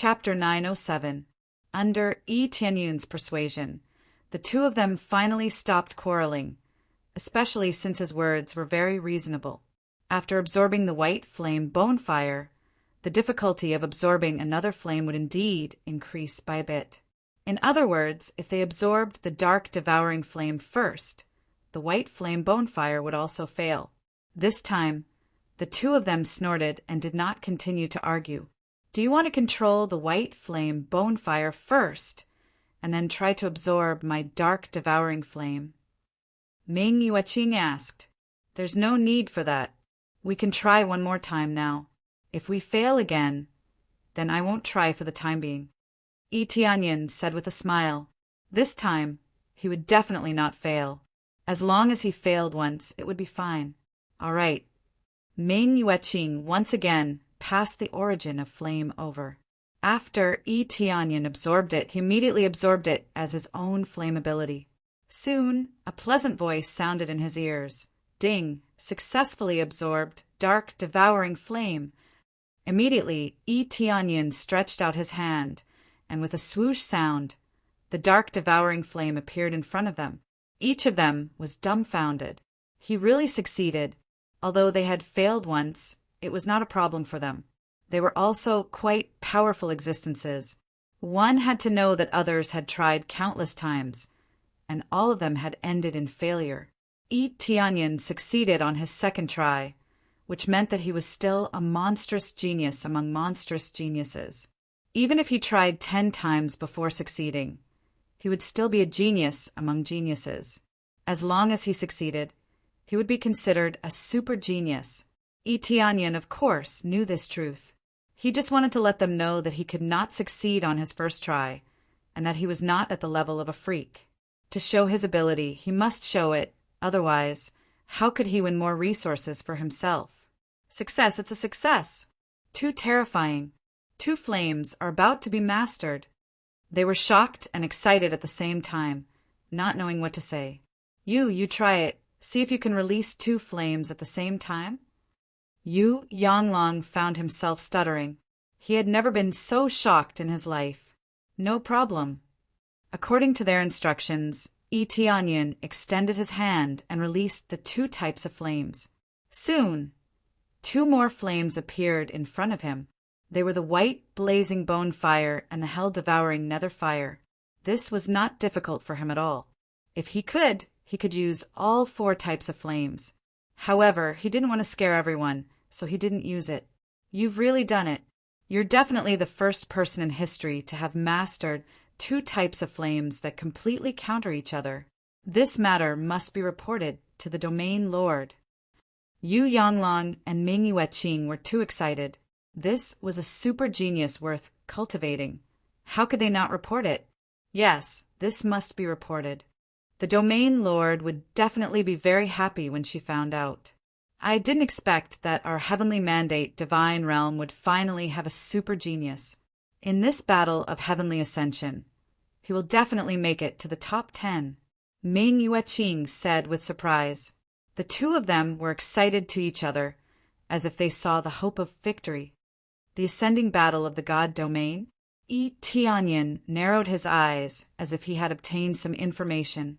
Chapter 907. Under Yi Tianyun's persuasion, the two of them finally stopped quarreling, especially since his words were very reasonable. After absorbing the white flame bone fire, the difficulty of absorbing another flame would indeed increase by a bit. In other words, if they absorbed the dark devouring flame first, the white flame bone fire would also fail. This time, the two of them snorted and did not continue to argue. Do you want to control the white flame bone fire first, and then try to absorb my dark devouring flame? Ming Yueqing asked. There's no need for that. We can try one more time now. If we fail again, then I won't try for the time being. Yi Tianyun said with a smile. This time, he would definitely not fail. As long as he failed once, it would be fine. All right. Ming Yueqing once again passed the origin of flame over. After Yi Tianyun absorbed it, he immediately absorbed it as his own flammability. Soon, a pleasant voice sounded in his ears. Ding, successfully absorbed dark devouring flame. Immediately, Yi Tianyun stretched out his hand, and with a swoosh sound, the dark devouring flame appeared in front of them. Each of them was dumbfounded. He really succeeded. Although they had failed once, it was not a problem for them. They were also quite powerful existences. One had to know that others had tried countless times, and all of them had ended in failure. Yi Tianyun succeeded on his second try, which meant that he was still a monstrous genius among monstrous geniuses. Even if he tried 10 times before succeeding, he would still be a genius among geniuses. As long as he succeeded, he would be considered a super genius. Yi Tianyun, of course, knew this truth. He just wanted to let them know that he could not succeed on his first try, and that he was not at the level of a freak. To show his ability, he must show it, otherwise, how could he win more resources for himself? Success, it's a success. Too terrifying. 2 flames are about to be mastered. They were shocked and excited at the same time, not knowing what to say. You try it. See if you can release 2 flames at the same time. Yu Yanglong found himself stuttering. He had never been so shocked in his life. No problem. According to their instructions, Yi Tianyun extended his hand and released the 2 types of flames. Soon, 2 more flames appeared in front of him. They were the white blazing bone fire and the hell-devouring nether fire. This was not difficult for him at all. If he could use all 4 types of flames. However, he didn't want to scare everyone, so he didn't use it. You've really done it. You're definitely the first person in history to have mastered 2 types of flames that completely counter each other. This matter must be reported to the Domain Lord. Yu Yanglong and Ming Yueqing were too excited. This was a super genius worth cultivating. How could they not report it? Yes, this must be reported. The Domain Lord would definitely be very happy when she found out. I didn't expect that our heavenly mandate divine realm would finally have a super genius. In this battle of heavenly ascension, he will definitely make it to the top 10. Ming Yueqing said with surprise. The 2 of them were excited to each other, as if they saw the hope of victory. The ascending battle of the God Domain? Yi Tianyun narrowed his eyes as if he had obtained some information.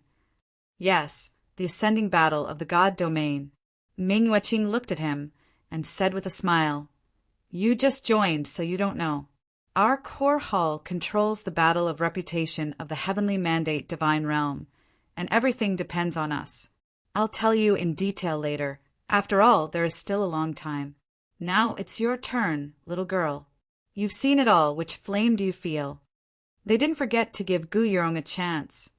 Yes, the ascending battle of the God Domain. Ming Yueqing looked at him and said with a smile, You just joined, so you don't know. Our core hall controls the battle of reputation of the heavenly mandate divine realm, and everything depends on us. I'll tell you in detail later. After all, there is still a long time. Now it's your turn, little girl. You've seen it all. Which flame do you feel? They didn't forget to give Gu Yurong a chance,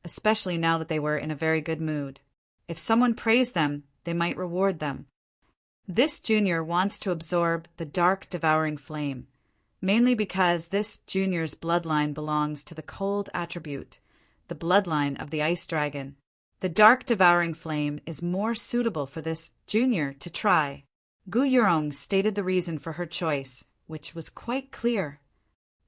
especially now that they were in a very good mood. If someone praised them, they might reward them. This junior wants to absorb the dark devouring flame, mainly because this junior's bloodline belongs to the cold attribute, the bloodline of the ice dragon. The dark devouring flame is more suitable for this junior to try. Gu Yurong stated the reason for her choice, which was quite clear.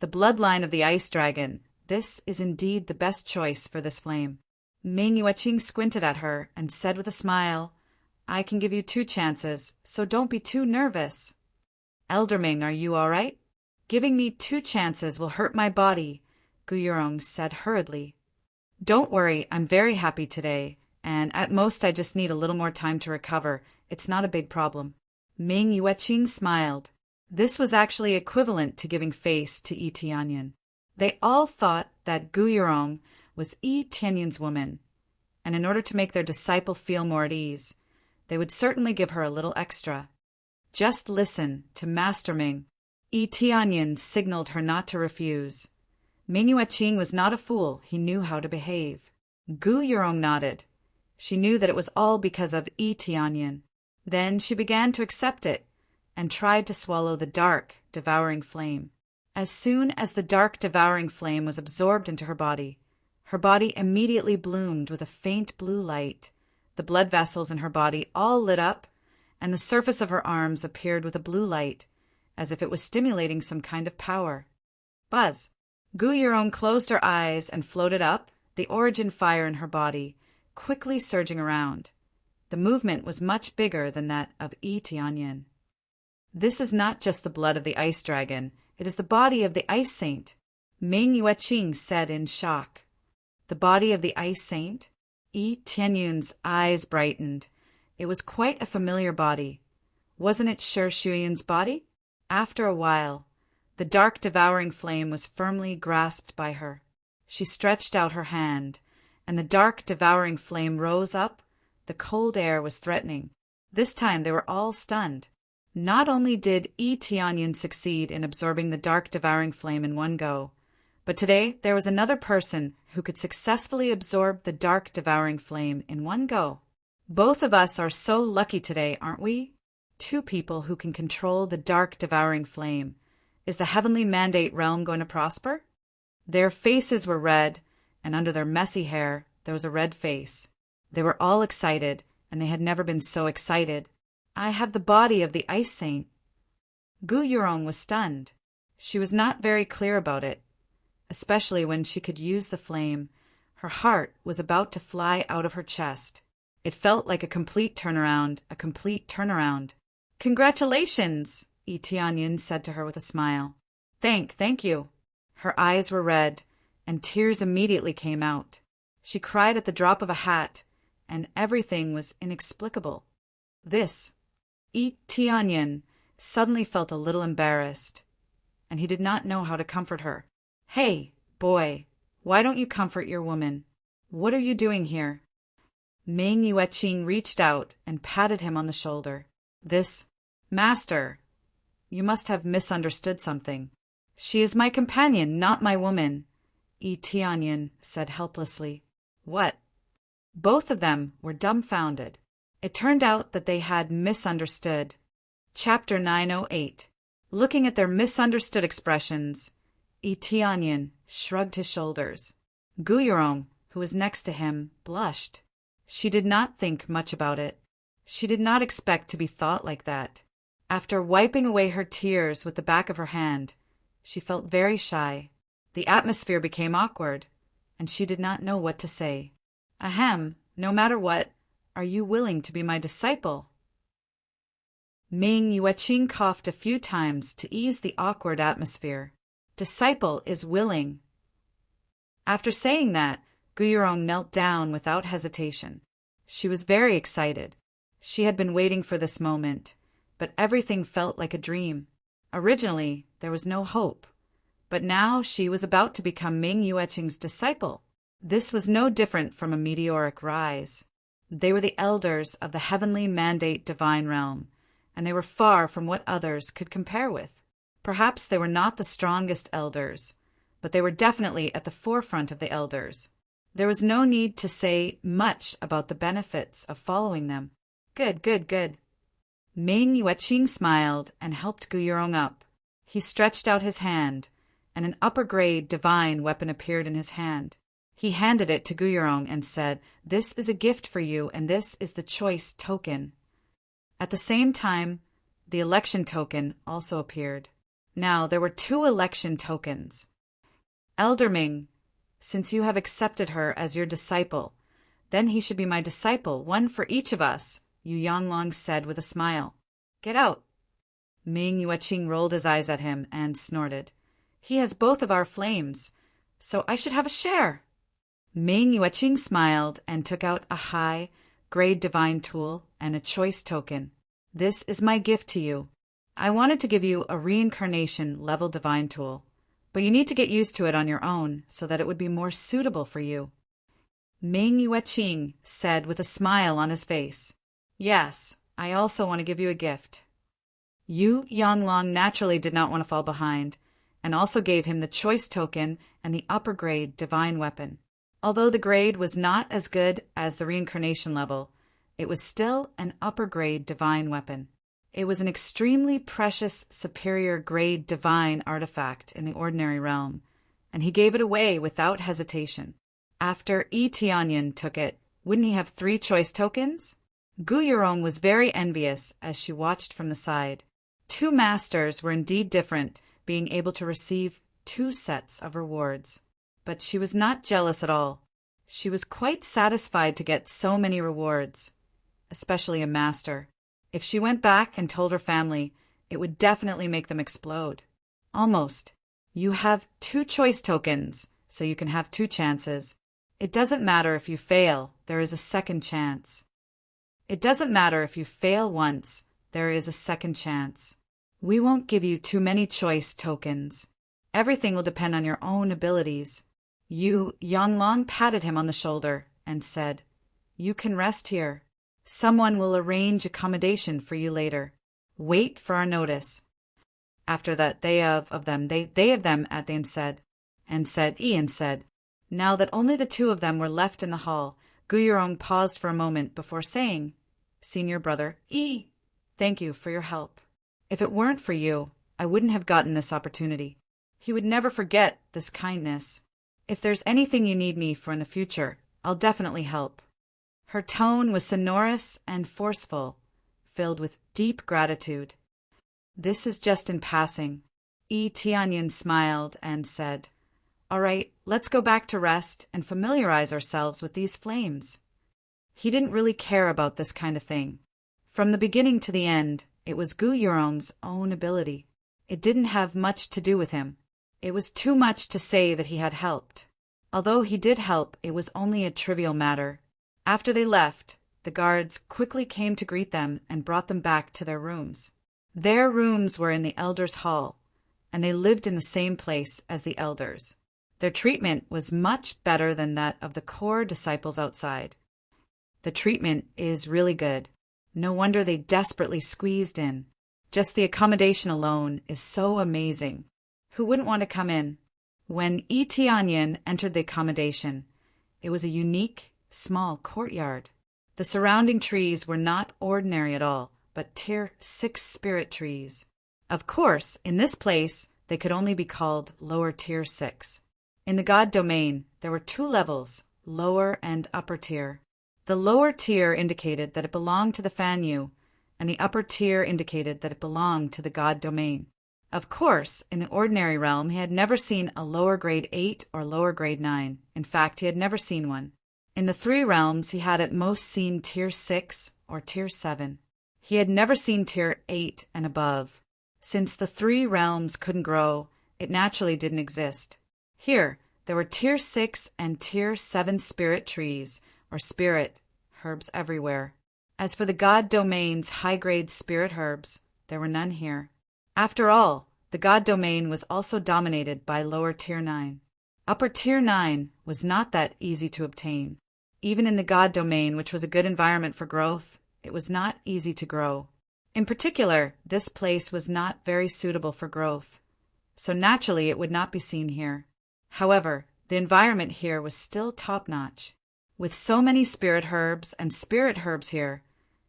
The bloodline of the ice dragon. This is indeed the best choice for this flame. Ming Yueqing squinted at her and said with a smile, I can give you 2 chances, so don't be too nervous. Elder Ming, are you all right? Giving me 2 chances will hurt my body, Gu Yurong said hurriedly. Don't worry, I'm very happy today, and at most I just need a little more time to recover. It's not a big problem. Ming Yueqing smiled. This was actually equivalent to giving face to Yi Tianyan. They all thought that Gu Yurong was Yi Tianyun's woman, and in order to make their disciple feel more at ease, they would certainly give her a little extra. Just listen to Master Ming. Yi Tianyan signaled her not to refuse. Ming Yueqing was not a fool, he knew how to behave. Gu Yurong nodded. She knew that it was all because of Yi Tianyan. Then she began to accept it, and tried to swallow the dark, devouring flame. As soon as the dark, devouring flame was absorbed into her body immediately bloomed with a faint blue light. The blood vessels in her body all lit up, and the surface of her arms appeared with a blue light, as if it was stimulating some kind of power. Buzz! Gu Yurong closed her eyes and floated up, the origin fire in her body, quickly surging around. The movement was much bigger than that of Yi Tianyan. This is not just the blood of the ice dragon, it is the body of the ice saint, Ming Yueqing said in shock. The body of the ice saint? Yi Tianyun's eyes brightened. It was quite a familiar body. Wasn't it Shi Shuyan's body? After a while, the dark devouring flame was firmly grasped by her. She stretched out her hand, and the dark devouring flame rose up. The cold air was threatening. This time they were all stunned. Not only did Yi Tianyan succeed in absorbing the dark devouring flame in one go, but today there was another person who could successfully absorb the dark devouring flame in one go. Both of us are so lucky today, aren't we? 2 people who can control the dark devouring flame. Is the heavenly mandate realm going to prosper? Their faces were red, and under their messy hair there was a red face. They were all excited, and they had never been so excited. I have the body of the ice saint. Gu Yurong was stunned. She was not very clear about it, especially when she could use the flame. Her heart was about to fly out of her chest. It felt like a complete turnaround, a complete turnaround. Congratulations, Yi Tianyan said to her with a smile. Thank you. Her eyes were red, and tears immediately came out. She cried at the drop of a hat, and everything was inexplicable. Yi Tianyan suddenly felt a little embarrassed, and he did not know how to comfort her. Hey, boy, why don't you comfort your woman? What are you doing here? Ming Yueqing reached out and patted him on the shoulder. Master, you must have misunderstood something. She is my companion, not my woman, Yi Tianyan said helplessly. What? Both of them were dumbfounded. It turned out that they had misunderstood. Chapter 908. Looking at their misunderstood expressions, Yi Tianyan shrugged his shoulders. Gu Yurong, who was next to him, blushed. She did not think much about it. She did not expect to be thought like that. After wiping away her tears with the back of her hand, she felt very shy. The atmosphere became awkward, and she did not know what to say. Ahem, no matter what, are you willing to be my disciple? Ming Yueqing coughed a few times to ease the awkward atmosphere. Disciple is willing. After saying that, Gu Yurong knelt down without hesitation. She was very excited. She had been waiting for this moment, but everything felt like a dream. Originally, there was no hope, but now she was about to become Ming Yueqing's disciple. This was no different from a meteoric rise. They were the elders of the heavenly mandate divine realm, and they were far from what others could compare with. Perhaps they were not the strongest elders, but they were definitely at the forefront of the elders. There was no need to say much about the benefits of following them. Good. Ming Yueqing smiled and helped Gu Yurong up. He stretched out his hand, and an upper-grade divine weapon appeared in his hand. He handed it to Gu Yurong and said, "This is a gift for you, and this is the choice token." At the same time, the election token also appeared. Now there were 2 election tokens. Elder Ming, since you have accepted her as your disciple, then he should be my disciple, one for each of us, Yu Yanglong said with a smile. Get out. Ming Yueching rolled his eyes at him and snorted. He has both of our flames, so I should have a share. Ming Yueching smiled and took out a high-grade divine tool and a choice token. This is my gift to you. I wanted to give you a reincarnation-level divine tool, but you need to get used to it on your own so that it would be more suitable for you. Ming Yueching said with a smile on his face. Yes, I also want to give you a gift. Yu Yanglong naturally did not want to fall behind, and also gave him the choice token and the upper grade divine weapon. Although the grade was not as good as the reincarnation level, it was still an upper grade divine weapon. It was an extremely precious superior grade divine artifact in the ordinary realm, and he gave it away without hesitation. After Yi Tianyan took it, wouldn't he have 3 choice tokens? Gu Yurong was very envious as she watched from the side. 2 masters were indeed different, being able to receive 2 sets of rewards. But she was not jealous at all. She was quite satisfied to get so many rewards, especially a master. If she went back and told her family, it would definitely make them explode. Almost. You have 2 choice tokens, so you can have 2 chances. It doesn't matter if you fail, there is a second chance. It doesn't matter if you fail once, there is a second chance. We won't give you too many choice tokens. Everything will depend on your own abilities. Yu Yanglong patted him on the shoulder and said, You can rest here. Someone will arrange accommodation for you later. Wait for our notice. After that, they of them at the Ian said, Now that only the 2 of them were left in the hall, Gu Yurong paused for a moment before saying, Senior brother, Yi, thank you for your help. If it weren't for you, I wouldn't have gotten this opportunity. He would never forget this kindness. If there's anything you need me for in the future, I'll definitely help. Her tone was sonorous and forceful, filled with deep gratitude. This is just in passing. Yi Tianyan smiled and said, All right, let's go back to rest and familiarize ourselves with these flames. He didn't really care about this kind of thing. From the beginning to the end, it was Gu Yurong's own ability. It didn't have much to do with him. It was too much to say that he had helped. Although he did help, it was only a trivial matter. After they left, the guards quickly came to greet them and brought them back to their rooms. Their rooms were in the elders' hall, and they lived in the same place as the elders. Their treatment was much better than that of the core disciples outside. The treatment is really good. No wonder they desperately squeezed in. Just the accommodation alone is so amazing. Who wouldn't want to come in? When Yi Tianyan entered the accommodation, it was a unique, small courtyard. The surrounding trees were not ordinary at all, but Tier 6 spirit trees. Of course, in this place, they could only be called lower Tier 6. In the God domain, there were 2 levels, lower and upper tier. The lower tier indicated that it belonged to the Fan Yu, and the upper tier indicated that it belonged to the God domain. Of course, in the ordinary realm, he had never seen a lower grade 8 or lower grade 9. In fact, he had never seen one. In the 3 realms, he had at most seen Tier 6 or Tier 7. He had never seen Tier 8 and above. Since the 3 realms couldn't grow, it naturally didn't exist. Here, there were Tier 6 and Tier 7 spirit trees, or spirit herbs everywhere. As for the God domain's high-grade spirit herbs, there were none here. After all, the God domain was also dominated by lower Tier 9. Upper Tier 9 was not that easy to obtain. Even in the God domain, which was a good environment for growth, it was not easy to grow. In particular, this place was not very suitable for growth, so naturally it would not be seen here. However, the environment here was still top-notch. With so many spirit herbs and spirit herbs here,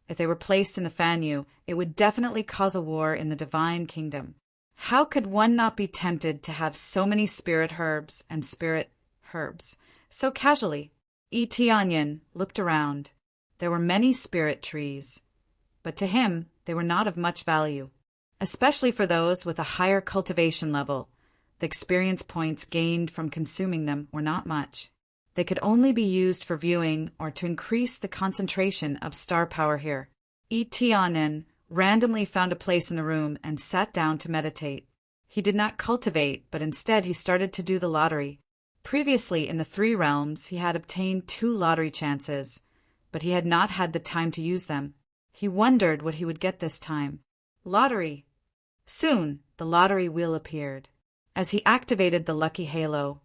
if they were placed in the Fan Yu, it would definitely cause a war in the Divine Kingdom. How could one not be tempted to have so many spirit herbs and spirit herbs so casually? Yi Tianyan looked around. There were many spirit trees, but to him they were not of much value, especially for those with a higher cultivation level. The experience points gained from consuming them were not much. They could only be used for viewing or to increase the concentration of star power here. Yi Tianyan randomly found a place in the room and sat down to meditate. He did not cultivate, but instead he started to do the lottery. Previously, in the 3 realms, he had obtained 2 lottery chances, but he had not had the time to use them. He wondered what he would get this time. Lottery! Soon, the lottery wheel appeared. As he activated the lucky halo,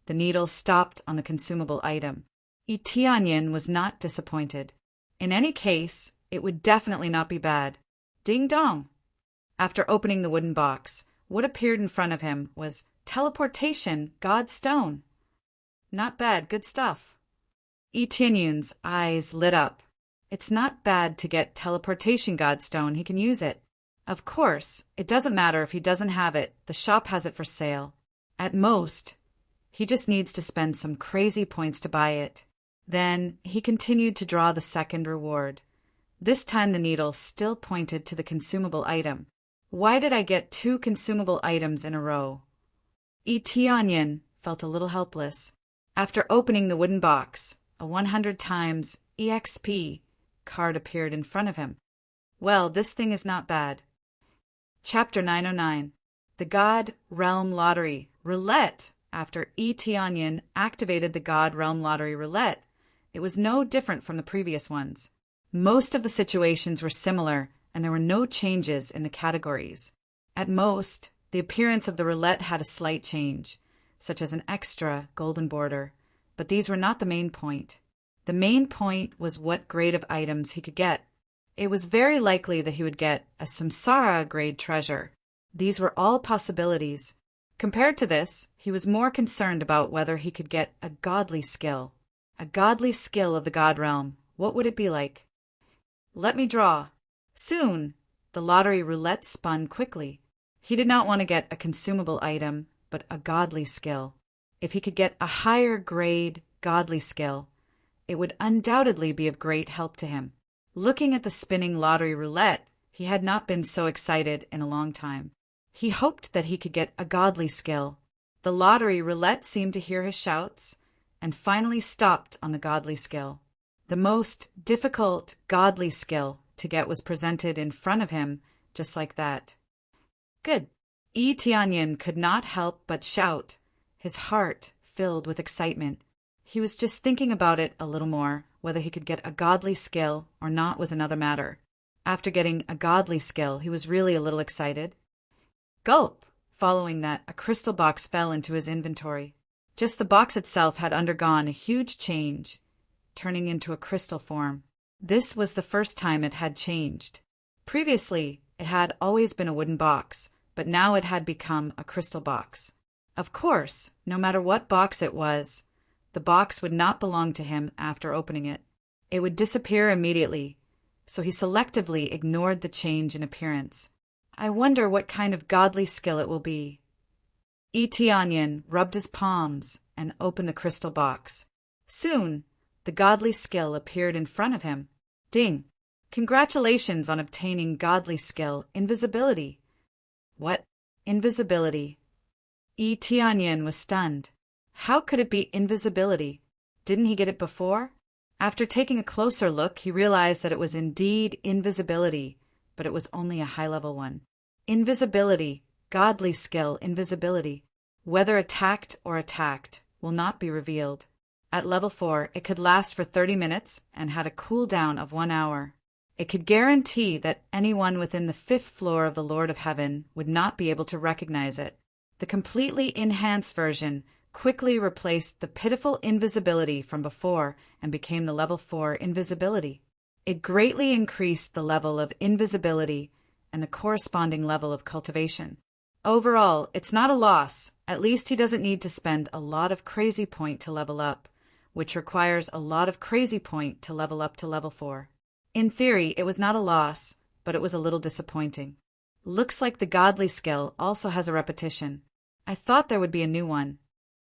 the needle stopped on the consumable item. Tianyin was not disappointed. In any case, it would definitely not be bad. Ding dong! After opening the wooden box, what appeared in front of him was teleportation God Stone. Not bad, good stuff. Tianyun's eyes lit up. It's not bad to get teleportation God Stone, he can use it. Of course, it doesn't matter if he doesn't have it, the shop has it for sale. At most, he just needs to spend some crazy points to buy it. Then he continued to draw the second reward. This time the needle still pointed to the consumable item. Why did I get 2 consumable items in a row? Tianyin felt a little helpless. After opening the wooden box, a 100 times EXP card appeared in front of him. Well, this thing is not bad. Chapter 909. The God Realm Lottery Roulette. After Tianyin activated the God Realm Lottery Roulette, it was no different from the previous ones. Most of the situations were similar, and there were no changes in the categories. At most, the appearance of the roulette had a slight change, such as an extra golden border, but these were not the main point. The main point was what grade of items he could get. It was very likely that he would get a samsara grade treasure. These were all possibilities. Compared to this, he was more concerned about whether he could get a godly skill. A godly skill of the God Realm. What would it be like? Let me draw. Soon, the lottery roulette spun quickly. He did not want to get a consumable item, but a godly skill. If he could get a higher grade godly skill, it would undoubtedly be of great help to him. Looking at the spinning lottery roulette, he had not been so excited in a long time. He hoped that he could get a godly skill. The lottery roulette seemed to hear his shouts, and finally stopped on the godly skill. The most difficult godly skill to get was presented in front of him, just like that. Good. Tianyin could not help but shout, his heart filled with excitement. He was just thinking about it a little more. Whether he could get a godly skill or not was another matter. After getting a godly skill, he was really a little excited. Gulp! Following that, a crystal box fell into his inventory. Just the box itself had undergone a huge change, turning into a crystal form. This was the first time it had changed. Previously, it had always been a wooden box, but now it had become a crystal box. Of course, no matter what box it was, the box would not belong to him after opening it. It would disappear immediately, so he selectively ignored the change in appearance. I wonder what kind of godly skill it will be. Tianyin rubbed his palms and opened the crystal box. Soon, the godly skill appeared in front of him. Ding! Congratulations on obtaining godly skill, invisibility. What? Invisibility? Tianyin was stunned. How could it be invisibility? Didn't he get it before? After taking a closer look, he realized that it was indeed invisibility, but it was only a high-level one. Invisibility, godly skill, invisibility. Whether attacked, will not be revealed. At level 4, it could last for 30 minutes and had a cooldown of 1 hour. It could guarantee that anyone within the 5th floor of the Lord of Heaven would not be able to recognize it. The completely enhanced version quickly replaced the pitiful invisibility from before and became the level 4 invisibility. It greatly increased the level of invisibility and the corresponding level of cultivation. Overall, it's not a loss. At least he doesn't need to spend a lot of crazy point to level up, which requires a lot of crazy point to level up to level 4. In theory, it was not a loss, but it was a little disappointing. Looks like the godly skill also has a repetition. I thought there would be a new one.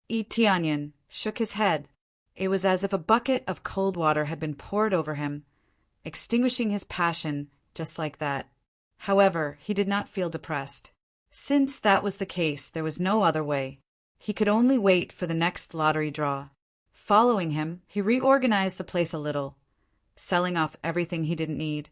Tianyin shook his head. It was as if a bucket of cold water had been poured over him, extinguishing his passion just like that. However, he did not feel depressed. Since that was the case, there was no other way. He could only wait for the next lottery draw. Following him, he reorganized the place a little, selling off everything he didn't need.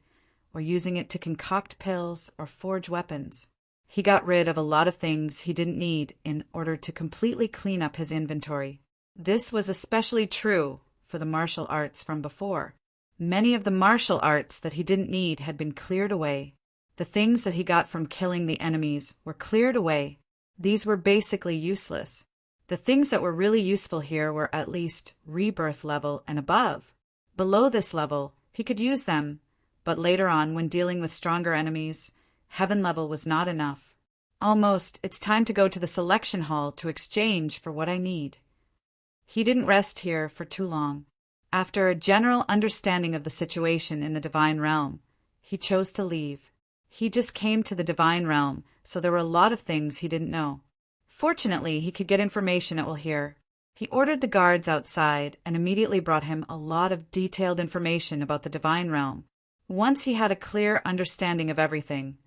or using it to concoct pills or forge weapons. He got rid of a lot of things he didn't need in order to completely clean up his inventory. This was especially true for the martial arts from before. Many of the martial arts that he didn't need had been cleared away. The things that he got from killing the enemies were cleared away. These were basically useless. The things that were really useful here were at least rebirth level and above. Below this level, he could use them, but later on, when dealing with stronger enemies, heaven level was not enough. Almost, it's time to go to the selection hall to exchange for what I need. He didn't rest here for too long. After a general understanding of the situation in the divine realm, he chose to leave. He just came to the divine realm, so there were a lot of things he didn't know. Fortunately, he could get information at here. He ordered the guards outside and immediately brought him a lot of detailed information about the divine realm. Once he had a clear understanding of everything,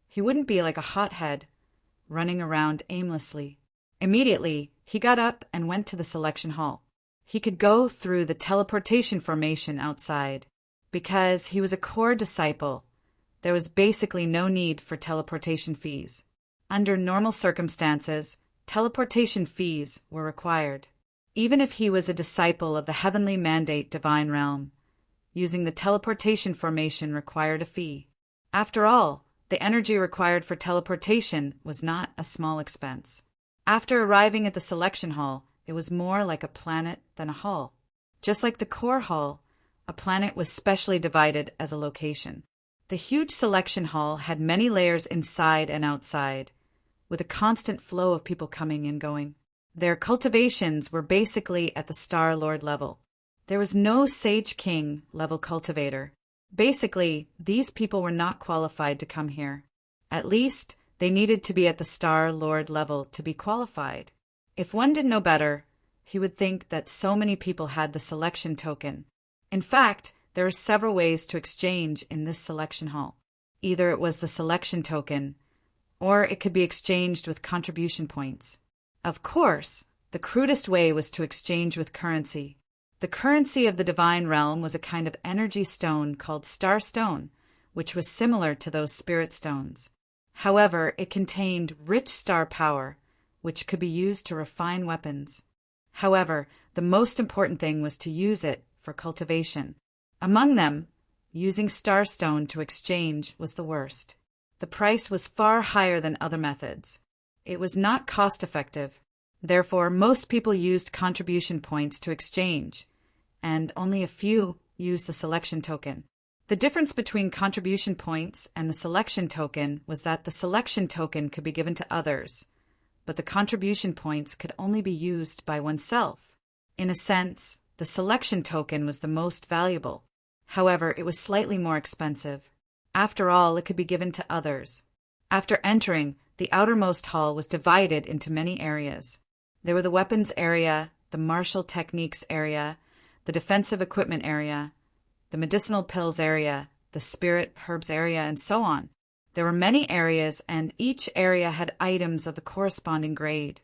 he wouldn't be like a hothead, running around aimlessly. Immediately, he got up and went to the selection hall. He could go through the teleportation formation outside. Because he was a core disciple, there was basically no need for teleportation fees. Under normal circumstances, teleportation fees were required. Even if he was a disciple of the heavenly mandate divine realm, using the teleportation formation required a fee. After all, the energy required for teleportation was not a small expense. After arriving at the selection hall, it was more like a planet than a hall. Just like the core hall, a planet was specially divided as a location. The huge selection hall had many layers inside and outside, with a constant flow of people coming and going. Their cultivations were basically at the Star Lord level. There was no Sage King level cultivator. Basically, these people were not qualified to come here. At least, they needed to be at the Star Lord level to be qualified. If one didn't know better, he would think that so many people had the selection token. In fact, there are several ways to exchange in this selection hall. Either it was the selection token, or it could be exchanged with contribution points. Of course, the crudest way was to exchange with currency. The currency of the divine realm was a kind of energy stone called Star Stone, which was similar to those spirit stones. However, it contained rich star power, which could be used to refine weapons. However, the most important thing was to use it for cultivation. Among them, using Starstone to exchange was the worst. The price was far higher than other methods. It was not cost-effective. Therefore, most people used contribution points to exchange, and only a few used the selection token. The difference between contribution points and the selection token was that the selection token could be given to others, but the contribution points could only be used by oneself. In a sense, the selection token was the most valuable. However, it was slightly more expensive. After all, it could be given to others. After entering, the outermost hall was divided into many areas. There were the weapons area, the martial techniques area, the defensive equipment area, the medicinal pills area, the spirit herbs area, and so on. There were many areas, and each area had items of the corresponding grade.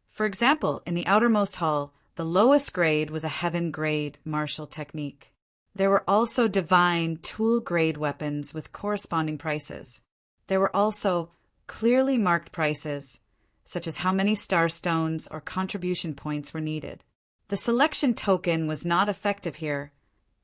For example, in the outermost hall, the lowest grade was a heaven grade martial technique. There were also divine tool grade weapons with corresponding prices. There were also clearly marked prices, such as how many star stones or contribution points were needed. The selection token was not effective here,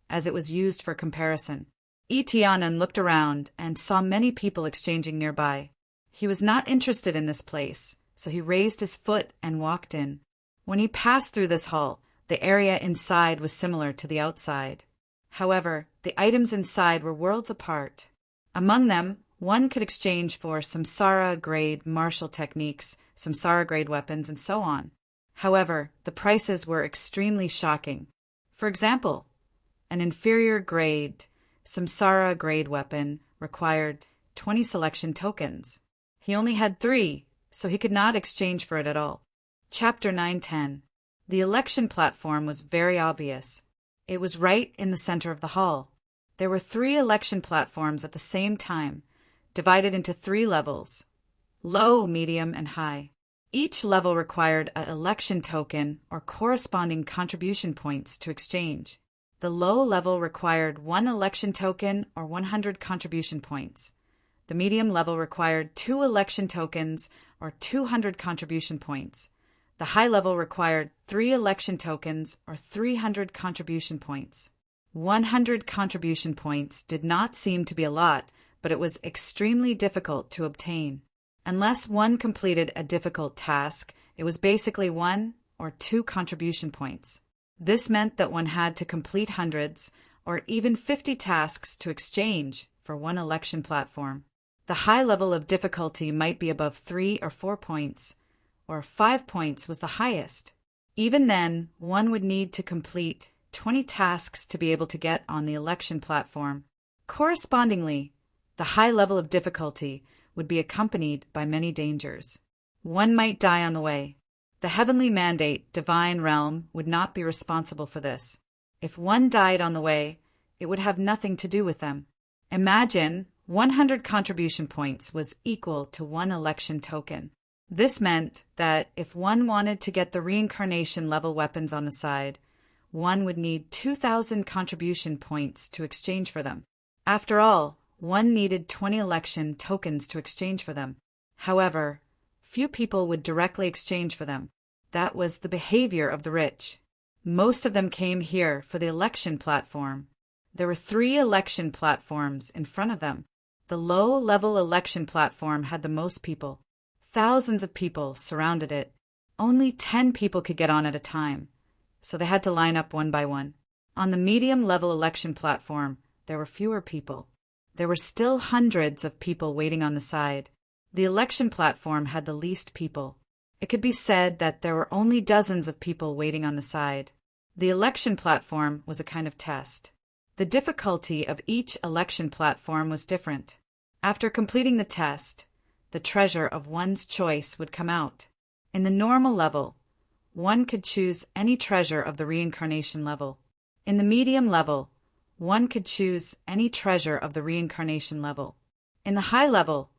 as it was used for comparison. Itianan looked around and saw many people exchanging nearby. He was not interested in this place, so he raised his foot and walked in. When he passed through this hall, the area inside was similar to the outside. However, the items inside were worlds apart. Among them, one could exchange for samsara-grade martial techniques, samsara-grade weapons, and so on. However, the prices were extremely shocking. For example, an inferior grade, samsara-grade weapon required 20 selection tokens. He only had 3, so he could not exchange for it at all. Chapter 910. The election platform was very obvious. It was right in the center of the hall. There were 3 election platforms at the same time, divided into 3 levels: low, medium, and high. Each level required an election token or corresponding contribution points to exchange. The low level required 1 election token or 100 contribution points. The medium level required 2 election tokens or 200 contribution points. The high level required 3 election tokens or 300 contribution points. 100 contribution points did not seem to be a lot, but it was extremely difficult to obtain. Unless one completed a difficult task, it was basically 1 or 2 contribution points. This meant that one had to complete hundreds or even 50 tasks to exchange for 1 election platform. The high level of difficulty might be above 3 or 4 points, or 5 points was the highest. Even then, one would need to complete 20 tasks to be able to get on the election platform. Correspondingly, the high level of difficulty would be accompanied by many dangers. One might die on the way. The heavenly mandate, divine realm, would not be responsible for this. If one died on the way, it would have nothing to do with them. Imagine 100 contribution points was equal to 1 election token. This meant that if one wanted to get the reincarnation level weapons on the side, one would need 2,000 contribution points to exchange for them. After all, one needed 20 election tokens to exchange for them. However, few people would directly exchange for them. That was the behavior of the rich. Most of them came here for the election platform. There were 3 election platforms in front of them. The low-level election platform had the most people. Thousands of people surrounded it. Only 10 people could get on at a time, so they had to line up one by one. On the medium-level election platform, there were fewer people. There were still hundreds of people waiting on the side. The election platform had the least people. It could be said that there were only dozens of people waiting on the side. The election platform was a kind of test. The difficulty of each election platform was different. After completing the test, the treasure of one's choice would come out. In the normal level, one could choose any treasure of the reincarnation level. In the medium level, one could choose any treasure of the reincarnation level. In the high level,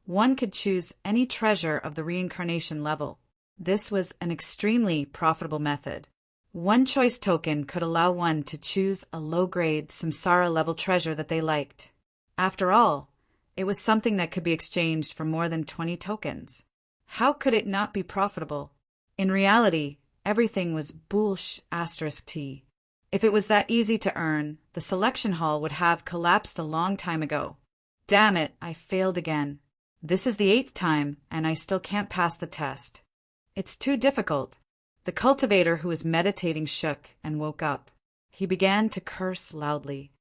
one could choose any treasure of the reincarnation level. This was an extremely profitable method. One choice token could allow one to choose a low-grade samsara-level treasure that they liked. After all, it was something that could be exchanged for more than 20 tokens. How could it not be profitable? In reality, everything was **T. If it was that easy to earn, the selection hall would have collapsed a long time ago. Damn it, I failed again. This is the 8th time, and I still can't pass the test. It's too difficult. The cultivator who was meditating shook and woke up. He began to curse loudly.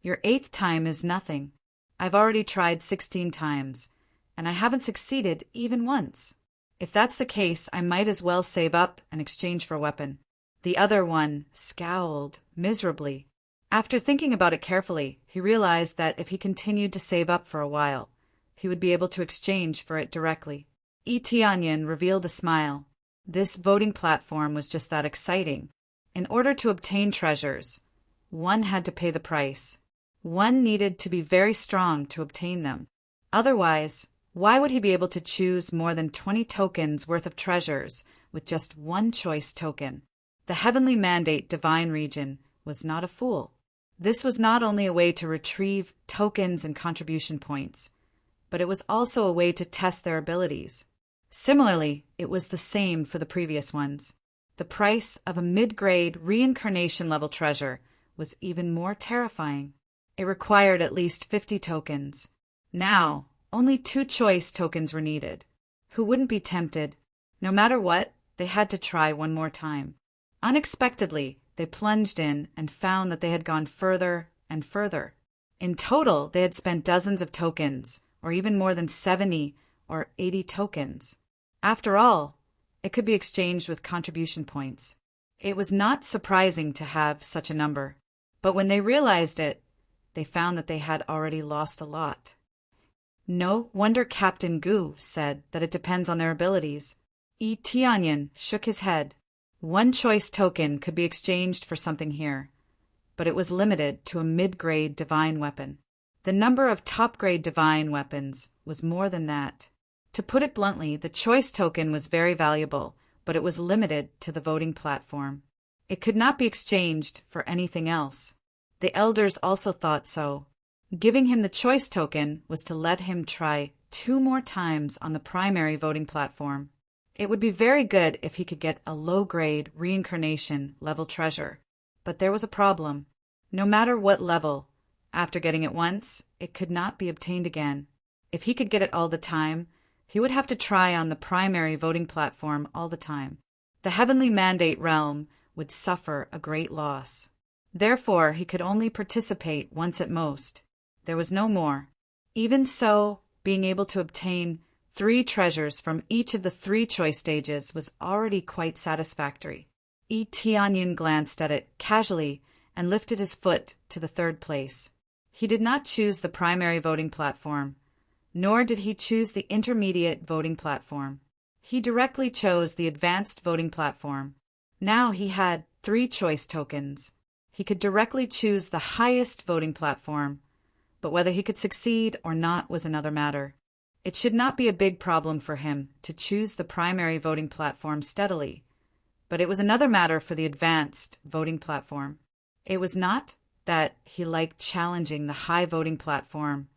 Your 8th time is nothing. I've already tried 16 times, and I haven't succeeded even once. If that's the case, I might as well save up and exchange for a weapon. The other one scowled miserably. After thinking about it carefully, he realized that if he continued to save up for a while, he would be able to exchange for it directly. Tianyan revealed a smile. This voting platform was just that exciting. In order to obtain treasures, one had to pay the price. One needed to be very strong to obtain them. Otherwise, why would he be able to choose more than 20 tokens worth of treasures with just one choice token? The heavenly mandate divine region was not a fool. This was not only a way to retrieve tokens and contribution points, but it was also a way to test their abilities. Similarly, it was the same for the previous ones. The price of a mid-grade reincarnation level treasure was even more terrifying. It required at least 50 tokens. Now, only 2 choice tokens were needed. Who wouldn't be tempted? No matter what, they had to try one more time. Unexpectedly, they plunged in and found that they had gone further and further. In total, they had spent dozens of tokens, or even more than 70 or 80 tokens. After all, it could be exchanged with contribution points. It was not surprising to have such a number, but when they realized it, they found that they had already lost a lot. No wonder Captain Gu said that it depends on their abilities. Tianyan shook his head. One choice token could be exchanged for something here, but it was limited to a mid-grade divine weapon. The number of top-grade divine weapons was more than that. To put it bluntly, the choice token was very valuable, but it was limited to the voting platform. It could not be exchanged for anything else. The elders also thought so. Giving him the choice token was to let him try 2 more times on the primary voting platform. It would be very good if he could get a low-grade reincarnation level treasure. But there was a problem. No matter what level, after getting it once, it could not be obtained again. If he could get it all the time, he would have to try on the primary voting platform all the time. The heavenly mandate realm would suffer a great loss. Therefore, he could only participate once at most. There was no more. Even so, being able to obtain 3 treasures from each of the 3 choice stages was already quite satisfactory. Tianyin glanced at it casually and lifted his foot to the 3rd place. He did not choose the primary voting platform, nor did he choose the intermediate voting platform. He directly chose the advanced voting platform. Now he had 3 choice tokens. He could directly choose the highest voting platform, but whether he could succeed or not was another matter. It should not be a big problem for him to choose the primary voting platform steadily, but it was another matter for the advanced voting platform. It was not that he liked challenging the high voting platform,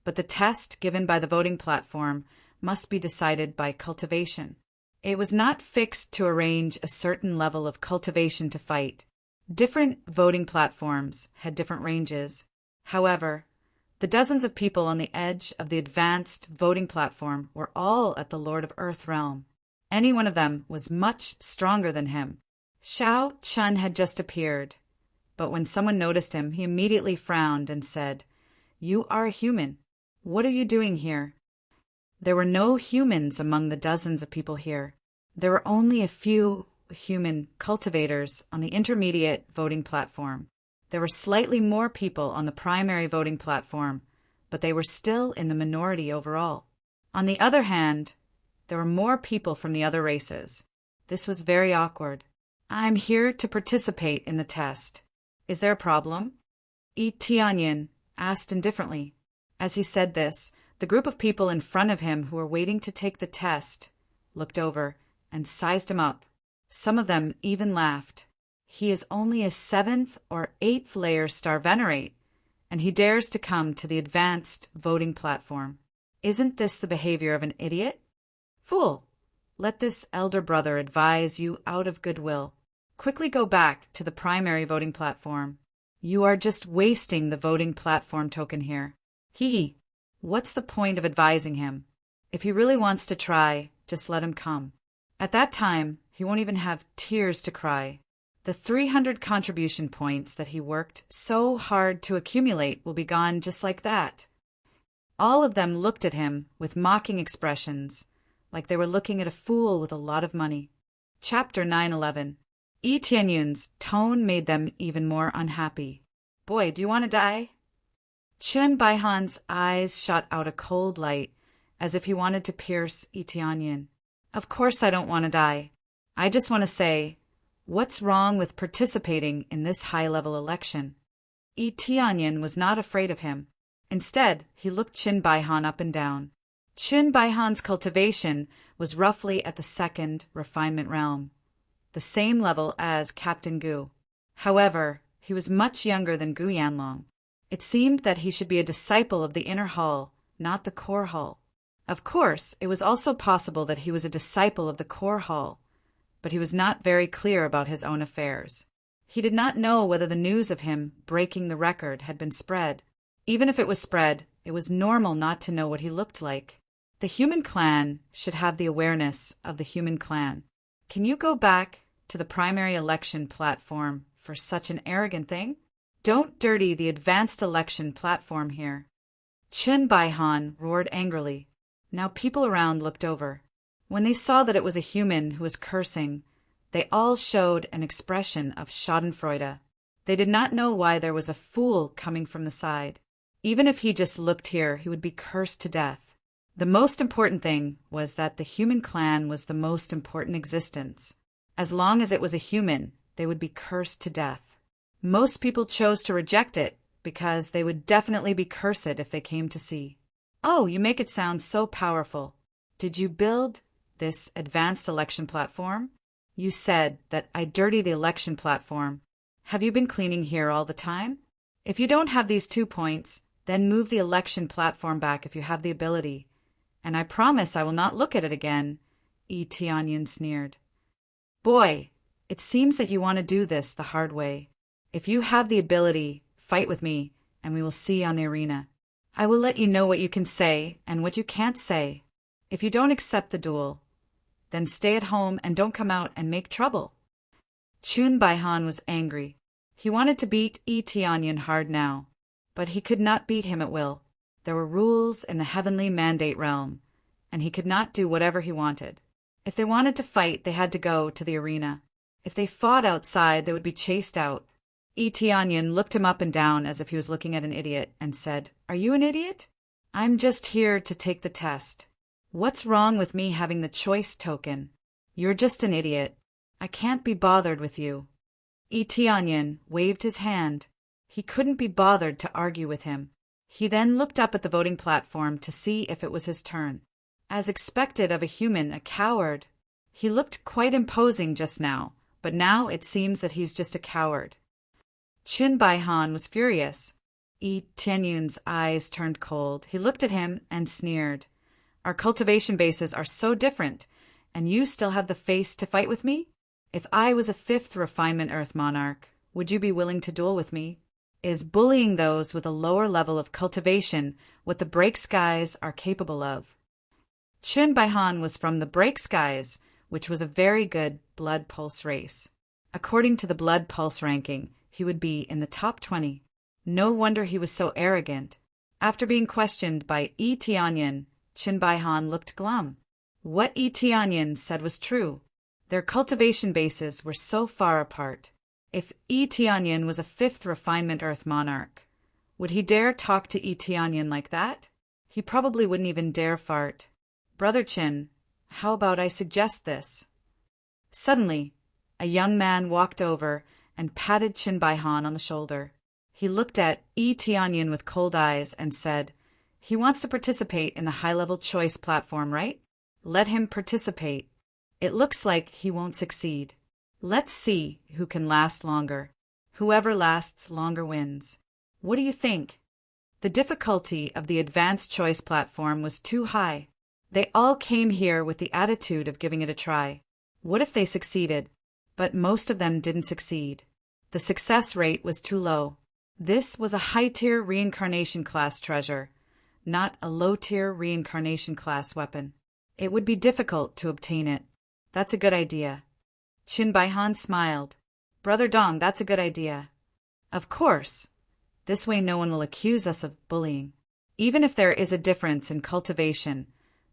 but the test given by the voting platform must be decided by cultivation. It was not fixed to arrange a certain level of cultivation to fight. Different voting platforms had different ranges. However, the dozens of people on the edge of the advanced voting platform were all at the Lord of Earth realm. Any one of them was much stronger than him. Xiao Chun had just appeared, but when someone noticed him, he immediately frowned and said, "You are a human. What are you doing here?" There were no humans among the dozens of people here. There were only a few human cultivators on the intermediate voting platform. There were slightly more people on the primary voting platform, but they were still in the minority overall. On the other hand, there were more people from the other races. This was very awkward. "I'm here to participate in the test. Is there a problem?" Tianyin asked indifferently. As he said this, the group of people in front of him who were waiting to take the test looked over and sized him up. Some of them even laughed. He is only a 7th or 8th layer star venerate, and he dares to come to the advanced voting platform. Isn't this the behavior of an idiot? Fool! Let this elder brother advise you out of goodwill. Quickly go back to the primary voting platform. You are just wasting the voting platform token here. What's the point of advising him? If he really wants to try, just let him come. At that time, he won't even have tears to cry. The 300 contribution points that he worked so hard to accumulate will be gone just like that. All of them looked at him with mocking expressions, like they were looking at a fool with a lot of money. Chapter 911. Tianyun's tone made them even more unhappy. "Boy, do you want to die?" Chun Baihan's eyes shot out a cold light, as if he wanted to pierce Tianyin. "Of course I don't want to die. I just want to say, what's wrong with participating in this high-level election?" Tianyin was not afraid of him. Instead, he looked Qin Baihan up and down. Qin Baihan's cultivation was roughly at the 2nd refinement realm, the same level as Captain Gu. However, he was much younger than Gu Yanlong. It seemed that he should be a disciple of the inner hall, not the core hall. Of course, it was also possible that he was a disciple of the core hall, but he was not very clear about his own affairs. He did not know whether the news of him breaking the record had been spread. Even if it was spread, it was normal not to know what he looked like. The human clan should have the awareness of the human clan. Can you go back to the primary election platform for such an arrogant thing? Don't dirty the advanced election platform here. Qin Baihan roared angrily. Now people around looked over. When they saw that it was a human who was cursing, they all showed an expression of schadenfreude. They did not know why there was a fool coming from the side. Even if he just looked here, he would be cursed to death. The most important thing was that the human clan was the most important existence. As long as it was a human, they would be cursed to death. Most people chose to reject it because they would definitely be cursed if they came to see. "Oh, you make it sound so powerful. Did you build this advanced election platform?" You said that I dirty the election platform. Have you been cleaning here all the time? If you don't have these 2 points, then move the election platform back if you have the ability. And I promise I will not look at it again, Tianyan sneered. Boy, it seems that you want to do this the hard way. If you have the ability, fight with me, and we will see on the arena. I will let you know what you can say and what you can't say. If you don't accept the duel, then stay at home and don't come out and make trouble. Chun Baihan was angry. He wanted to beat Tianyan hard now, but he could not beat him at will. There were rules in the heavenly mandate realm, and he could not do whatever he wanted. If they wanted to fight, they had to go to the arena. If they fought outside, they would be chased out. Tianyan looked him up and down as if he was looking at an idiot and said, Are you an idiot? I'm just here to take the test. What's wrong with me having the choice token? You're just an idiot. I can't be bothered with you. Tianyan waved his hand. He couldn't be bothered to argue with him. He then looked up at the voting platform to see if it was his turn. As expected of a human, a coward. He looked quite imposing just now, but now it seems that he's just a coward. Chun Baihan was furious. Tianyun's eyes turned cold. He looked at him and sneered. Our cultivation bases are so different, and you still have the face to fight with me? If I was a 5th refinement Earth Monarch, would you be willing to duel with me? Is bullying those with a lower level of cultivation what the Break Skies are capable of? Chun Baihan was from the Break Skies, which was a very good blood pulse race. According to the blood pulse ranking, he would be in the top 20. No wonder he was so arrogant. After being questioned by Tianyan, Chun Baihan looked glum. What Tianyan said was true. Their cultivation bases were so far apart. If Tianyan was a 5th refinement Earth Monarch, would he dare talk to Tianyan like that? He probably wouldn't even dare fart. Brother Chin, how about I suggest this? Suddenly, a young man walked over and patted Chun Baihan on the shoulder. He looked at Tianyan with cold eyes and said, He wants to participate in the high-level choice platform, right? Let him participate. It looks like he won't succeed. Let's see who can last longer. Whoever lasts longer wins. What do you think? The difficulty of the advanced choice platform was too high. They all came here with the attitude of giving it a try. What if they succeeded? But most of them didn't succeed. The success rate was too low. This was a high-tier reincarnation class treasure, not a low-tier reincarnation class weapon. It would be difficult to obtain it. That's a good idea. Chun Baihan smiled. Brother Dong, that's a good idea. Of course. This way no one will accuse us of bullying. Even if there is a difference in cultivation,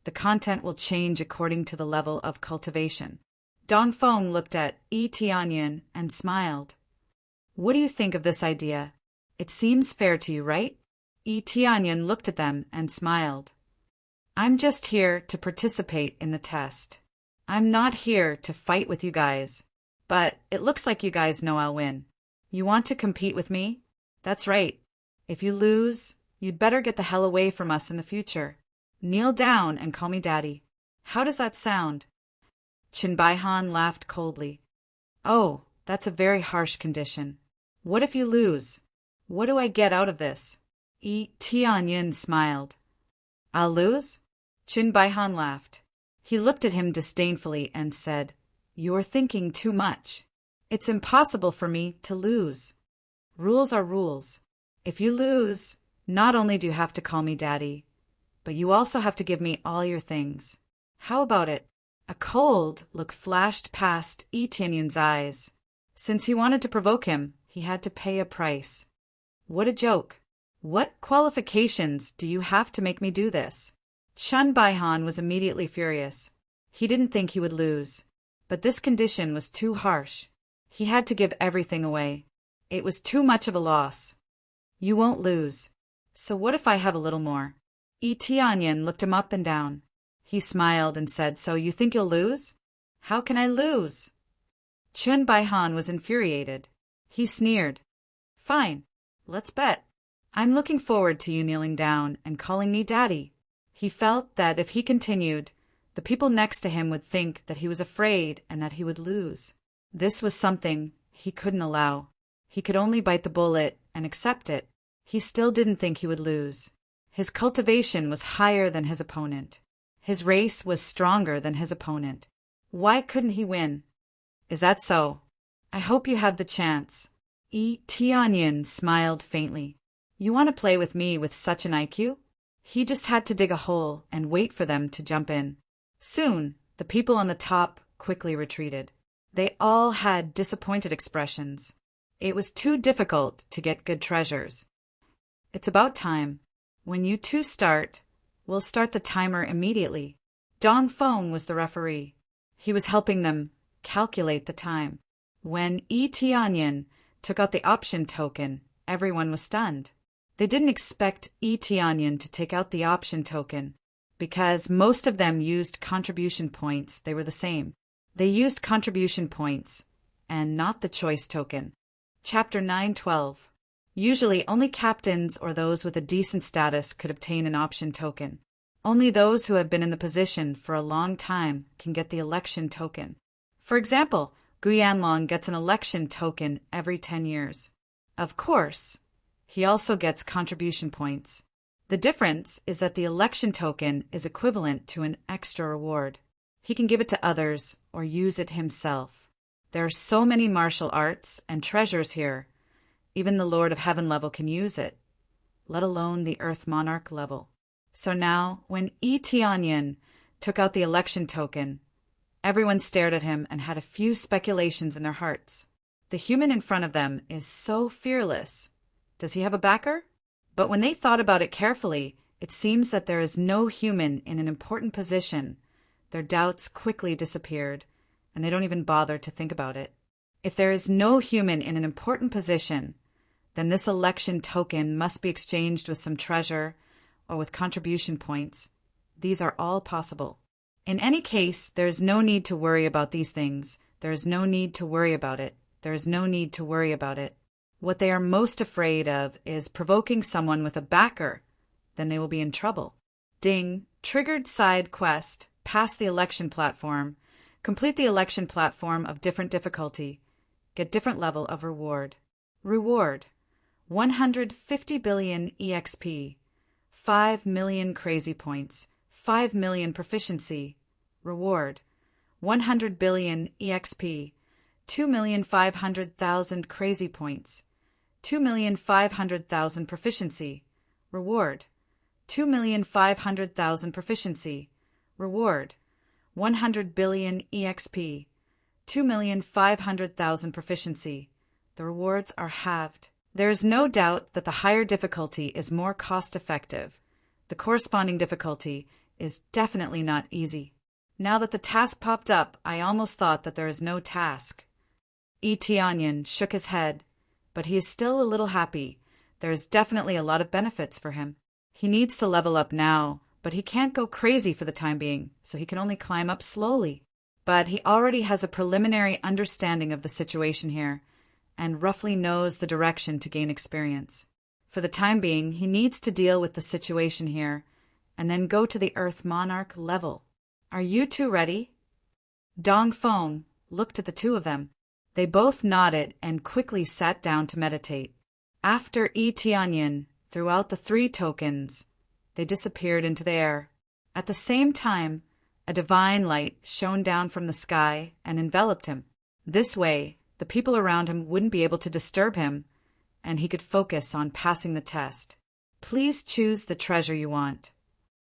the content will change according to the level of cultivation. Dong Feng looked at Tianyan and smiled. What do you think of this idea? It seems fair to you, right? Tianyan looked at them and smiled. I'm just here to participate in the test. I'm not here to fight with you guys, but it looks like you guys know I'll win. You want to compete with me? That's right. If you lose, you'd better get the hell away from us in the future. Kneel down and call me Daddy. How does that sound? Chun Baihan laughed coldly. Oh, that's a very harsh condition. What if you lose? What do I get out of this? Tianyan smiled. I'll lose? Chun Baihan laughed. He looked at him disdainfully and said, You're thinking too much. It's impossible for me to lose. Rules are rules. If you lose, not only do you have to call me Daddy, but you also have to give me all your things. How about it? A cold look flashed past Tianyan's eyes. Since he wanted to provoke him, he had to pay a price. What a joke. What qualifications do you have to make me do this? Chun Baihan was immediately furious. He didn't think he would lose, but this condition was too harsh. He had to give everything away. It was too much of a loss. You won't lose. So what if I have a little more? Tianyan looked him up and down. He smiled and said, So you think you'll lose? How can I lose? Chun Baihan was infuriated. He sneered. Fine, let's bet. I'm looking forward to you kneeling down and calling me Daddy. He felt that if he continued, The people next to him would think that he was afraid and that he would lose. This was something he couldn't allow. He could only bite the bullet and accept it. He still didn't think he would lose. His cultivation was higher than his opponent. His race was stronger than his opponent. Why couldn't he win? Is that so? I hope you have the chance. Tianyin smiled faintly. You want to play with me with such an IQ? He just had to dig a hole and wait for them to jump in. Soon, the people on the top quickly retreated. They all had disappointed expressions. It was too difficult to get good treasures. It's about time. When you two start, we'll start the timer immediately. Dong Feng was the referee. He was helping them calculate the time. When Tianyin took out the option token, everyone was stunned. They didn't expect Tianyin to take out the option token, because most of them used contribution points. They were the same. They used contribution points, and not the choice token. Chapter 9:12. Usually only captains or those with a decent status could obtain an option token. Only those who have been in the position for a long time can get the election token. For example, Gu Yanlong gets an election token every 10 years. Of course, he also gets contribution points. The difference is that the election token is equivalent to an extra reward. He can give it to others or use it himself. There are so many martial arts and treasures here. Even the Lord of Heaven level can use it, let alone the Earth Monarch level. So now, when Tianyin took out the election token, everyone stared at him and had a few speculations in their hearts. The human in front of them is so fearless. Does he have a backer? But when they thought about it carefully, it seems that there is no human in an important position. Their doubts quickly disappeared, and they don't even bother to think about it. If there is no human in an important position, then this election token must be exchanged with some treasure or with contribution points. These are all possible. In any case, there is no need to worry about these things. There is no need to worry about it. There is no need to worry about it. What they are most afraid of is provoking someone with a backer. Then they will be in trouble. Ding, triggered side quest, pass the election platform, complete the election platform of different difficulty, get different level of reward. Reward, 150 billion EXP, 5 million crazy points, 5 million proficiency. Reward, 100 billion EXP, 2,500,000 crazy points, 2,500,000 proficiency. Reward, 2,500,000 proficiency. Reward, 100 billion EXP, 2,500,000 proficiency. The rewards are halved. There is no doubt that the higher difficulty is more cost-effective. The corresponding difficulty is definitely not easy. Now that the task popped up, I almost thought that there is no task. Tianyin shook his head, but he is still a little happy. There is definitely a lot of benefits for him. He needs to level up now, but he can't go crazy for the time being, so he can only climb up slowly. But he already has a preliminary understanding of the situation here, and roughly knows the direction to gain experience. For the time being, he needs to deal with the situation here, and then go to the Earth Monarch level. Are you two ready? Dong Feng looked at the two of them. They both nodded and quickly sat down to meditate. After Tianyin threw out the 3 tokens, they disappeared into the air. At the same time, a divine light shone down from the sky and enveloped him. This way, the people around him wouldn't be able to disturb him, and he could focus on passing the test. Please choose the treasure you want.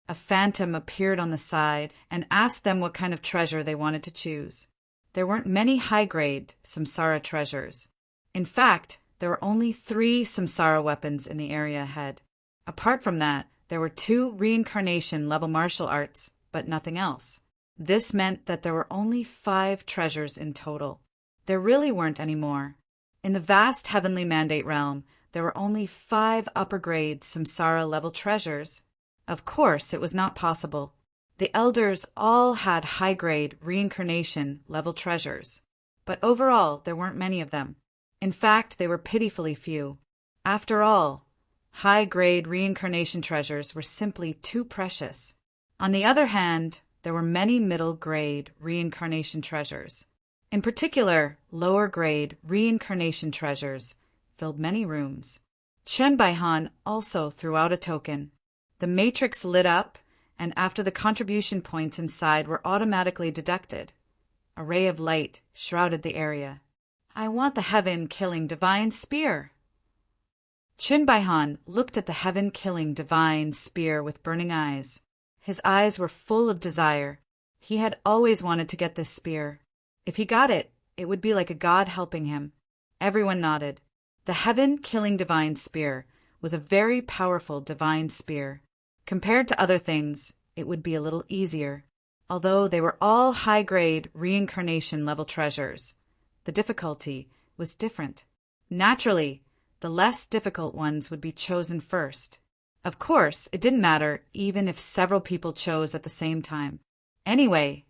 A phantom appeared on the side and asked them what kind of treasure they wanted to choose. There weren't many high-grade samsara treasures. In fact, there were only 3 samsara weapons in the area ahead. Apart from that, there were 2 reincarnation-level martial arts, but nothing else. This meant that there were only 5 treasures in total. There really weren't any more. In the vast heavenly mandate realm, there were only 5 upper-grade samsara-level treasures. Of course, it was not possible. The elders all had high-grade reincarnation-level treasures, but overall there weren't many of them. In fact, they were pitifully few. After all, high-grade reincarnation treasures were simply too precious. On the other hand, there were many middle-grade reincarnation treasures. In particular, lower-grade reincarnation treasures filled many rooms. Chen Baihan also threw out a token. The matrix lit up, and after the contribution points inside were automatically deducted, a ray of light shrouded the area. I want the heaven-killing divine spear. Chen Baihan looked at the heaven-killing divine spear with burning eyes. His eyes were full of desire. He had always wanted to get this spear. If he got it, it would be like a god helping him. Everyone nodded. The heaven-killing divine spear was a very powerful divine spear. Compared to other things, it would be a little easier. Although they were all high-grade reincarnation-level treasures, the difficulty was different. Naturally, the less difficult ones would be chosen first. Of course, it didn't matter even if several people chose at the same time. Anyway,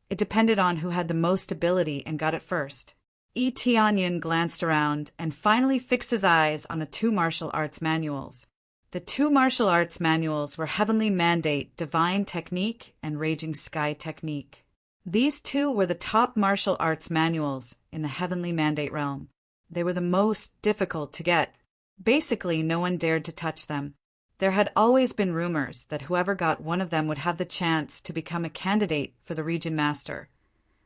it depended on who had the most ability and got it first. Yi Tianyin glanced around and finally fixed his eyes on the two martial arts manuals. The two martial arts manuals were Heavenly Mandate, Divine Technique, and Raging Sky Technique. These two were the top martial arts manuals in the Heavenly Mandate realm. They were the most difficult to get. Basically, no one dared to touch them. There had always been rumors that whoever got one of them would have the chance to become a candidate for the Region Master,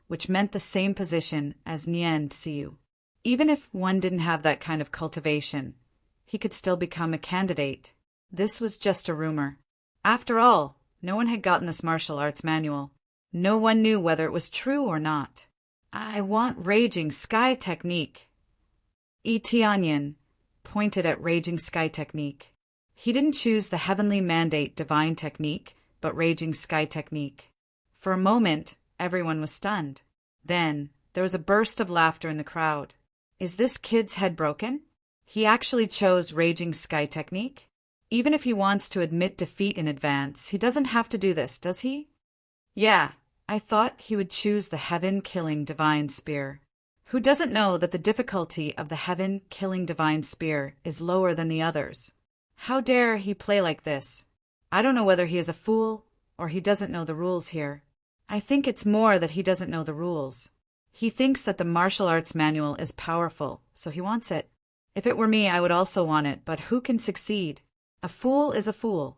which meant the same position as Nian Xiu. Even if one didn't have that kind of cultivation, he could still become a candidate. This was just a rumor. After all, no one had gotten this martial arts manual. No one knew whether it was true or not. I want Raging Sky Technique. Yi Tianyin pointed at Raging Sky Technique. He didn't choose the Heavenly Mandate Divine Technique, but Raging Sky Technique. For a moment, everyone was stunned. Then, there was a burst of laughter in the crowd. Is this kid's head broken? He actually chose Raging Sky Technique? Even if he wants to admit defeat in advance, he doesn't have to do this, does he? Yeah, I thought he would choose the heaven-killing divine spear. Who doesn't know that the difficulty of the heaven-killing divine spear is lower than the others? How dare he play like this? I don't know whether he is a fool or he doesn't know the rules here. I think it's more that he doesn't know the rules. He thinks that the martial arts manual is powerful, so he wants it. If it were me, I would also want it, but who can succeed? A fool is a fool.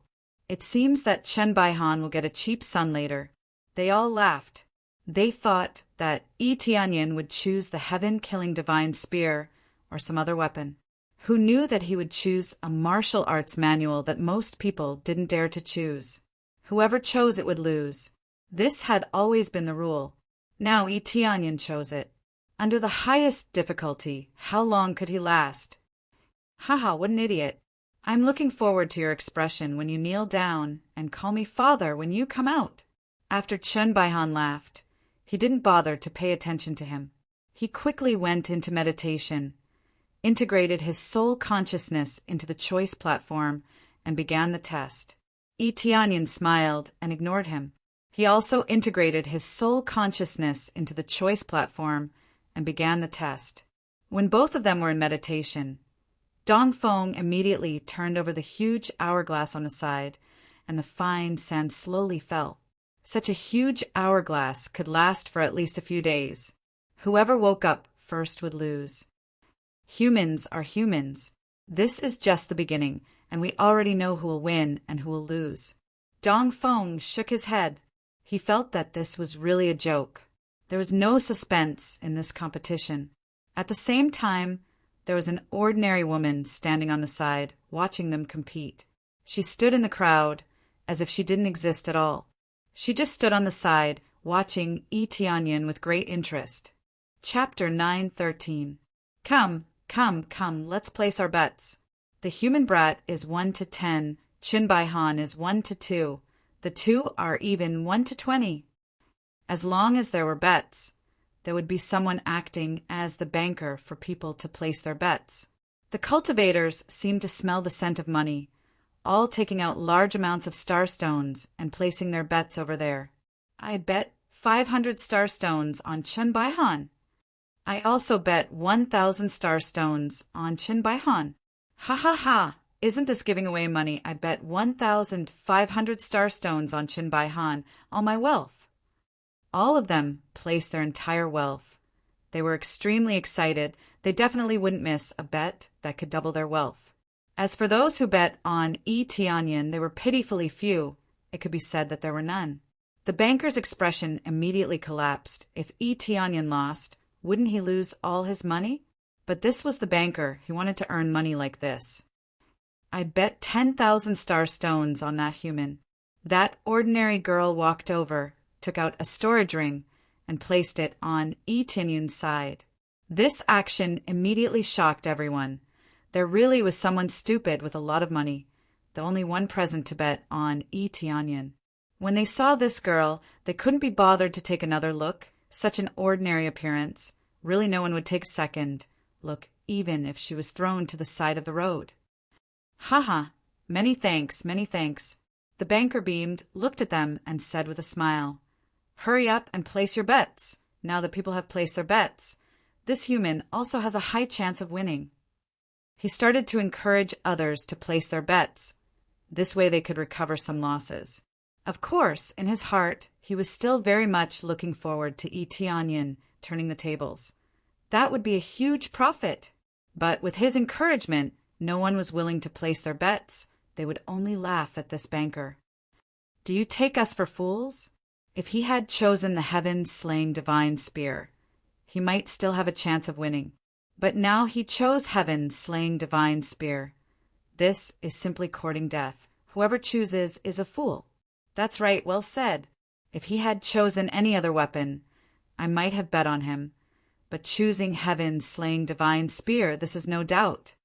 It seems that Chen Baihan will get a cheap son later. They all laughed. They thought that Yi Tianyin would choose the heaven-killing divine spear or some other weapon. Who knew that he would choose a martial arts manual that most people didn't dare to choose? Whoever chose it would lose. This had always been the rule. Now Yi Tianyin chose it. Under the highest difficulty, how long could he last? Haha, what an idiot. I'm looking forward to your expression when you kneel down and call me father when you come out. After Chen Baihan laughed, he didn't bother to pay attention to him. He quickly went into meditation, integrated his soul consciousness into the choice platform, and began the test. Yi Tianyin smiled and ignored him. He also integrated his soul consciousness into the choice platform and began the test. When both of them were in meditation, Dongfeng immediately turned over the huge hourglass on his side, and the fine sand slowly fell. Such a huge hourglass could last for at least a few days. Whoever woke up first would lose. Humans are humans. This is just the beginning, and we already know who will win and who will lose. Dongfeng shook his head. He felt that this was really a joke. There was no suspense in this competition. At the same time, there was an ordinary woman standing on the side, watching them compete. She stood in the crowd as if she didn't exist at all. She just stood on the side, watching Yi Tianyin with great interest. Chapter 9:13. Come, let's place our bets. The human brat is 1 to 10, Chen Baihan is 1 to 2. The two are even 1 to 20. As long as there were bets, there would be someone acting as the banker for people to place their bets. The cultivators seemed to smell the scent of money, all taking out large amounts of star stones and placing their bets over there. I bet 500 star stones on Chen Baihan. I also bet 1,000 star stones on Chen Baihan. Ha ha ha! Isn't this giving away money? I bet 1,500 star stones on Chen Baihan, all my wealth. All of them placed their entire wealth. They were extremely excited. They definitely wouldn't miss a bet that could double their wealth. As for those who bet on Yi Tianyan, they were pitifully few. It could be said that there were none. The banker's expression immediately collapsed. If Yi Tianyan lost, wouldn't he lose all his money? But this was the banker. He wanted to earn money like this. "I'd bet 10,000 star stones on that human." That ordinary girl walked over, took out a storage ring, and placed it on Yi Tianyan's side. This action immediately shocked everyone. There really was someone stupid with a lot of money, the only one present to bet on Yi Tianyan. When they saw this girl, they couldn't be bothered to take another look. Such an ordinary appearance. Really no one would take a second look, even if she was thrown to the side of the road. "Haha, many thanks, many thanks." The banker beamed, looked at them, and said with a smile, "Hurry up and place your bets. Now that people have placed their bets, this human also has a high chance of winning." He started to encourage others to place their bets. This way they could recover some losses. Of course, in his heart, he was still very much looking forward to Yi Tianyan turning the tables. That would be a huge profit. But with his encouragement, no one was willing to place their bets. They would only laugh at this banker. Do you take us for fools? If he had chosen the heaven-slaying divine spear, he might still have a chance of winning. But now he chose heaven-slaying divine spear. This is simply courting death. Whoever chooses is a fool. That's right, well said. If he had chosen any other weapon, I might have bet on him. But choosing heaven-slaying divine spear, this is no doubt.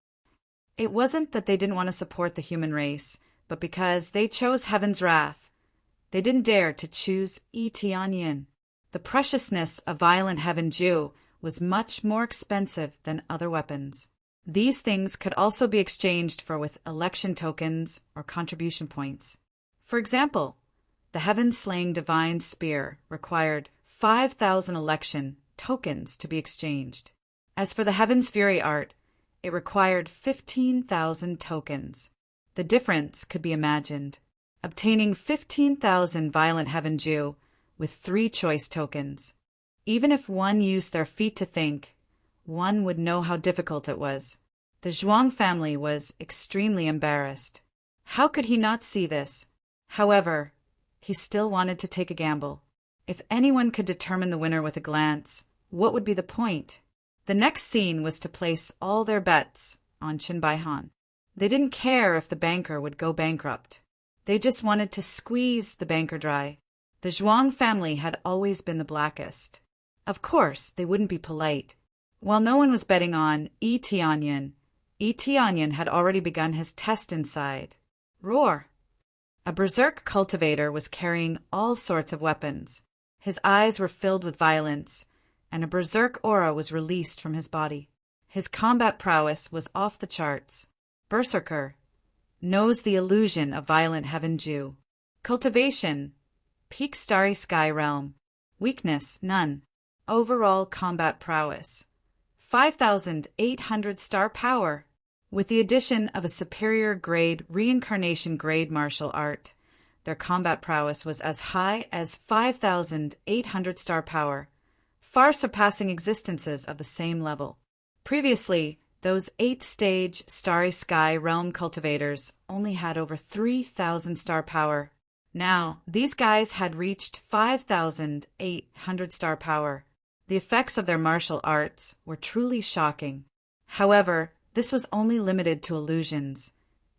It wasn't that they didn't want to support the human race, but because they chose heaven's wrath. They didn't dare to choose Yi Tianyan. The preciousness of violent heaven Jew was much more expensive than other weapons. These things could also be exchanged for with election tokens or contribution points. For example, the heaven-slaying divine spear required 5,000 election tokens to be exchanged. As for the Heaven's Fury art, it required 15,000 tokens. The difference could be imagined. Obtaining 15,000 violent heaven Jew with 3 choice tokens. Even if one used their feet to think, one would know how difficult it was. The Zhuang family was extremely embarrassed. How could he not see this? However, he still wanted to take a gamble. If anyone could determine the winner with a glance, what would be the point? The next scene was to place all their bets on Chen Baihan. They didn't care if the banker would go bankrupt. They just wanted to squeeze the banker dry. The Zhuang family had always been the blackest. Of course, they wouldn't be polite. While no one was betting on Yi Tianyan had already begun his test inside. Roar! A berserk cultivator was carrying all sorts of weapons. His eyes were filled with violence, and a berserk aura was released from his body. His combat prowess was off the charts. Berserker knows the illusion of violent heaven Jew. Cultivation, peak starry sky realm. Weakness, none. Overall combat prowess, 5,800 star power. With the addition of a superior grade reincarnation grade martial art, their combat prowess was as high as 5,800 star power, far surpassing existences of the same level. Previously, those 8th-stage Starry Sky realm cultivators only had over 3,000 star power. Now, these guys had reached 5,800 star power. The effects of their martial arts were truly shocking. However, this was only limited to illusions,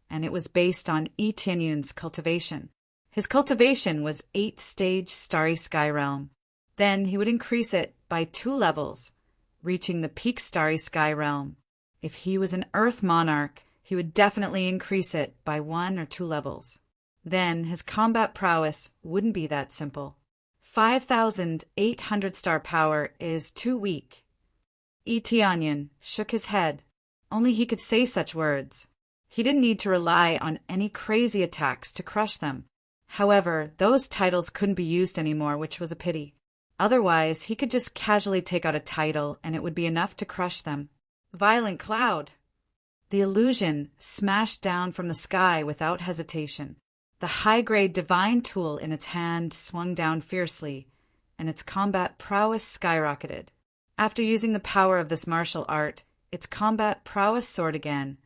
and it was based on Yi Tianyan's cultivation. His cultivation was 8th-stage Starry Sky realm. Then he would increase it by 2 levels, reaching the peak Starry Sky realm. If he was an Earth monarch, he would definitely increase it by 1 or 2 levels. Then his combat prowess wouldn't be that simple. 5,800 star power is too weak. Yi Tianyan shook his head. Only he could say such words. He didn't need to rely on any crazy attacks to crush them. However, those titles couldn't be used anymore, which was a pity. Otherwise, he could just casually take out a title and it would be enough to crush them. Violent cloud. The illusion smashed down from the sky without hesitation. The high-grade divine tool in its hand swung down fiercely, and its combat prowess skyrocketed. After using the power of this martial art, its combat prowess soared again,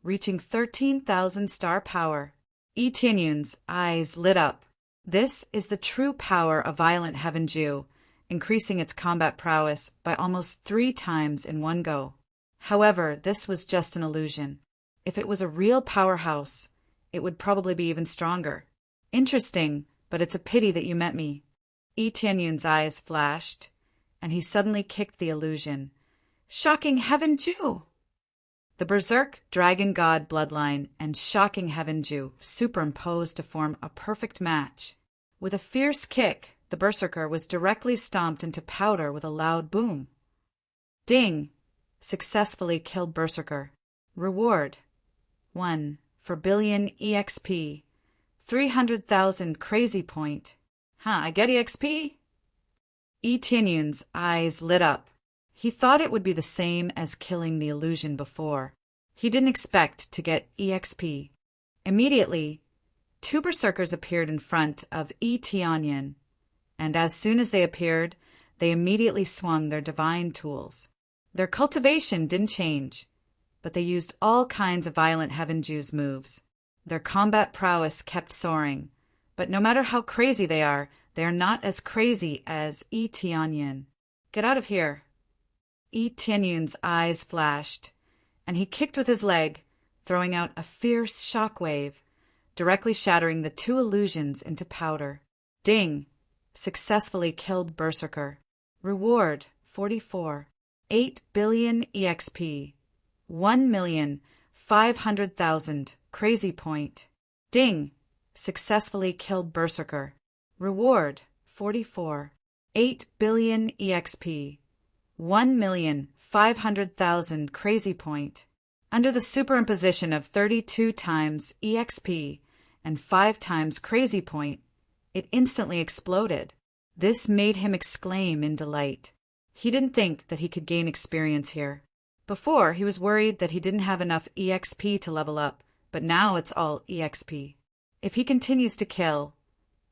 reaching 13,000 star power. Yi Tianyun's eyes lit up. This is the true power of Violent Heaven Ju, increasing its combat prowess by almost 3 times in one go. However, this was just an illusion. If it was a real powerhouse, it would probably be even stronger. Interesting, but it's a pity that you met me. Yi Tianyun's eyes flashed, and he suddenly kicked the illusion. Shocking Heaven Ju! The Berserk Dragon God bloodline and Shocking Heaven Ju superimposed to form a perfect match. With a fierce kick, the Berserker was directly stomped into powder with a loud boom. Ding! Successfully killed Berserker. Reward: 1 for billion EXP. 300,000 crazy point. I get EXP? Yi Tianyun's eyes lit up. He thought it would be the same as killing the illusion before. He didn't expect to get EXP. Immediately, 2 berserkers appeared in front of Yi Tianyun, and as soon as they appeared, they immediately swung their divine tools. Their cultivation didn't change, but they used all kinds of Violent Heaven Ju's moves. Their combat prowess kept soaring, but no matter how crazy they are not as crazy as Yi Tianyun. Get out of here! Yi Tianyun's eyes flashed, and he kicked with his leg, throwing out a fierce shockwave, directly shattering the 2 illusions into powder. Ding! Successfully killed Berserker. Reward: 44. 8 billion EXP. 1,500,000 crazy point. Ding! Successfully killed Berserker. Reward: 44. 8 billion EXP. 1,500,000 crazy point. Under the superimposition of 32 times EXP and 5 times crazy point, it instantly exploded. This made him exclaim in delight. He didn't think that he could gain experience here. Before, he was worried that he didn't have enough EXP to level up, but now it's all EXP. If he continues to kill,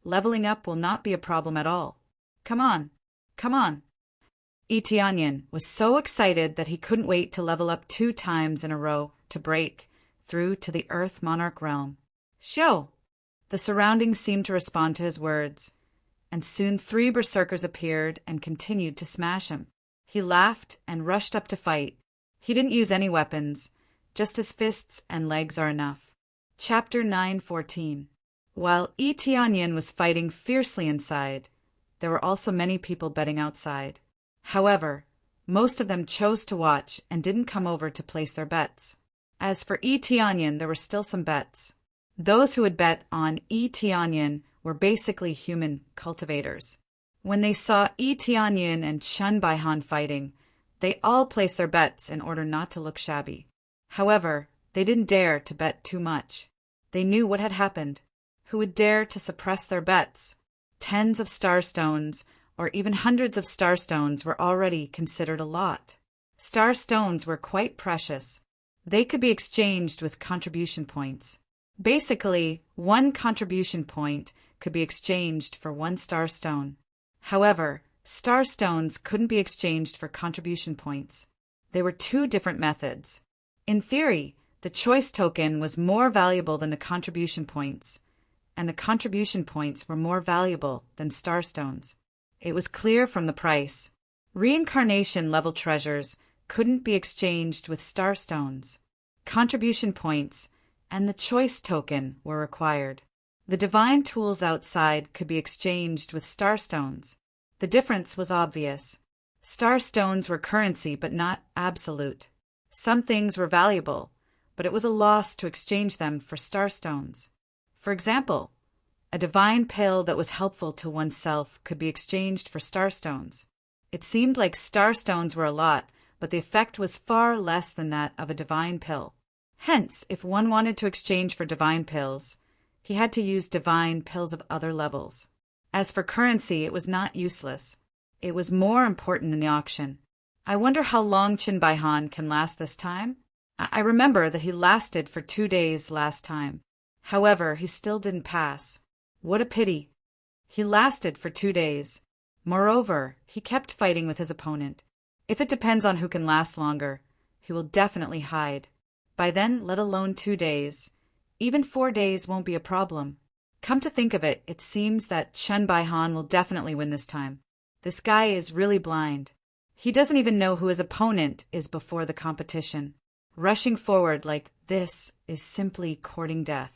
leveling up will not be a problem at all. Come on, come on. Yi Tianyun was so excited that he couldn't wait to level up 2 times in a row to break through to the Earth Monarch realm. Show! The surroundings seemed to respond to his words, and soon 3 berserkers appeared and continued to smash him. He laughed and rushed up to fight. He didn't use any weapons, just his fists and legs are enough. Chapter 9:14. While Yi Tianyun was fighting fiercely inside, there were also many people betting outside. However, most of them chose to watch and didn't come over to place their bets. As for Yi Tianyun, there were still some bets. Those who had bet on Yi Tianyun were basically human cultivators. When they saw Yi Tianyun and Chun Baihan fighting, they all placed their bets in order not to look shabby. However, they didn't dare to bet too much. They knew what had happened. Who would dare to suppress their bets? Tens of starstones, or even hundreds of starstones, were already considered a lot. Starstones were quite precious. They could be exchanged with contribution points. Basically, 1 contribution point could be exchanged for 1 starstone. However, starstones couldn't be exchanged for contribution points. They were 2 different methods. In theory, the choice token was more valuable than the contribution points, and the contribution points were more valuable than starstones. It was clear from the price. Reincarnation level treasures couldn't be exchanged with starstones. Contribution points and the choice token were required. The divine tools outside could be exchanged with starstones. The difference was obvious. Starstones were currency, but not absolute. Some things were valuable, but it was a loss to exchange them for starstones. For example, a divine pill that was helpful to oneself could be exchanged for starstones. It seemed like starstones were a lot, but the effect was far less than that of a divine pill. Hence, if one wanted to exchange for divine pills, he had to use divine pills of other levels. As for currency, it was not useless. It was more important in the auction. I wonder how long Chun Baihan can last this time? I remember that he lasted for 2 days last time. However, he still didn't pass. What a pity. He lasted for 2 days. Moreover, he kept fighting with his opponent. If it depends on who can last longer, he will definitely hide. By then, let alone 2 days, even 4 days won't be a problem. Come to think of it, it seems that Chen Baihan will definitely win this time. This guy is really blind. He doesn't even know who his opponent is before the competition. Rushing forward like this is simply courting death.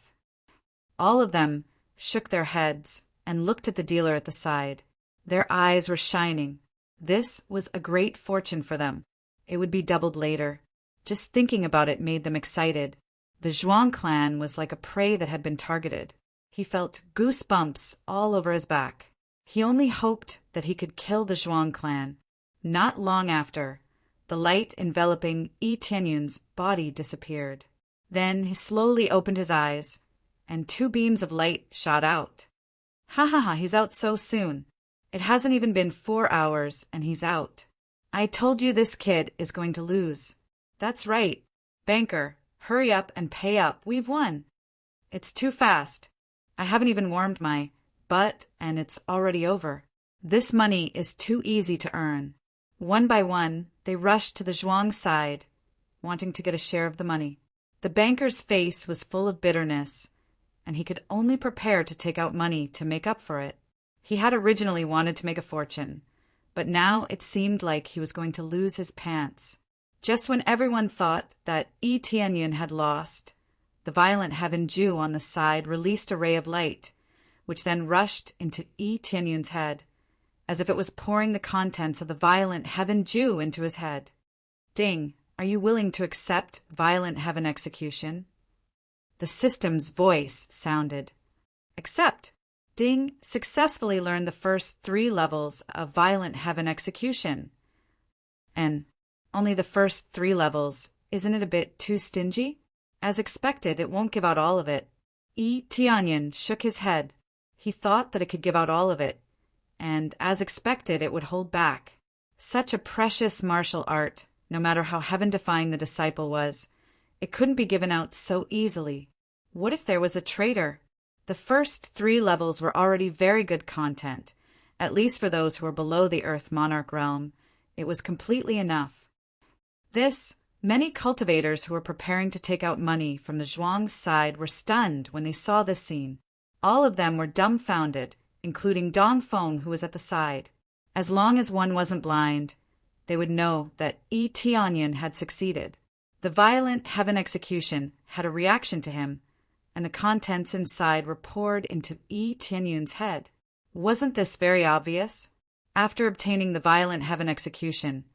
All of them shook their heads and looked at the dealer at the side. Their eyes were shining. This was a great fortune for them. It would be doubled later. Just thinking about it made them excited. The Zhuang clan was like a prey that had been targeted. He felt goosebumps all over his back. He only hoped that he could kill the Zhuang clan. Not long after, the light enveloping Yi Tianyun's body disappeared. Then he slowly opened his eyes, and 2 beams of light shot out. Ha ha ha, he's out so soon. It hasn't even been 4 hours, and he's out. I told you this kid is going to lose. That's right. Banker, hurry up and pay up. We've won. It's too fast. I haven't even warmed my butt, and it's already over. This money is too easy to earn. One by one, they rushed to the Zhuang side, wanting to get a share of the money. The banker's face was full of bitterness, and he could only prepare to take out money to make up for it. He had originally wanted to make a fortune, but now it seemed like he was going to lose his pants. Just when everyone thought that Yi Tianyun had lost, the violent Heaven Jew on the side released a ray of light, which then rushed into Yi Tianyun's head, as if it was pouring the contents of the violent Heaven Jew into his head. Ding, are you willing to accept violent heaven execution? The system's voice sounded. Accept. Ding successfully learned the first 3 levels of violent heaven execution. And only the first 3 levels, isn't it a bit too stingy? As expected, it won't give out all of it. Yi Tianyun shook his head. He thought that it could give out all of it, and as expected, it would hold back. Such a precious martial art, no matter how heaven-defying the disciple was, it couldn't be given out so easily. What if there was a traitor? The first 3 levels were already very good content, at least for those who were below the Earth Monarch realm. It was completely enough. Many cultivators who were preparing to take out money from the Zhuang's side were stunned when they saw this scene. All of them were dumbfounded, including Dongfeng, who was at the side. As long as one wasn't blind, they would know that Yi Tianyun had succeeded. The violent heaven execution had a reaction to him, and the contents inside were poured into Yi Tianyun's head. Wasn't this very obvious? After obtaining the violent heaven execution,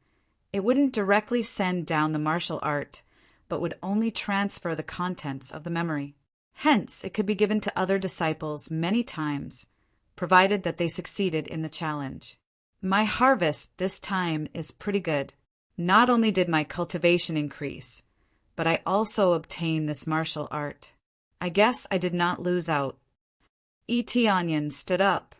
it wouldn't directly send down the martial art, but would only transfer the contents of the memory. Hence, it could be given to other disciples many times, provided that they succeeded in the challenge. My harvest this time is pretty good. Not only did my cultivation increase, but I also obtained this martial art. I guess I did not lose out. Yi Tianyun stood up,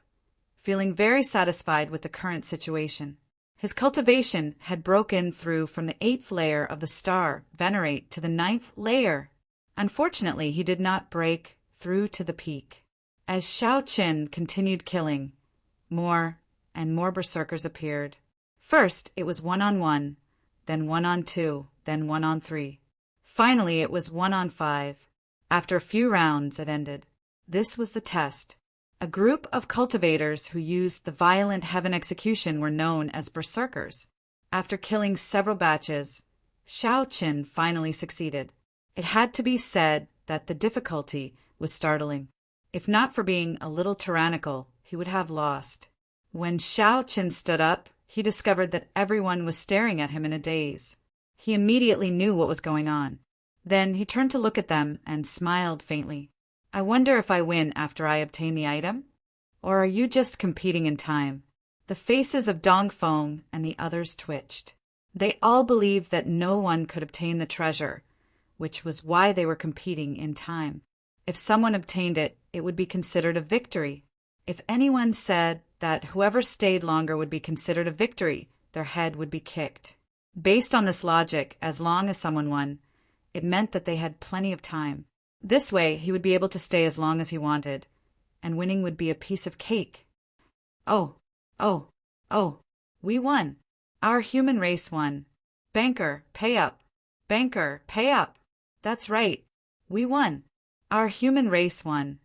feeling very satisfied with the current situation. His cultivation had broken through from the 8th layer of the star venerate to the 9th layer. Unfortunately, he did not break through to the peak. As Xiao Qin continued killing, more and more berserkers appeared. First, it was 1-on-1, then 1-on-2, then 1-on-3. Finally, it was 1-on-5. After a few rounds, it ended. This was the test. A group of cultivators who used the violent heaven execution were known as berserkers. After killing several batches, Xiao Qin finally succeeded. It had to be said that the difficulty was startling. If not for being a little tyrannical, he would have lost. When Xiao Qin stood up, he discovered that everyone was staring at him in a daze. He immediately knew what was going on. Then he turned to look at them and smiled faintly. I wonder if I win after I obtain the item? Or are you just competing in time? The faces of Dongfeng and the others twitched. They all believed that no one could obtain the treasure, which was why they were competing in time. If someone obtained it, it would be considered a victory. If anyone said that whoever stayed longer would be considered a victory, their head would be kicked. Based on this logic, as long as someone won, it meant that they had plenty of time. This way, he would be able to stay as long as he wanted, and winning would be a piece of cake. Oh, Oh, we won. Our human race won. Banker, pay up. Banker, pay up. That's right. We won. Our human race won.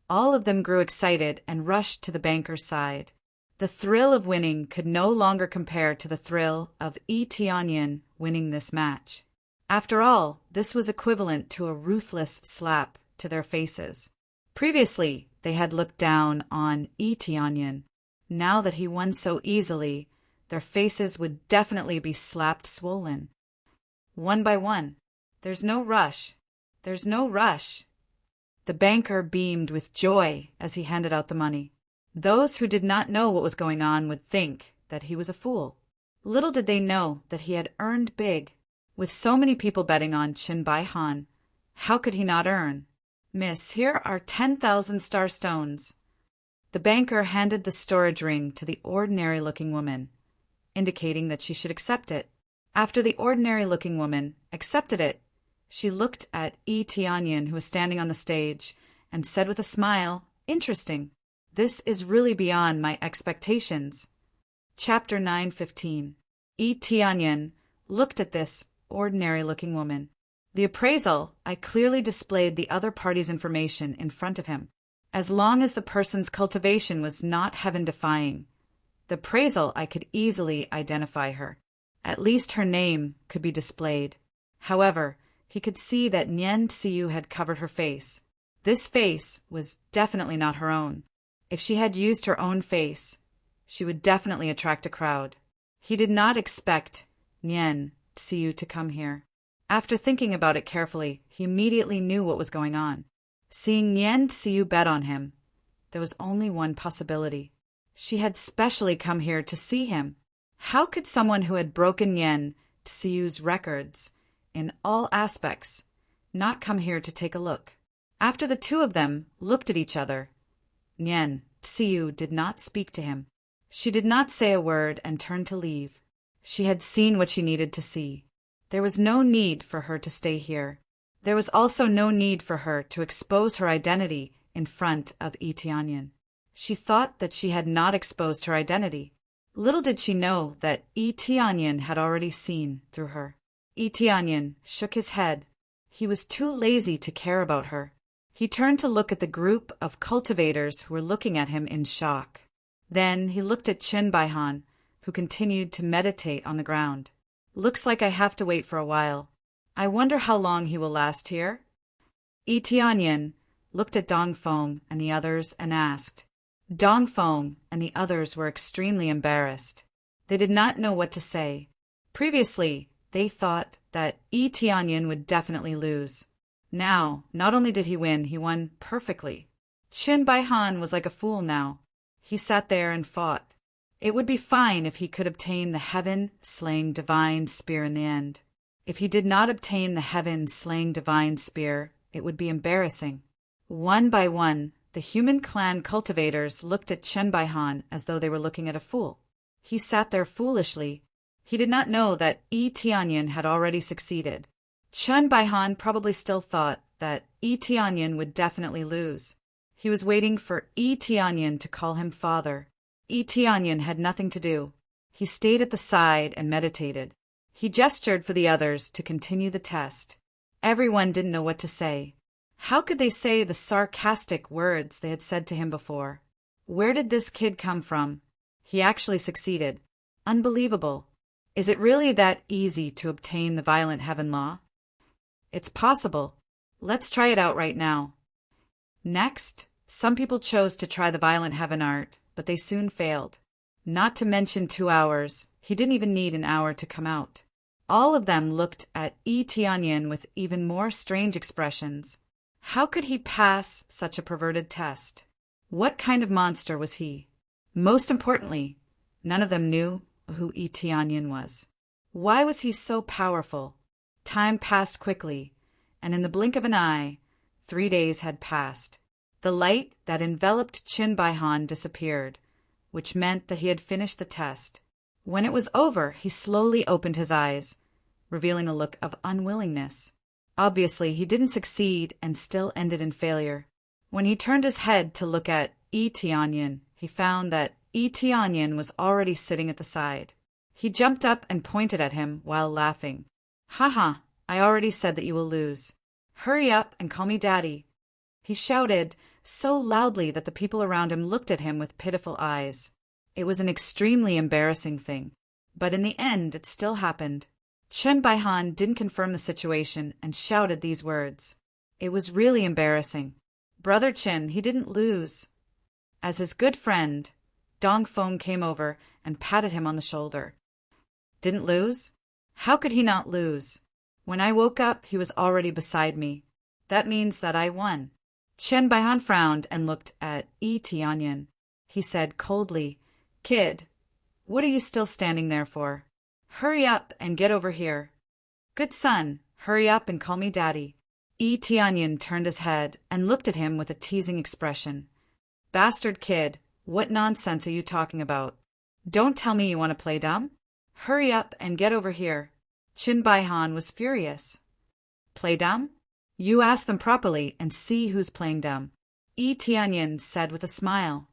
All of them grew excited and rushed to the banker's side. The thrill of winning could no longer compare to the thrill of Tianyin winning this match. After all, this was equivalent to a ruthless slap to their faces. Previously, they had looked down on Tianyin. Now that he won so easily, their faces would definitely be slapped swollen. One by one. There's no rush. There's no rush. The banker beamed with joy as he handed out the money. Those who did not know what was going on would think that he was a fool. Little did they know that he had earned big. With so many people betting on Qin Baihan, how could he not earn? Miss, here are 10,000 star stones. The banker handed the storage ring to the ordinary-looking woman, indicating that she should accept it. After the ordinary-looking woman accepted it, she looked at Tianyin, who was standing on the stage, and said with a smile, "Interesting. This is really beyond my expectations." Chapter 9:15. Tianyin looked at this ordinary-looking woman. The appraisal, I clearly displayed the other party's information in front of him. As long as the person's cultivation was not heaven-defying, the appraisal I could easily identify her. At least her name could be displayed. However, he could see that Nian Xiu had covered her face. This face was definitely not her own. If she had used her own face, she would definitely attract a crowd. He did not expect Nian Xiu to come here. After thinking about it carefully, he immediately knew what was going on. Seeing Nian Xiu bet on him, there was only one possibility. She had specially come here to see him. How could someone who had broken Nian Xiu's records in all aspects not come here to take a look? After the two of them looked at each other, Nian Xiu did not speak to him. She did not say a word and turned to leave. She had seen what she needed to see. There was no need for her to stay here. There was also no need for her to expose her identity in front of Tianyin. She thought that she had not exposed her identity. Little did she know that Tianyin had already seen through her. Tianyin shook his head. He was too lazy to care about her. He turned to look at the group of cultivators who were looking at him in shock. Then he looked at Qin Baihan, who continued to meditate on the ground. Looks like I have to wait for a while. I wonder how long he will last here? Tianyin looked at Dongfeng and the others and asked. Dongfeng and the others were extremely embarrassed. They did not know what to say. Previously, they thought that Tianyin would definitely lose. Now, not only did he win, he won perfectly. Qin Baihan was like a fool now. He sat there and fought. It would be fine if he could obtain the heaven-slaying divine spear in the end. If he did not obtain the heaven-slaying divine spear, it would be embarrassing. One by one, the human clan cultivators looked at Qin Baihan as though they were looking at a fool. He sat there foolishly. He did not know that Tianyin had already succeeded. Qin Baihan probably still thought that Tianyin would definitely lose. He was waiting for Tianyin to call him father. Tianyin had nothing to do. He stayed at the side and meditated. He gestured for the others to continue the test. Everyone didn't know what to say. How could they say the sarcastic words they had said to him before? Where did this kid come from? He actually succeeded. Unbelievable. Is it really that easy to obtain the violent heaven law? It's possible. Let's try it out right now. Next, some people chose to try the violent heaven art, but they soon failed. Not to mention 2 hours. He didn't even need an hour to come out. All of them looked at Tianyin with even more strange expressions. How could he pass such a perverted test? What kind of monster was he? Most importantly, none of them knew who Tianyin was. Why was he so powerful? Time passed quickly, and in the blink of an eye, 3 days had passed. The light that enveloped Qin Baihan disappeared, which meant that he had finished the test. When it was over, he slowly opened his eyes, revealing a look of unwillingness. Obviously, he didn't succeed and still ended in failure. When he turned his head to look at Tianyin, he found that Tianyin was already sitting at the side. He jumped up and pointed at him while laughing. Haha, I already said that you will lose. Hurry up and call me Daddy. He shouted so loudly that the people around him looked at him with pitiful eyes. It was an extremely embarrassing thing. But in the end, it still happened. Chen Baihan didn't confirm the situation and shouted these words. It was really embarrassing. Brother Chen, he didn't lose. As his good friend, Dongfeng came over and patted him on the shoulder. Didn't lose? How could he not lose? When I woke up, he was already beside me. That means that I won. Chen Baihan frowned and looked at Tianyin. He said coldly, Kid, what are you still standing there for? Hurry up and get over here. Good son, hurry up and call me Daddy. Tianyin turned his head and looked at him with a teasing expression. Bastard kid, what nonsense are you talking about? Don't tell me you want to play dumb. Hurry up and get over here. Chen Baihan was furious. Play dumb? You ask them properly and see who's playing dumb. Tianyin said with a smile.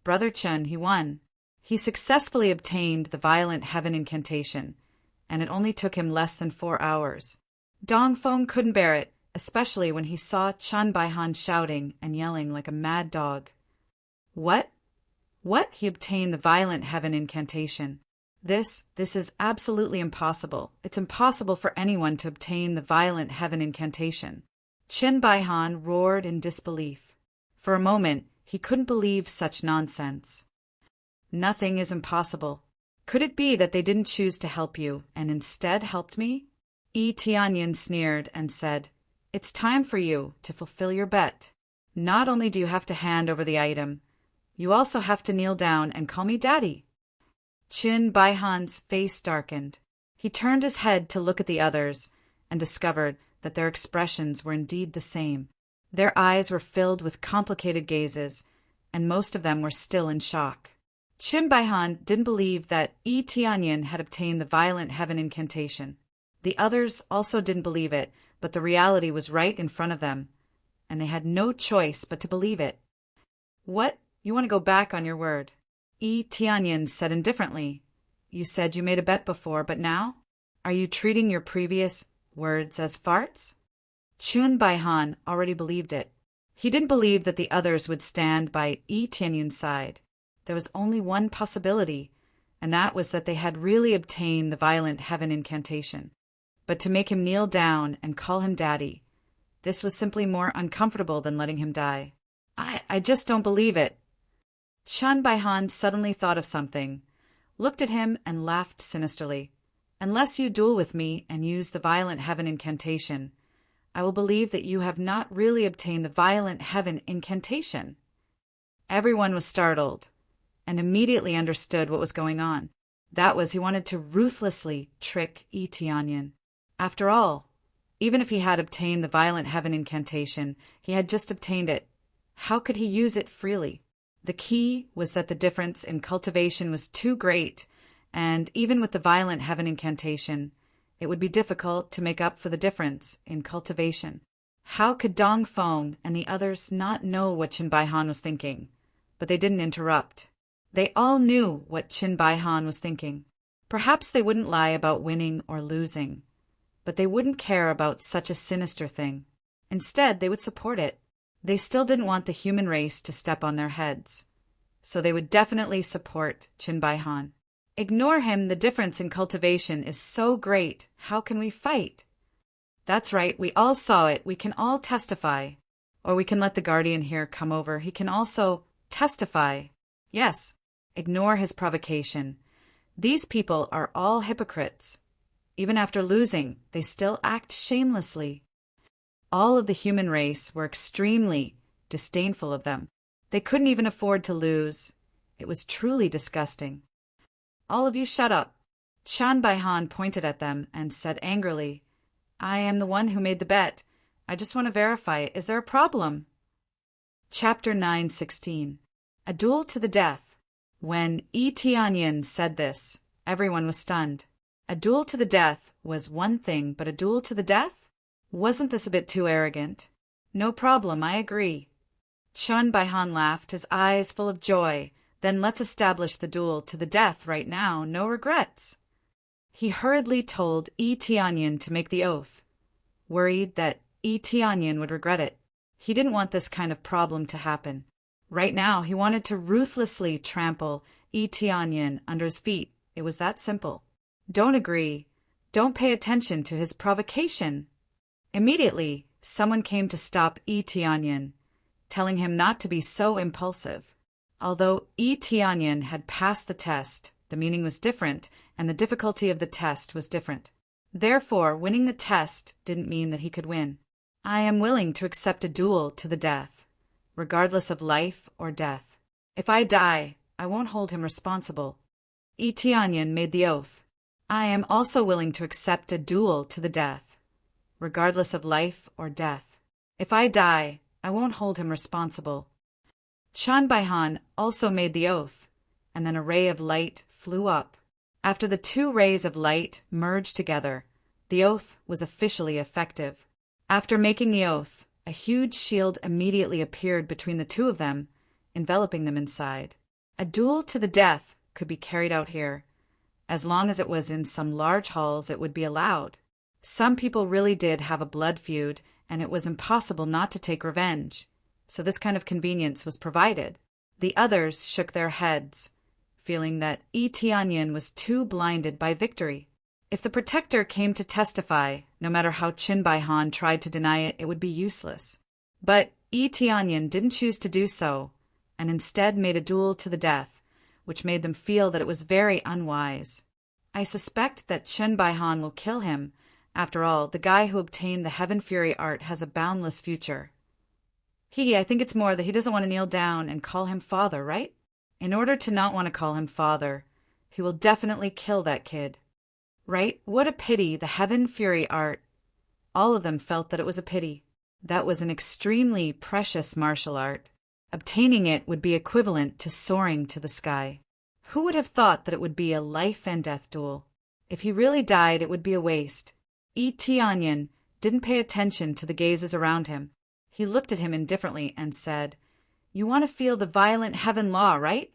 Brother Chen, he won. He successfully obtained the violent heaven incantation, and it only took him less than 4 hours. Dongfeng couldn't bear it, especially when he saw Chen Baihan shouting and yelling like a mad dog. What? What? He obtained the violent heaven incantation. This is absolutely impossible. It's impossible for anyone to obtain the violent heaven incantation. Chen Baihan roared in disbelief. For a moment, he couldn't believe such nonsense. Nothing is impossible. Could it be that they didn't choose to help you and instead helped me? Tianyin sneered and said, It's time for you to fulfill your bet. Not only do you have to hand over the item, you also have to kneel down and call me Daddy. Chen Baihan's face darkened. He turned his head to look at the others and discovered that their expressions were indeed the same. Their eyes were filled with complicated gazes, and most of them were still in shock. Chen Baihan didn't believe that Tianyin had obtained the violent heaven incantation. The others also didn't believe it, but the reality was right in front of them, and they had no choice but to believe it. What? You want to go back on your word? Tianyin said indifferently. You said you made a bet before, but now? Are you treating your previous words as farts? Chen Baihan already believed it. He didn't believe that the others would stand by Tianyin's side. There was only one possibility, and that was that they had really obtained the violent heaven incantation. But to make him kneel down and call him Daddy, this was simply more uncomfortable than letting him die. I just don't believe it. Chen Baihan suddenly thought of something, looked at him and laughed sinisterly. Unless you duel with me and use the violent heaven incantation, I will believe that you have not really obtained the violent heaven incantation. Everyone was startled and immediately understood what was going on. That was, he wanted to ruthlessly trick Tianyin. After all, even if he had obtained the violent heaven incantation, he had just obtained it. How could he use it freely? The key was that the difference in cultivation was too great, and even with the violent heaven incantation, it would be difficult to make up for the difference in cultivation. How could Dongfeng and the others not know what Chen Baihan was thinking? But they didn't interrupt. They all knew what Chen Baihan was thinking. Perhaps they wouldn't lie about winning or losing, but they wouldn't care about such a sinister thing. Instead, they would support it. They still didn't want the human race to step on their heads, so they would definitely support Chen Baihan. Ignore him, the difference in cultivation is so great. How can we fight? That's right, we all saw it. We can all testify. Or we can let the guardian here come over. He can also testify. Yes, ignore his provocation. These people are all hypocrites. Even after losing, they still act shamelessly. All of the human race were extremely disdainful of them. They couldn't even afford to lose. It was truly disgusting. All of you shut up. Chen Baihan pointed at them and said angrily, I am the one who made the bet. I just want to verify it. Is there a problem? Chapter 9:16. A duel to the death. When Tianyin said this, everyone was stunned. A duel to the death was one thing, but a duel to the death? Wasn't this a bit too arrogant? No problem, I agree. Chen Baihan laughed, his eyes full of joy. Then let's establish the duel to the death right now, no regrets. He hurriedly told Tianyin to make the oath, worried that Tianyin would regret it. He didn't want this kind of problem to happen. Right now, he wanted to ruthlessly trample Tianyin under his feet. It was that simple. Don't agree. Don't pay attention to his provocation. Immediately, someone came to stop Tianyin, telling him not to be so impulsive. Although Tianyin had passed the test, the meaning was different, and the difficulty of the test was different. Therefore, winning the test didn't mean that he could win. I am willing to accept a duel to the death, regardless of life or death. If I die, I won't hold him responsible. Tianyin made the oath. I am also willing to accept a duel to the death, regardless of life or death. If I die, I won't hold him responsible. Chen Baihan also made the oath, and then a ray of light flew up. After the two rays of light merged together, the oath was officially effective. After making the oath, a huge shield immediately appeared between the two of them, enveloping them inside. A duel to the death could be carried out here. As long as it was in some large halls, it would be allowed. Some people really did have a blood feud, and it was impossible not to take revenge, so this kind of convenience was provided. The others shook their heads, feeling that Tianyin was too blinded by victory. If the protector came to testify, no matter how Qin Baihan tried to deny it, it would be useless. But Tianyin didn't choose to do so, and instead made a duel to the death, which made them feel that it was very unwise. I suspect that Qin Baihan will kill him. After all, the guy who obtained the Heaven Fury art has a boundless future. I think it's more that he doesn't want to kneel down and call him father, right? In order to not want to call him father, he will definitely kill that kid. Right? What a pity, the Heaven Fury art. All of them felt that it was a pity. That was an extremely precious martial art. Obtaining it would be equivalent to soaring to the sky. Who would have thought that it would be a life and death duel? If he really died, it would be a waste. Tianyin didn't pay attention to the gazes around him. He looked at him indifferently and said, "You want to feel the violent heaven law, right?"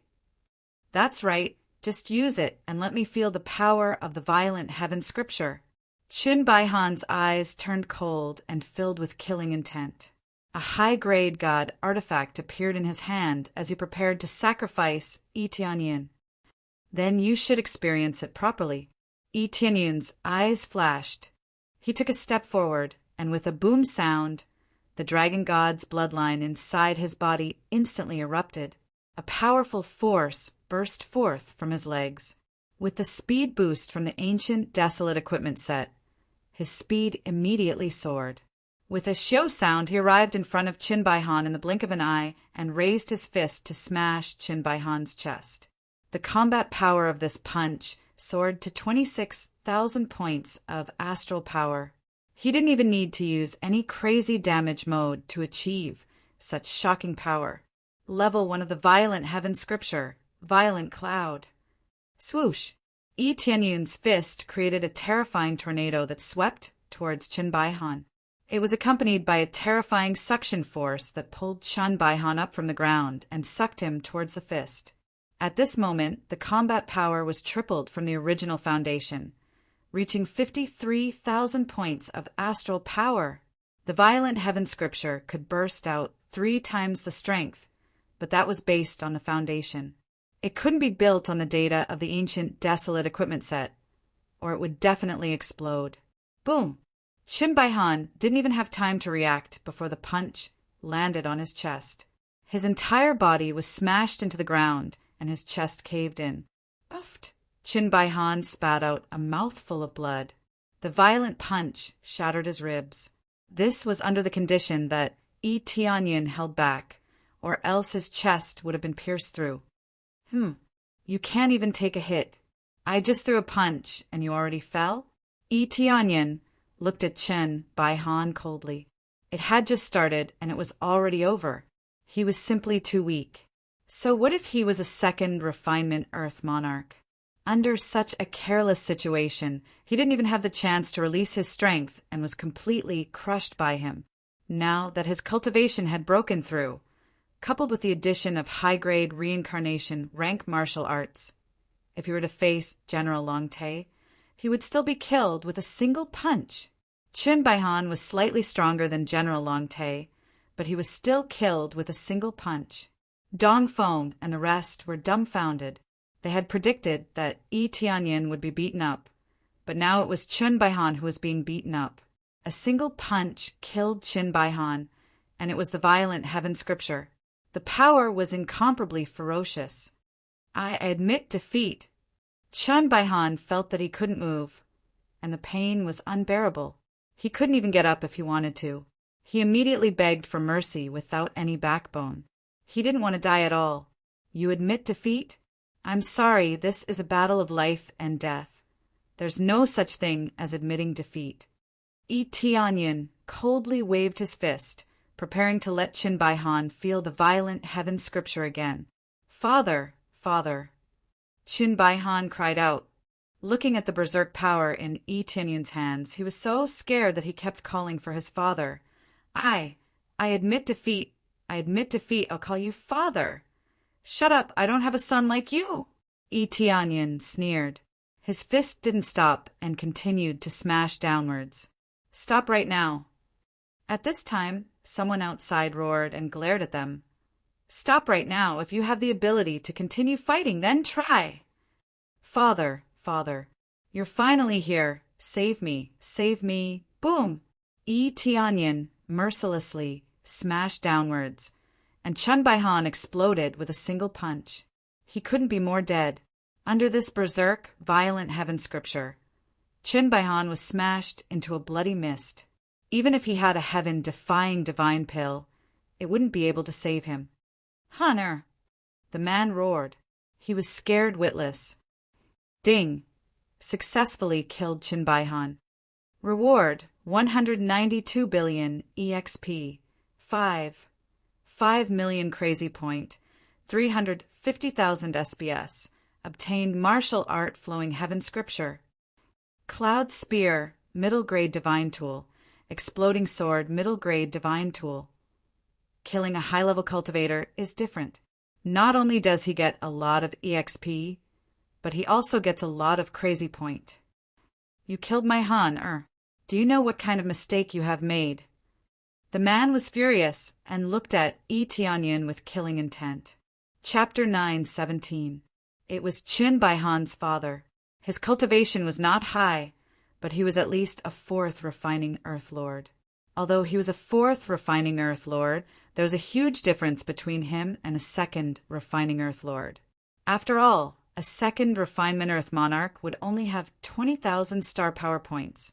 "That's right. Just use it and let me feel the power of the violent heaven scripture." Qin Baihan's eyes turned cold and filled with killing intent. A high-grade god artifact appeared in his hand as he prepared to sacrifice Tianyin. "Then you should experience it properly." Tianyin's eyes flashed. He took a step forward, and with a boom sound, the dragon god's bloodline inside his body instantly erupted. A powerful force burst forth from his legs. With the speed boost from the ancient desolate equipment set, his speed immediately soared. With a shio sound, he arrived in front of Qin Baihan in the blink of an eye and raised his fist to smash Qin Baihan's chest. The combat power of this punch soared to 26,000 points of astral power. He didn't even need to use any crazy damage mode to achieve such shocking power. Level 1 of the violent heaven scripture, violent cloud. Swoosh! Tianyin's fist created a terrifying tornado that swept towards Qin Baihan. It was accompanied by a terrifying suction force that pulled Qin Baihan up from the ground and sucked him towards the fist. At this moment, the combat power was tripled from the original foundation, reaching 53,000 points of astral power. The violent heaven scripture could burst out 3 times the strength, but that was based on the foundation. It couldn't be built on the data of the ancient desolate equipment set, or it would definitely explode. Boom! Qin Baihan didn't even have time to react before the punch landed on his chest. His entire body was smashed into the ground, and his chest caved in. Uffed! Qin Baihan spat out a mouthful of blood. The violent punch shattered his ribs. This was under the condition that Tianyin held back, or else his chest would have been pierced through. You can't even take a hit. I just threw a punch, and you already fell? Tianyin looked at Qin Baihan coldly. It had just started, and it was already over. He was simply too weak. So what if he was a second refinement Earth monarch? Under such a careless situation, he didn't even have the chance to release his strength and was completely crushed by him. Now that his cultivation had broken through, coupled with the addition of high-grade reincarnation rank martial arts. If he were to face General Long Tae, he would still be killed with a single punch. Chun Bai-han was slightly stronger than General Long Tae, but he was still killed with a single punch. Dong Feng and the rest were dumbfounded. They had predicted that Yi Tianyin would be beaten up, but now it was Chun Bai-han who was being beaten up. A single punch killed Chun Bai-han, and it was the violent heaven scripture. The power was incomparably ferocious. I admit defeat. Chun Bai-han felt that he couldn't move, and the pain was unbearable. He couldn't even get up if he wanted to. He immediately begged for mercy without any backbone. He didn't want to die at all. You admit defeat? I'm sorry, this is a battle of life and death. There's no such thing as admitting defeat. Yi Tianyin coldly waved his fist, preparing to let Chun Bai-han feel the violent heaven scripture again. Father, father. Chun Bai-han cried out. Looking at the berserk power in Yi Tianyin's hands, he was so scared that he kept calling for his father. I admit defeat. I admit defeat. I'll call you father. Shut up, I don't have a son like you. Yi Tianyin sneered. His fist didn't stop and continued to smash downwards. Stop right now. At this time, someone outside roared and glared at them. Stop right now. If you have the ability to continue fighting, then try. Father, father, you're finally here. Save me, save me. Boom! Yi Tianyin mercilessly smashed downwards, and Chun Bai-han exploded with a single punch. He couldn't be more dead. Under this berserk, violent heaven scripture, Chun Bai-han was smashed into a bloody mist. Even if he had a heaven-defying divine pill, it wouldn't be able to save him. Hunter! The man roared. He was scared witless. Ding! Successfully killed Chun Bai-han. Reward, 192 billion EXP. 5 million crazy point. 350,000 SBS. Obtained martial art flowing heaven scripture. Cloud spear, middle grade divine tool. Exploding sword, middle grade divine tool. Killing a high-level cultivator is different. Not only does he get a lot of EXP, but he also gets a lot of crazy point. You killed my Han. Do you know what kind of mistake you have made? The man was furious and looked at Yi Tianyin with killing intent. Chapter 9:17. It was Chun Bai-han's father. His cultivation was not high, but he was at least a fourth refining Earth Lord. Although he was a fourth refining Earth Lord, there was a huge difference between him and a second refining Earth Lord. After all, a second refinement Earth Monarch would only have 20,000 star power points,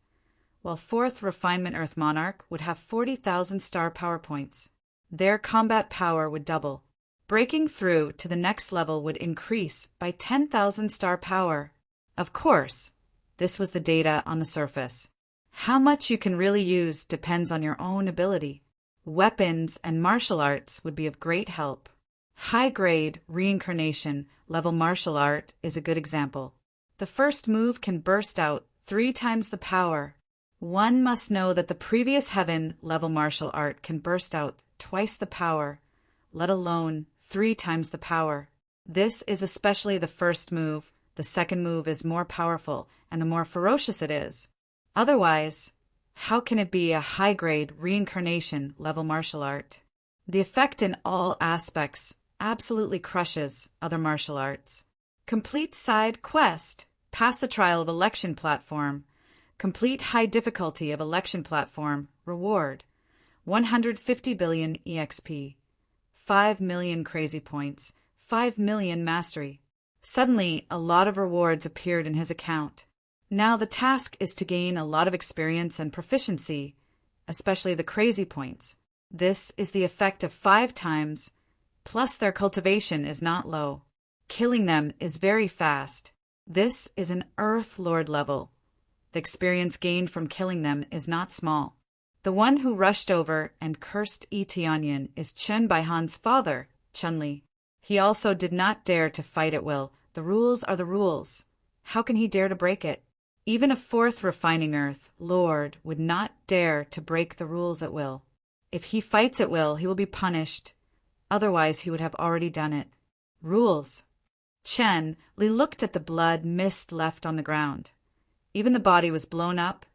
while fourth refinement Earth Monarch would have 40,000 star power points. Their combat power would double. Breaking through to the next level would increase by 10,000 star power. Of course, this was the data on the surface. How much you can really use depends on your own ability. Weapons and martial arts would be of great help. High-grade reincarnation level martial art is a good example. The first move can burst out 3 times the power. One must know that the previous heaven level martial art can burst out twice the power, let alone 3 times the power. This is especially the first move. The second move is more powerful, and the more ferocious it is. Otherwise, how can it be a high-grade reincarnation level martial art? The effect in all aspects absolutely crushes other martial arts. Complete side quest. Pass the trial of election platform. Complete high difficulty of election platform. Reward. 150 billion EXP. 5 million crazy points. 5 million mastery. Suddenly, a lot of rewards appeared in his account. Now the task is to gain a lot of experience and proficiency, especially the crazy points. This is the effect of 5 times, plus their cultivation is not low. Killing them is very fast. This is an Earth Lord level. The experience gained from killing them is not small. The one who rushed over and cursed Yi Tianyin is Chun Bai-han's father, Chun-Li. He also did not dare to fight at will. The rules are the rules. How can he dare to break it? Even a fourth refining Earth Lord would not dare to break the rules at will. If he fights at will, he will be punished. Otherwise, he would have already done it. Rules. Li looked at the blood mist left on the ground. Even the body was blown up,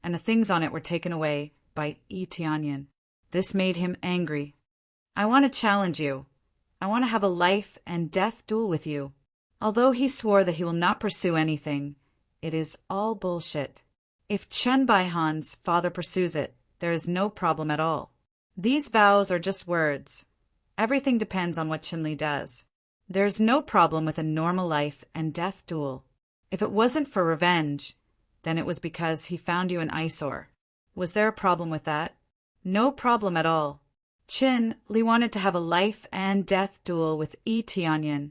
and the things on it were taken away by Yi Tianyin. This made him angry. I want to challenge you. I want to have a life and death duel with you. Although he swore that he will not pursue anything, it is all bullshit. If Chen Baihan's father pursues it, there is no problem at all. These vows are just words. Everything depends on what Qinli does. There's no problem with a normal life and death duel. If it wasn't for revenge, then it was because he found you an eyesore. Was there a problem with that? No problem at all. Li wanted to have a life and death duel with Yi Tianyin,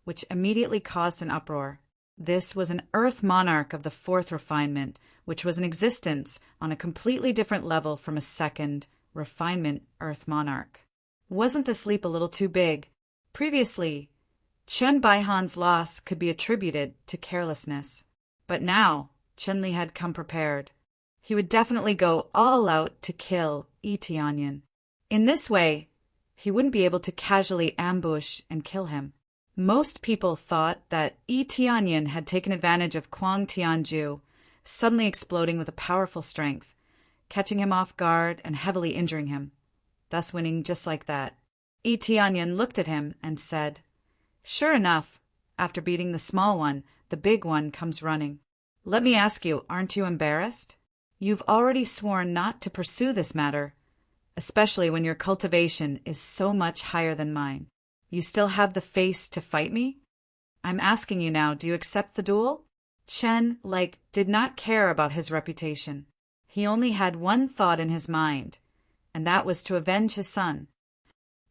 which immediately caused an uproar. This was an earth monarch of the fourth refinement, which was in existence on a completely different level from a second refinement earth monarch. Wasn't this leap a little too big? Previously, Chen Baihan's loss could be attributed to carelessness. But now, Qinli had come prepared. He would definitely go all out to kill Yi Tianyin. In this way, he wouldn't be able to casually ambush and kill him. Most people thought that Yi Tianyin had taken advantage of Kuang Tianju suddenly exploding with a powerful strength, catching him off guard and heavily injuring him, thus winning just like that. Yi Tianyin looked at him and said, "Sure enough, after beating the small one, the big one comes running. Let me ask you, aren't you embarrassed? You've already sworn not to pursue this matter, especially when your cultivation is so much higher than mine. You still have the face to fight me? I'm asking you now, do you accept the duel?" Chen, did not care about his reputation. He only had one thought in his mind, and that was to avenge his son.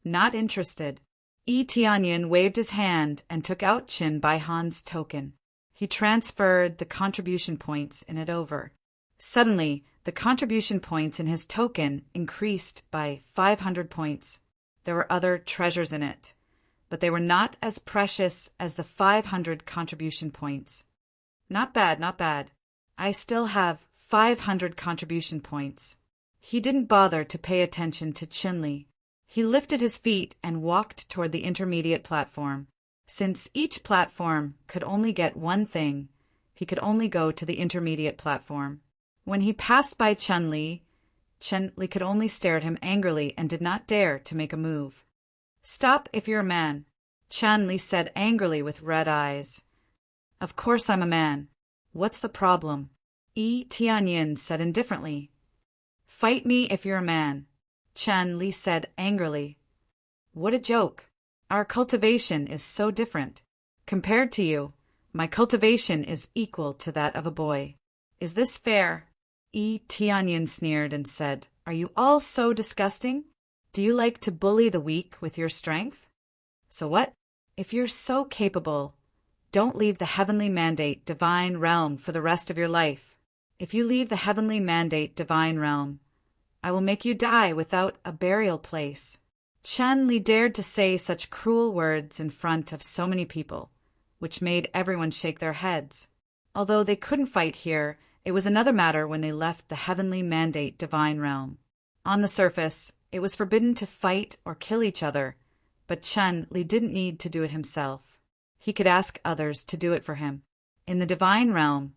Not interested. Yi Tianyin waved his hand and took out Chen Baihan's token. He transferred the contribution points in it over. Suddenly, the contribution points in his token increased by 500 points. There were other treasures in it, but they were not as precious as the 500 contribution points. Not bad, not bad. I still have 500 contribution points. He didn't bother to pay attention to Qinli. He lifted his feet and walked toward the intermediate platform. Since each platform could only get one thing, he could only go to the intermediate platform. When he passed by Qinli could only stare at him angrily and did not dare to make a move. "Stop if you're a man," Qinli said angrily with red eyes. "Of course I'm a man. What's the problem?" Yi Tianyin said indifferently. "Fight me if you're a man," Qinli said angrily. "What a joke. Our cultivation is so different. Compared to you, my cultivation is equal to that of a boy. Is this fair?" Yi Tianyin sneered and said, "Are you all so disgusting? Do you like to bully the weak with your strength? So what? If you're so capable, don't leave the heavenly mandate divine realm for the rest of your life. If you leave the heavenly mandate divine realm, I will make you die without a burial place." Qinli dared to say such cruel words in front of so many people, which made everyone shake their heads. Although they couldn't fight here, it was another matter when they left the heavenly mandate divine realm. On the surface, it was forbidden to fight or kill each other, but Qinli didn't need to do it himself. He could ask others to do it for him. In the divine realm,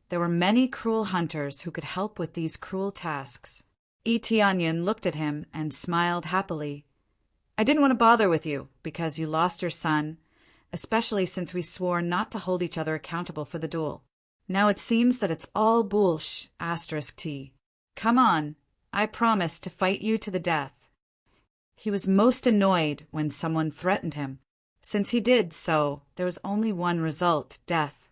there were many cruel hunters who could help with these cruel tasks. Yi Tianyin looked at him and smiled happily. "I didn't want to bother with you because you lost your son, especially since we swore not to hold each other accountable for the duel. Now it seems that it's all *T. Come on, I promise to fight you to the death." He was most annoyed when someone threatened him. Since he did so, there was only one result, death.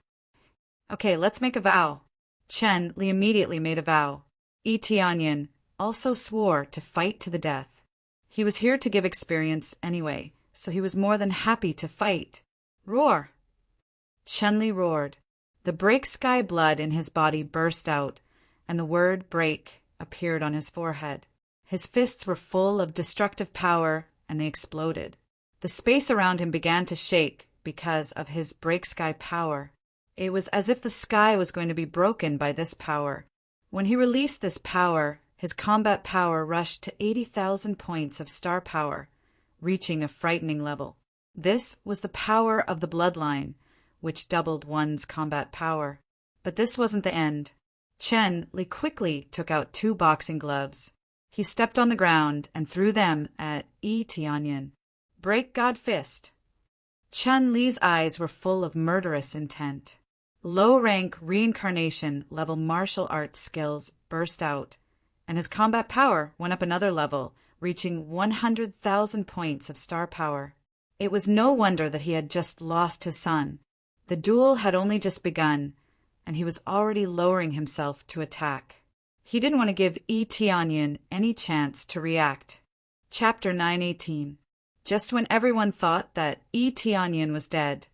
"Okay, let's make a vow." Qinli immediately made a vow. Yi Tianyin also swore to fight to the death. He was here to give experience anyway, so he was more than happy to fight. "Roar!" Qinli roared. The break sky blood in his body burst out, and the word break appeared on his forehead. His fists were full of destructive power, and they exploded. The space around him began to shake because of his break sky power. It was as if the sky was going to be broken by this power. When he released this power, his combat power rushed to 80,000 points of star power, reaching a frightening level. This was the power of the bloodline, which doubled one's combat power. But this wasn't the end. Chen Li quickly took out 2 boxing gloves. He stepped on the ground and threw them at Yi Tianyan. Break God Fist. Chen Li's eyes were full of murderous intent. Low-rank reincarnation-level martial arts skills burst out, and his combat power went up another level, reaching 100,000 points of star power. It was no wonder that he had just lost his son. The duel had only just begun, and he was already lowering himself to attack. He didn't want to give Yi Tianyan any chance to react. Chapter 918. Just when everyone thought that Yi Tianyan was dead,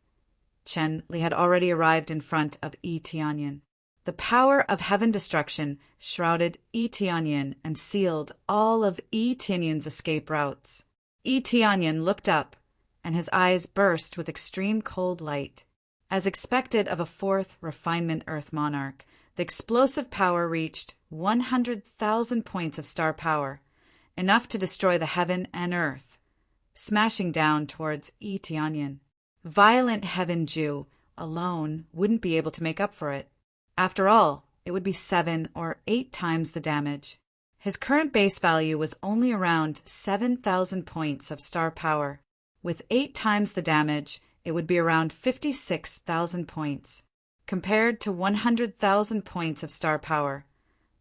Chen Li had already arrived in front of Yi Tianyan. The power of heaven destruction shrouded Yi Tianyan and sealed all of Yi Tianyan's escape routes. Yi Tianyan looked up, and his eyes burst with extreme cold light. As expected of a 4th refinement Earth monarch, the explosive power reached 100,000 points of star power, enough to destroy the heaven and earth, smashing down towards Yi Tianyan. Violent Heaven Jew alone wouldn't be able to make up for it. After all, it would be 7 or 8 times the damage. His current base value was only around 7,000 points of star power. With 8 times the damage, it would be around 56,000 points. Compared to 100,000 points of star power,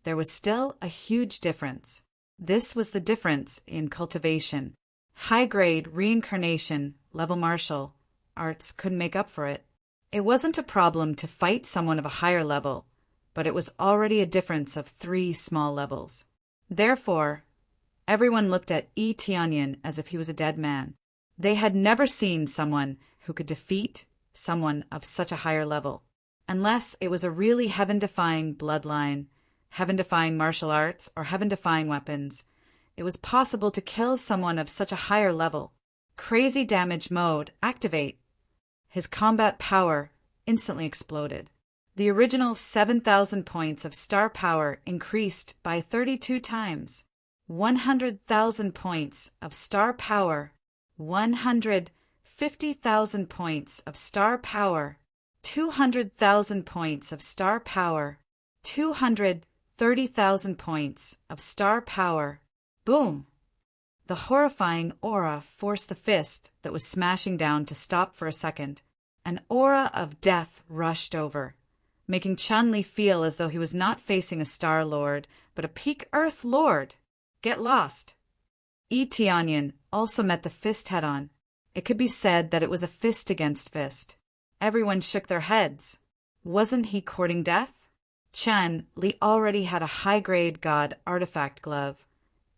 there was still a huge difference. This was the difference in cultivation. High-grade reincarnation, level martial arts couldn't make up for it. It wasn't a problem to fight someone of a higher level, but it was already a difference of 3 small levels. Therefore, everyone looked at Yi Tianyan as if he was a dead man. They had never seen someone who could defeat someone of such a higher level. Unless it was a really heaven-defying bloodline, heaven-defying martial arts, or heaven-defying weapons, it was possible to kill someone of such a higher level. Crazy damage mode activate. His combat power instantly exploded. The original 7,000 points of star power increased by 32 times. 100,000 points of star power. 150,000 points of star power. 200,000 points of star power. 230,000 points of star power. Boom! The horrifying aura forced the fist that was smashing down to stop for a second. An aura of death rushed over, making Chun-Li feel as though he was not facing a Star Lord, but a Peak Earth Lord. Get lost. Yi Tianyan also met the fist head-on. It could be said that it was a fist against fist. Everyone shook their heads. Wasn't he courting death? Chen-Li already had a high-grade god artifact glove,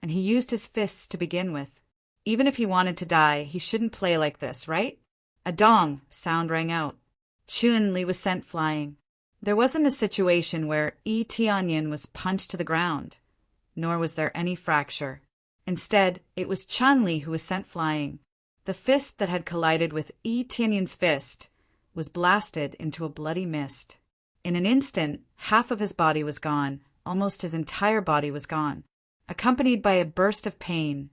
and he used his fists to begin with. Even if he wanted to die, he shouldn't play like this, right? A dong sound rang out. Chun-Li was sent flying. There wasn't a situation where Yi Tianyan was punched to the ground, nor was there any fracture. Instead, it was Chun-Li who was sent flying. The fist that had collided with Yi Tianyan's fist was blasted into a bloody mist. In an instant, half of his body was gone, almost his entire body was gone. Accompanied by a burst of pain,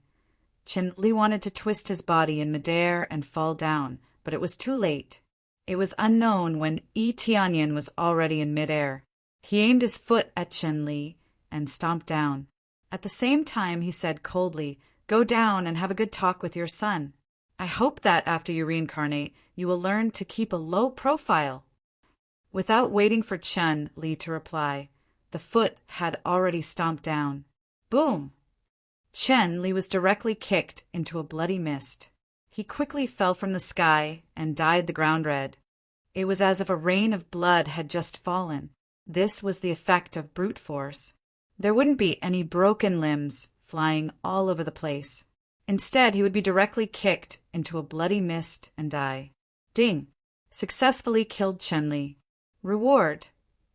Chen-Li wanted to twist his body in midair and fall down, but it was too late. It was unknown when Yi Tianyan was already in midair. He aimed his foot at Chen-Li and stomped down. At the same time, he said coldly, "Go down and have a good talk with your son. I hope that after you reincarnate, you will learn to keep a low profile." Without waiting for Chen-Li to reply, the foot had already stomped down. Boom! Chen-Li was directly kicked into a bloody mist. He quickly fell from the sky and dyed the ground red. It was as if a rain of blood had just fallen. This was the effect of brute force. There wouldn't be any broken limbs flying all over the place. Instead, he would be directly kicked into a bloody mist and die. Ding! Successfully killed Chen-Li. Reward: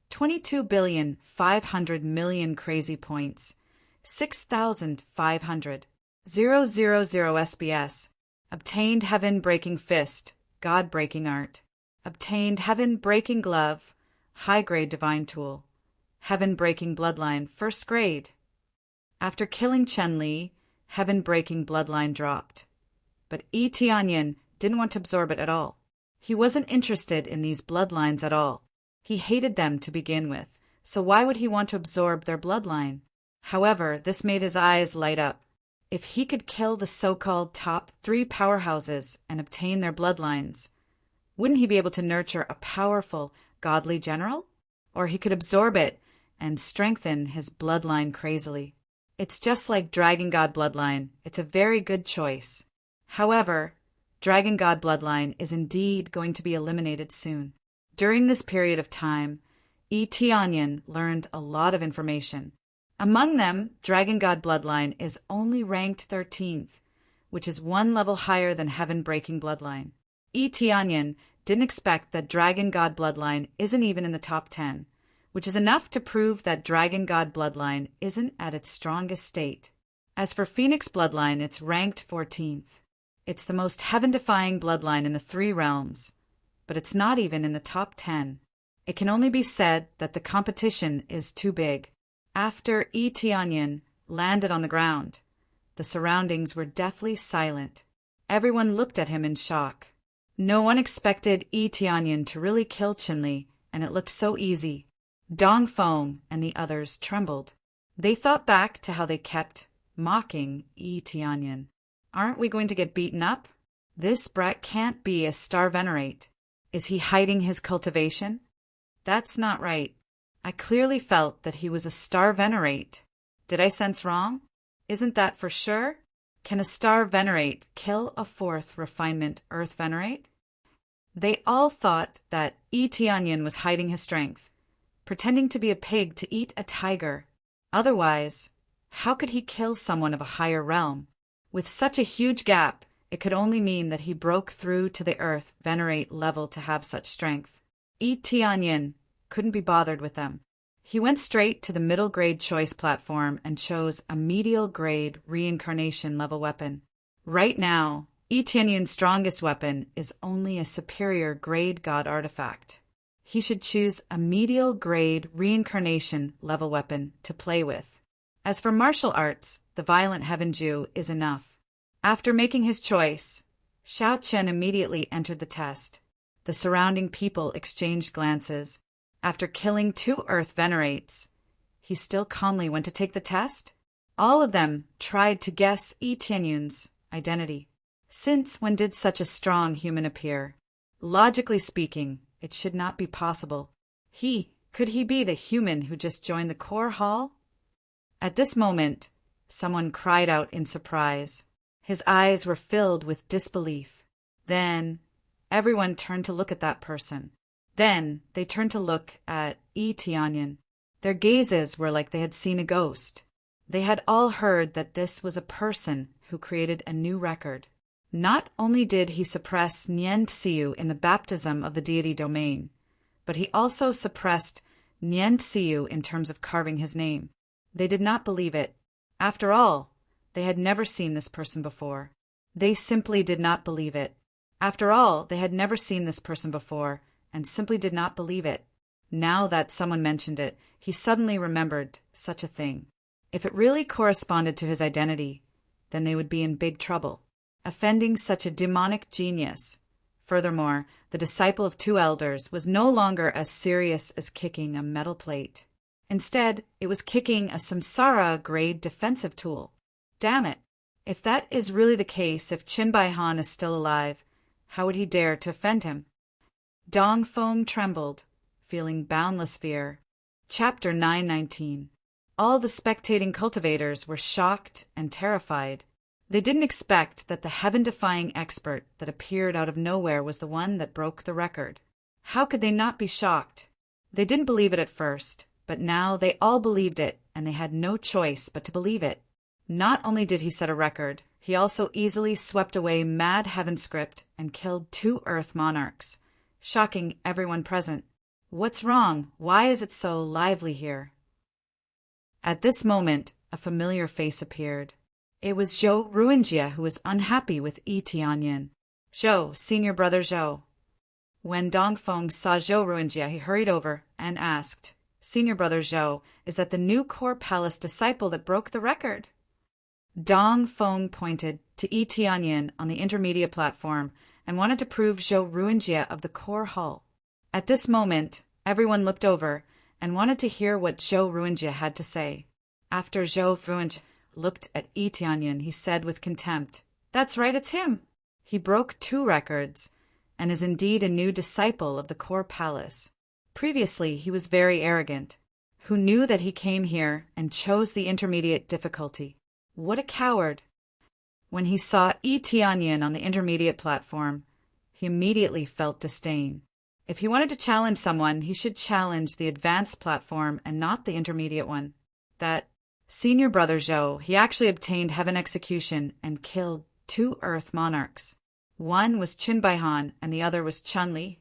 22,500,000,000 crazy points. 6,500. 000 SBS. Obtained Heaven-Breaking Fist, God-Breaking Art. Obtained Heaven-Breaking Glove, High-Grade Divine Tool. Heaven-Breaking Bloodline, First Grade. After killing Chen-Li, Heaven-Breaking Bloodline dropped. But Yi Tianyin didn't want to absorb it at all. He wasn't interested in these bloodlines at all. He hated them to begin with, so why would he want to absorb their bloodline? However, this made his eyes light up. If he could kill the so-called top 3 powerhouses and obtain their bloodlines, wouldn't he be able to nurture a powerful, godly general? Or he could absorb it and strengthen his bloodline crazily. It's just like Dragon God bloodline. It's a very good choice. However, Dragon God bloodline is indeed going to be eliminated soon. During this period of time, Yi Tianyin learned a lot of information. Among them, Dragon God bloodline is only ranked 13th, which is 1 level higher than Heaven-breaking bloodline. Yi Tianyin didn't expect that Dragon God bloodline isn't even in the top 10, which is enough to prove that Dragon God bloodline isn't at its strongest state. As for Phoenix bloodline, it's ranked 14th. It's the most heaven-defying bloodline in the 3 realms, but it's not even in the top 10. It can only be said that the competition is too big. After Yi Tianyin landed on the ground, the surroundings were deathly silent. Everyone looked at him in shock. No one expected Yi Tianyin to really kill Qinli, and it looked so easy. Dongfeng and the others trembled. They thought back to how they kept mocking Yi Tianyin. Aren't we going to get beaten up? This brat can't be a star venerate. Is he hiding his cultivation? That's not right. I clearly felt that he was a star venerate. Did I sense wrong? Isn't that for sure? Can a star venerate kill a 4th refinement earth venerate? They all thought that Yi Tianyin was hiding his strength, pretending to be a pig to eat a tiger. Otherwise, how could he kill someone of a higher realm? With such a huge gap, it could only mean that he broke through to the earth venerate level to have such strength. Yi Tianyin couldn't be bothered with them. He went straight to the middle grade choice platform and chose a medial grade reincarnation level weapon. Right now, Yi Tianyin's strongest weapon is only a superior grade god artifact. He should choose a medial grade reincarnation level weapon to play with. As for martial arts, the violent heaven Jew is enough. After making his choice, Xiao Chen immediately entered the test. The surrounding people exchanged glances. After killing 2 earth venerates, he still calmly went to take the test? All of them tried to guess Yi Tianyin's identity. Since when did such a strong human appear? Logically speaking, it should not be possible. Could he be the human who just joined the core hall? At this moment, someone cried out in surprise. His eyes were filled with disbelief. Then, everyone turned to look at that person. Then, they turned to look at Yi Tianyin. Their gazes were like they had seen a ghost. They had all heard that this was a person who created a new record. Not only did he suppress Nian Xiu in the baptism of the deity domain, but he also suppressed Nian Xiu in terms of carving his name. They did not believe it. After all, they had never seen this person before. They simply did not believe it. After all, they had never seen this person before and simply did not believe it. Now that someone mentioned it, he suddenly remembered such a thing. If it really corresponded to his identity, then they would be in big trouble, offending such a demonic genius. Furthermore, the disciple of 2 elders was no longer as serious as kicking a metal plate. Instead, it was kicking a samsara-grade defensive tool. Damn it! If that is really the case, if Qin Baihan is still alive, how would he dare to offend him? Dongfeng trembled, feeling boundless fear. Chapter 919. All the spectating cultivators were shocked and terrified. They didn't expect that the heaven-defying expert that appeared out of nowhere was the one that broke the record. How could they not be shocked? They didn't believe it at first, but now they all believed it, and they had no choice but to believe it. Not only did he set a record, he also easily swept away mad heaven script and killed 2 earth monarchs, shocking everyone present. What's wrong? Why is it so lively here? At this moment, a familiar face appeared. It was Zhou Ruinjie, who was unhappy with Yi Tianyin. Zhou, senior brother Zhou. When Dongfeng saw Zhou Ruinjie, he hurried over and asked, "Senior brother Zhou, is that the new core palace disciple that broke the record?" Dongfeng pointed to Yi Tianyin on the intermediate platform and wanted to prove Zhou Ruinjie of the core hull. At this moment, everyone looked over and wanted to hear what Zhou Ruinjie had to say. After Zhou Ruinjie looked at Yi Tianyin, he said with contempt, "That's right, it's him. He broke 2 records and is indeed a new disciple of the core palace. Previously, he was very arrogant. Who knew that he came here and chose the intermediate difficulty? What a coward!" When he saw Yi Tianyin on the intermediate platform, he immediately felt disdain. If he wanted to challenge someone, he should challenge the advanced platform and not the intermediate one. That senior brother Zhou, he actually obtained heaven execution and killed 2 Earth monarchs. One was Qin Baihan and the other was Chun-Li.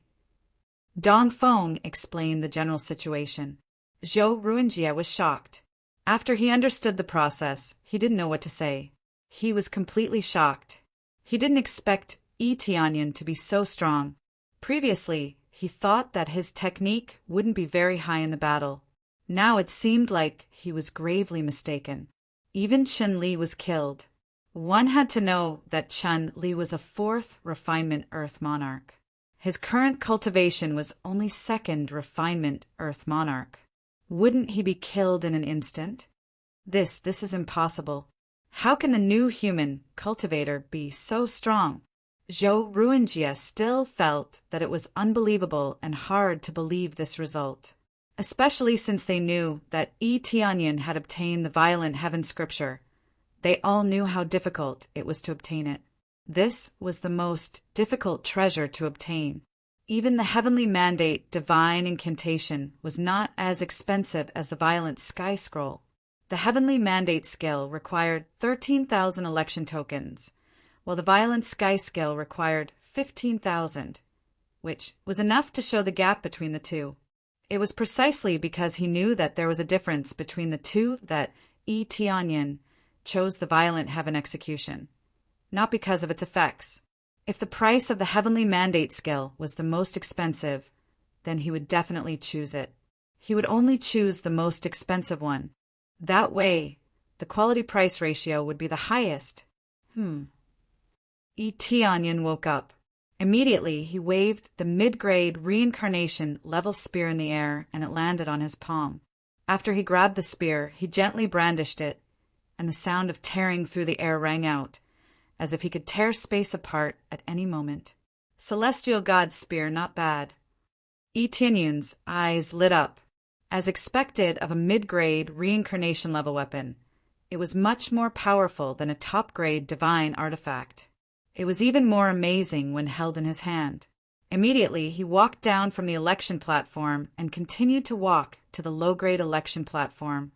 Dong Feng explained the general situation. Zhou Ruinjie was shocked. After he understood the process, he didn't know what to say. He was completely shocked. He didn't expect Yi Tianyin to be so strong. Previously, he thought that his technique wouldn't be very high in the battle. Now it seemed like he was gravely mistaken. Even Chun-Li was killed. One had to know that Chun-Li was a 4th refinement Earth monarch. His current cultivation was only 2nd refinement Earth monarch. Wouldn't he be killed in an instant? This is impossible. How can the new human cultivator be so strong? Zhou Ruinjie still felt that it was unbelievable and hard to believe this result, especially since they knew that Yi Tianyin had obtained the violent heaven scripture. They all knew how difficult it was to obtain it. This was the most difficult treasure to obtain. Even the heavenly mandate divine incantation was not as expensive as the violent sky scroll. The heavenly mandate skill required 13,000 election tokens, while the violent sky skill required 15,000, which was enough to show the gap between the two. It was precisely because he knew that there was a difference between the two that Yi Tianyin chose the violent heaven execution, not because of its effects. If the price of the heavenly mandate skill was the most expensive, then he would definitely choose it. He would only choose the most expensive one. That way, the quality-price ratio would be the highest. Yi Tianyin woke up. Immediately, he waved the mid-grade reincarnation level spear in the air and it landed on his palm. After he grabbed the spear, he gently brandished it, and the sound of tearing through the air rang out, as if he could tear space apart at any moment. Celestial God's spear, not bad. Yi Tianyin's eyes lit up. As expected of a mid-grade reincarnation level weapon, it was much more powerful than a top-grade divine artifact. It was even more amazing when held in his hand. Immediately, he walked down from the election platform and continued to walk to the low-grade election platform,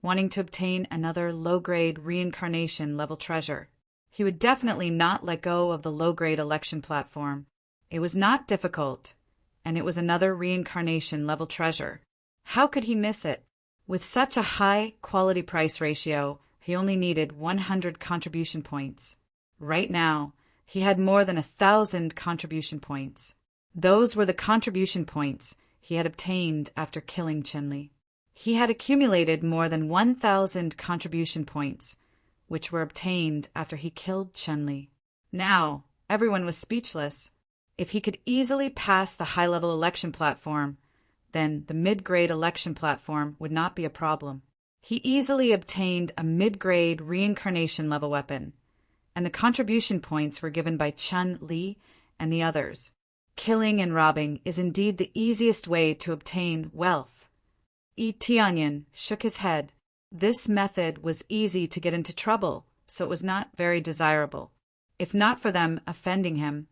wanting to obtain another low-grade reincarnation level treasure. He would definitely not let go of the low-grade election platform. It was not difficult, and it was another reincarnation level treasure. How could he miss it? With such a high quality price ratio, he only needed 100 contribution points. Right now, he had more than 1,000 contribution points. Those were the contribution points he had obtained after killing Chun-Li. He had accumulated more than 1,000 contribution points, which were obtained after he killed Chun-Li. Now, everyone was speechless. If he could easily pass the high-level election platform, then the mid-grade election platform would not be a problem. He easily obtained a mid-grade reincarnation level weapon, and the contribution points were given by Chun-Li and the others. Killing and robbing is indeed the easiest way to obtain wealth. Yi Tianyin shook his head. This method was easy to get into trouble, so it was not very desirable. If not for them offending him,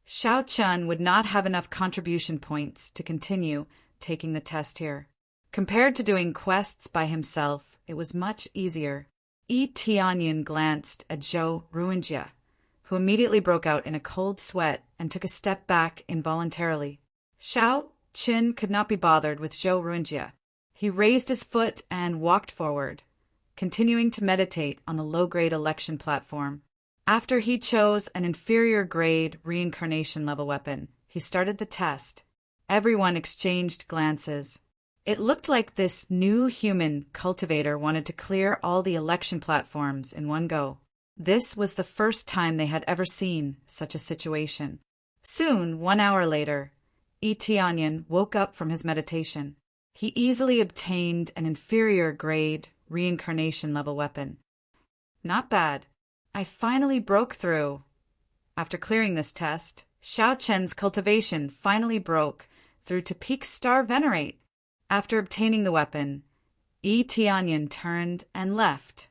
Xiao Chun would not have enough contribution points to continue taking the test here. Compared to doing quests by himself, it was much easier. Yi Tianyin glanced at Zhou Ruinjie, who immediately broke out in a cold sweat and took a step back involuntarily. Xiao Qin could not be bothered with Zhou Ruinjie. He raised his foot and walked forward, continuing to meditate on the low-grade election platform. After he chose an inferior-grade reincarnation level weapon, he started the test. Everyone exchanged glances. It looked like this new human cultivator wanted to clear all the election platforms in one go. This was the first time they had ever seen such a situation. Soon, 1 hour later, Tianyin woke up from his meditation. He easily obtained an inferior grade reincarnation level weapon. Not bad. I finally broke through. After clearing this test, Xiao Chen's cultivation finally broke through to peak star venerate. After obtaining the weapon, Tianyin turned and left,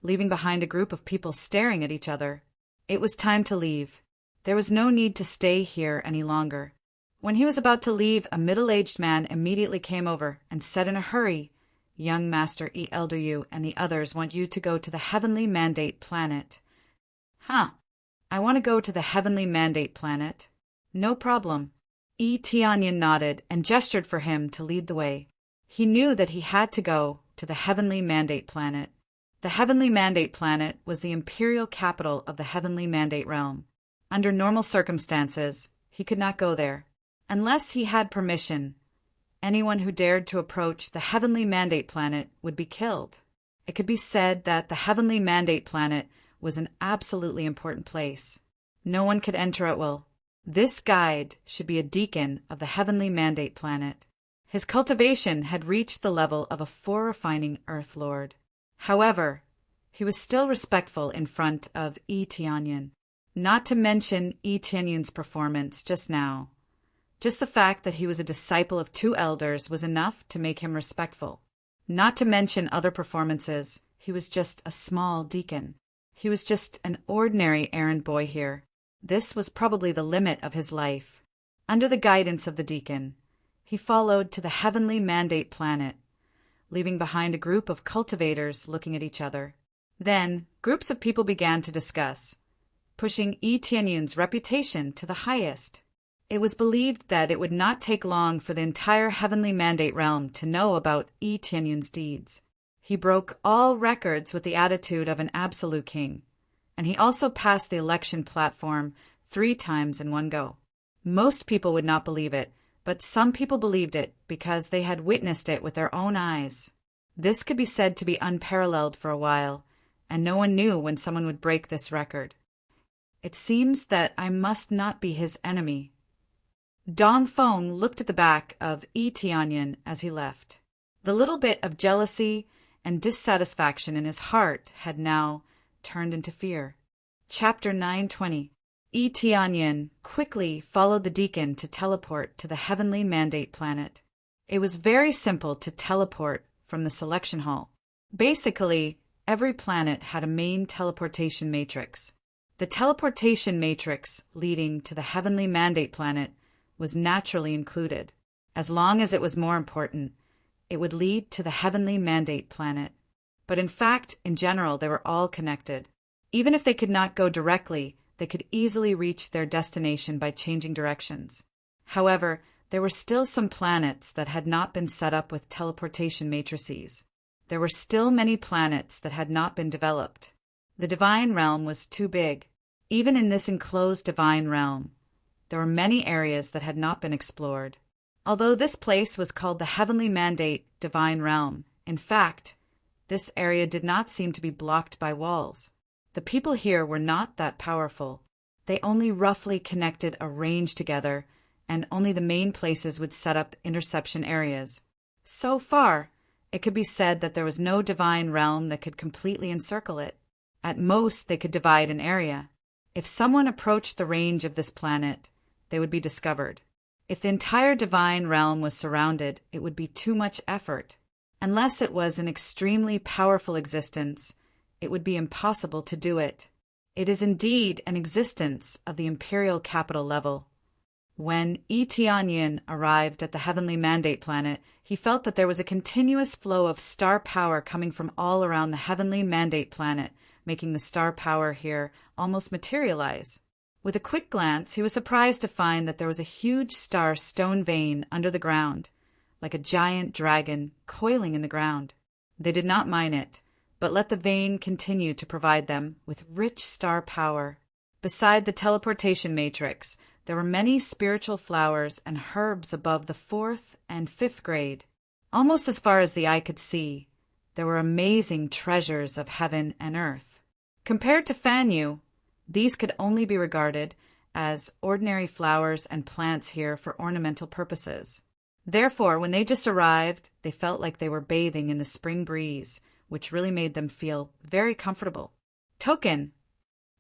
leaving behind a group of people staring at each other. It was time to leave. There was no need to stay here any longer. When he was about to leave, a middle-aged man immediately came over and said in a hurry, "Young Master Elder Yu and the others want you to go to the Heavenly Mandate Planet." "Huh. I want to go to the Heavenly Mandate Planet." "No problem." Tianyin nodded and gestured for him to lead the way. He knew that he had to go to the Heavenly Mandate Planet. The Heavenly Mandate Planet was the imperial capital of the Heavenly Mandate Realm. Under normal circumstances, he could not go there. Unless he had permission, anyone who dared to approach the Heavenly Mandate Planet would be killed. It could be said that the Heavenly Mandate Planet was an absolutely important place. No one could enter at will. This guide should be a deacon of the Heavenly Mandate Planet. His cultivation had reached the level of a 4 refining Earth Lord. However, he was still respectful in front of Tianyin. Not to mention Tianyin's performance just now. Just the fact that he was a disciple of 2 elders was enough to make him respectful. Not to mention other performances, he was just a small deacon. He was just an ordinary errand boy here. This was probably the limit of his life. Under the guidance of the deacon, he followed to the Heavenly Mandate Planet, leaving behind a group of cultivators looking at each other. Then, groups of people began to discuss, pushing Tianyin's reputation to the highest. It was believed that it would not take long for the entire Heavenly Mandate Realm to know about Tianyin's deeds. He broke all records with the attitude of an absolute king, and he also passed the election platform 3 times in one go. Most people would not believe it, but some people believed it because they had witnessed it with their own eyes. This could be said to be unparalleled for a while, and no one knew when someone would break this record. It seems that I must not be his enemy. Dong Feng looked at the back of Tianyin as he left. The little bit of jealousy and dissatisfaction in his heart had now turned into fear. Chapter 920. Tianyin quickly followed the deacon to teleport to the Heavenly Mandate Planet. It was very simple to teleport from the selection hall. Basically, every planet had a main teleportation matrix. The teleportation matrix leading to the Heavenly Mandate Planet was naturally included. As long as it was more important, it would lead to the Heavenly Mandate Planet. But in fact, in general, they were all connected. Even if they could not go directly, they could easily reach their destination by changing directions. However, there were still some planets that had not been set up with teleportation matrices. There were still many planets that had not been developed. The Divine Realm was too big. Even in this enclosed Divine Realm, there were many areas that had not been explored. Although this place was called the Heavenly Mandate Divine Realm, in fact, this area did not seem to be blocked by walls. The people here were not that powerful. They only roughly connected a range together, and only the main places would set up interception areas. So far, it could be said that there was no divine realm that could completely encircle it. At most, they could divide an area. If someone approached the range of this planet, they would be discovered. If the entire divine realm was surrounded, it would be too much effort. Unless it was an extremely powerful existence, it would be impossible to do it. It is indeed an existence of the imperial capital level. When Tianyin arrived at the Heavenly Mandate Planet, he felt that there was a continuous flow of star power coming from all around the Heavenly Mandate Planet, making the star power here almost materialize. With a quick glance, he was surprised to find that there was a huge star stone vein under the ground, like a giant dragon coiling in the ground. They did not mine it, but let the vein continue to provide them with rich star power. Beside the teleportation matrix, there were many spiritual flowers and herbs above the 4th and 5th grade. Almost as far as the eye could see, there were amazing treasures of heaven and earth. Compared to Fanyu, these could only be regarded as ordinary flowers and plants here for ornamental purposes. Therefore, when they just arrived, they felt like they were bathing in the spring breeze, which really made them feel very comfortable. Token.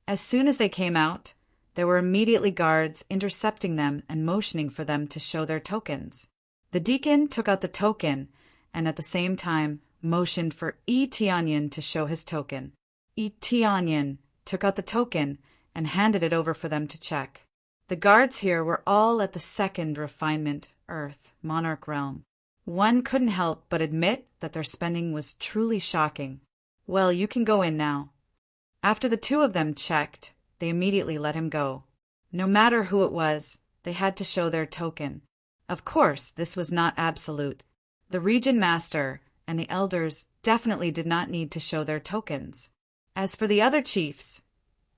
As soon as they came out, there were immediately guards intercepting them and motioning for them to show their tokens. The deacon took out the token and at the same time motioned for Yi Tianyin to show his token. Yi Tianyin took out the token and handed it over for them to check. The guards here were all at the second refinement, Earth, monarch realm. One couldn't help but admit that their spending was truly shocking. Well, you can go in now. After the two of them checked, they immediately let him go. No matter who it was, they had to show their token. Of course, this was not absolute. The region master and the elders definitely did not need to show their tokens. As for the other chiefs,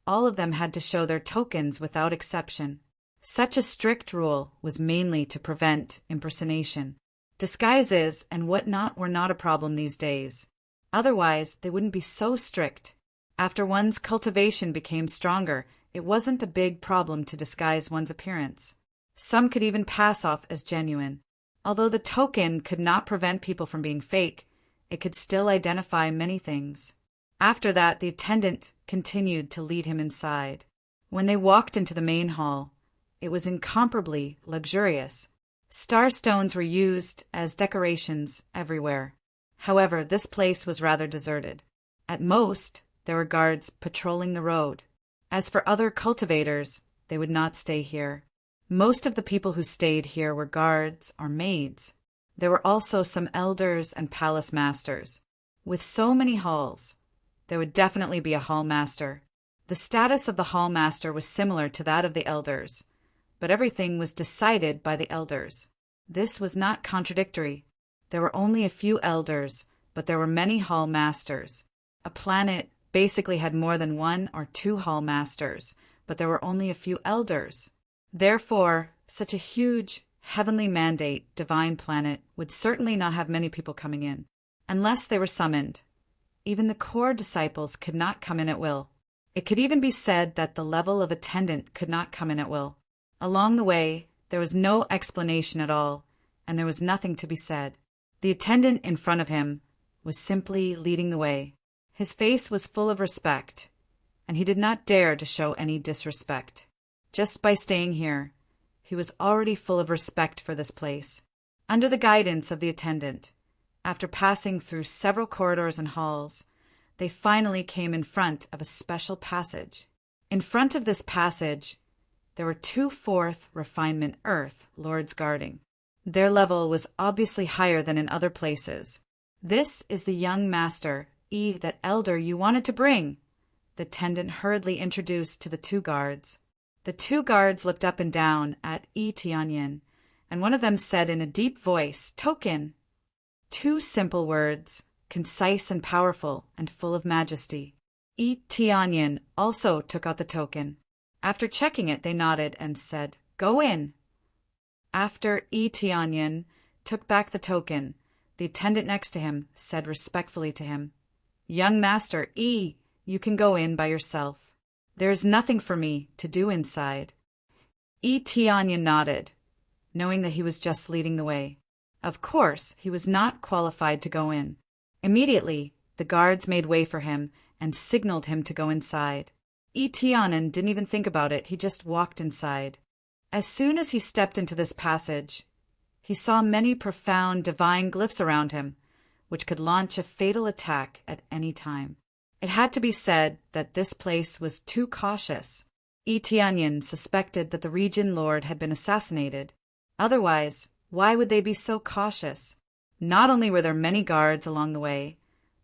all of them had to show their tokens without exception. Such a strict rule was mainly to prevent impersonation. Disguises and whatnot were not a problem these days. Otherwise, they wouldn't be so strict. After one's cultivation became stronger, it wasn't a big problem to disguise one's appearance. Some could even pass off as genuine. Although the token could not prevent people from being fake, it could still identify many things. After that, the attendant continued to lead him inside. When they walked into the main hall, it was incomparably luxurious. Star stones were used as decorations everywhere. However, this place was rather deserted. At most, there were guards patrolling the road. As for other cultivators, they would not stay here. Most of the people who stayed here were guards or maids. There were also some elders and palace masters. With so many halls, there would definitely be a hall master. The status of the hall master was similar to that of the elders, but everything was decided by the elders. This was not contradictory. There were only a few elders, but there were many hall masters. A planet basically had more than 1 or 2 hall masters, but there were only a few elders. Therefore, such a huge, heavenly mandate, divine planet would certainly not have many people coming in, unless they were summoned. Even the core disciples could not come in at will. It could even be said that the level of attendant could not come in at will. Along the way, there was no explanation at all, and there was nothing to be said. The attendant in front of him was simply leading the way. His face was full of respect, and he did not dare to show any disrespect. Just by staying here, he was already full of respect for this place. Under the guidance of the attendant, after passing through several corridors and halls, they finally came in front of a special passage. In front of this passage, there were 2 4th refinement Earth lords guarding. Their level was obviously higher than in other places. "This is the young master, that elder you wanted to bring," the attendant hurriedly introduced to the 2 guards. The 2 guards looked up and down at Yi Tianyin, and one of them said in a deep voice, "Token." 2 simple words, concise and powerful, and full of majesty. Yi Tianyin also took out the token. After checking it, they nodded and said, "Go in." After Yi Tianyin took back the token, the attendant next to him said respectfully to him, "Young master, Yi, you can go in by yourself. There is nothing for me to do inside." Yi Tianyin nodded, knowing that he was just leading the way. Of course, he was not qualified to go in. Immediately, the guards made way for him and signaled him to go inside. Yi Tianyin didn't even think about it, he just walked inside. As soon as he stepped into this passage, he saw many profound divine glyphs around him, which could launch a fatal attack at any time. It had to be said that this place was too cautious. Yi Tianyin suspected that the region lord had been assassinated. Otherwise, why would they be so cautious? Not only were there many guards along the way,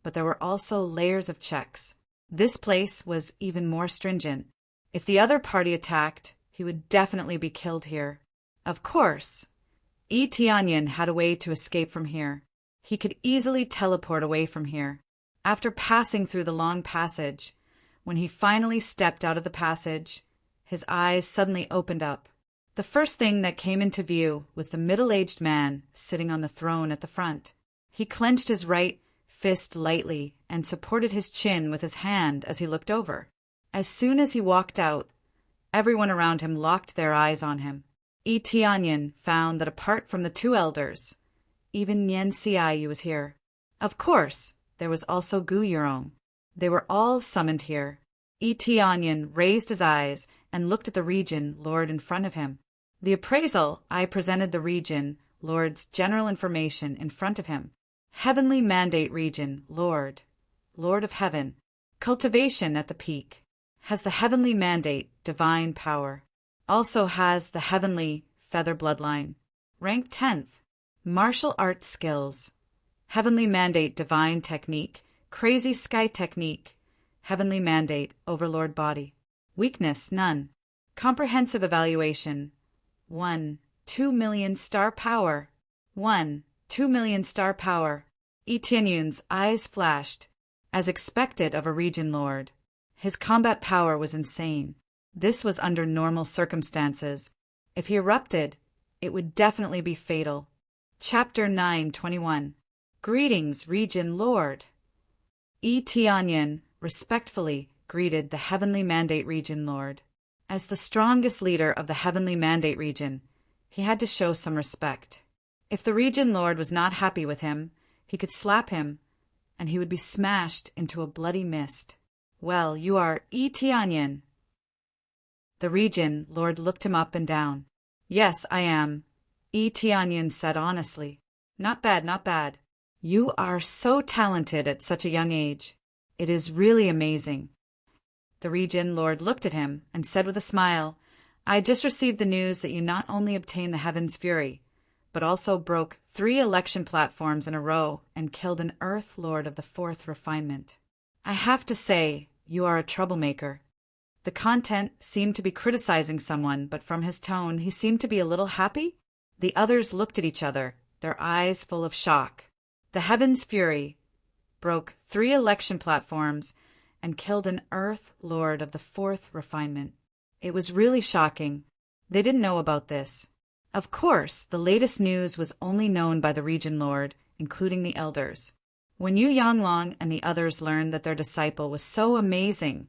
but there were also layers of checks. This place was even more stringent. If the other party attacked, he would definitely be killed here. Of course, Yi Tianyin had a way to escape from here. He could easily teleport away from here. After passing through the long passage, when he finally stepped out of the passage, his eyes suddenly opened up. The first thing that came into view was the middle-aged man sitting on the throne at the front. He clenched his right fist lightly and supported his chin with his hand as he looked over. As soon as he walked out, everyone around him locked their eyes on him. Tianyin found that apart from the two elders, even Nian Xiaoyu was here. Of course, there was also Gu Yurong. They were all summoned here. Tianyin raised his eyes and looked at the region lord in front of him. The appraisal, I presented the region lord's general information in front of him. Heavenly Mandate Region, Lord, Lord of Heaven, cultivation at the peak, has the heavenly mandate, divine power, also has the heavenly feather bloodline, rank 10th, martial arts skills, heavenly mandate, divine technique, crazy sky technique, heavenly mandate, overlord body, weakness, none, comprehensive evaluation, 2 million star power, 2 million star power. Tianyun's eyes flashed, as expected of a region lord. His combat power was insane. This was under normal circumstances. If he erupted, it would definitely be fatal. Chapter 9:21. Greetings, Region Lord. Tianyin respectfully greeted the Heavenly Mandate Region Lord. As the strongest leader of the Heavenly Mandate Region, he had to show some respect. If the Region Lord was not happy with him, he could slap him, and he would be smashed into a bloody mist. Well, you are Tianyin. The Region Lord looked him up and down. Yes, I am, Tianyin said honestly. Not bad, not bad. You are so talented at such a young age. It is really amazing. The Region Lord looked at him and said with a smile, I just received the news that you not only obtained the Heaven's Fury, but also broke 3 election platforms in a row and killed an Earth Lord of the 4th refinement. I have to say, you are a troublemaker. The content seemed to be criticizing someone, but from his tone, he seemed to be a little happy. The others looked at each other, their eyes full of shock. The Heaven's Fury broke 3 election platforms and killed an Earth Lord of the 4th refinement. It was really shocking. They didn't know about this. Of course, the latest news was only known by the Region Lord, including the elders. When Yu Yanglong and the others learned that their disciple was so amazing,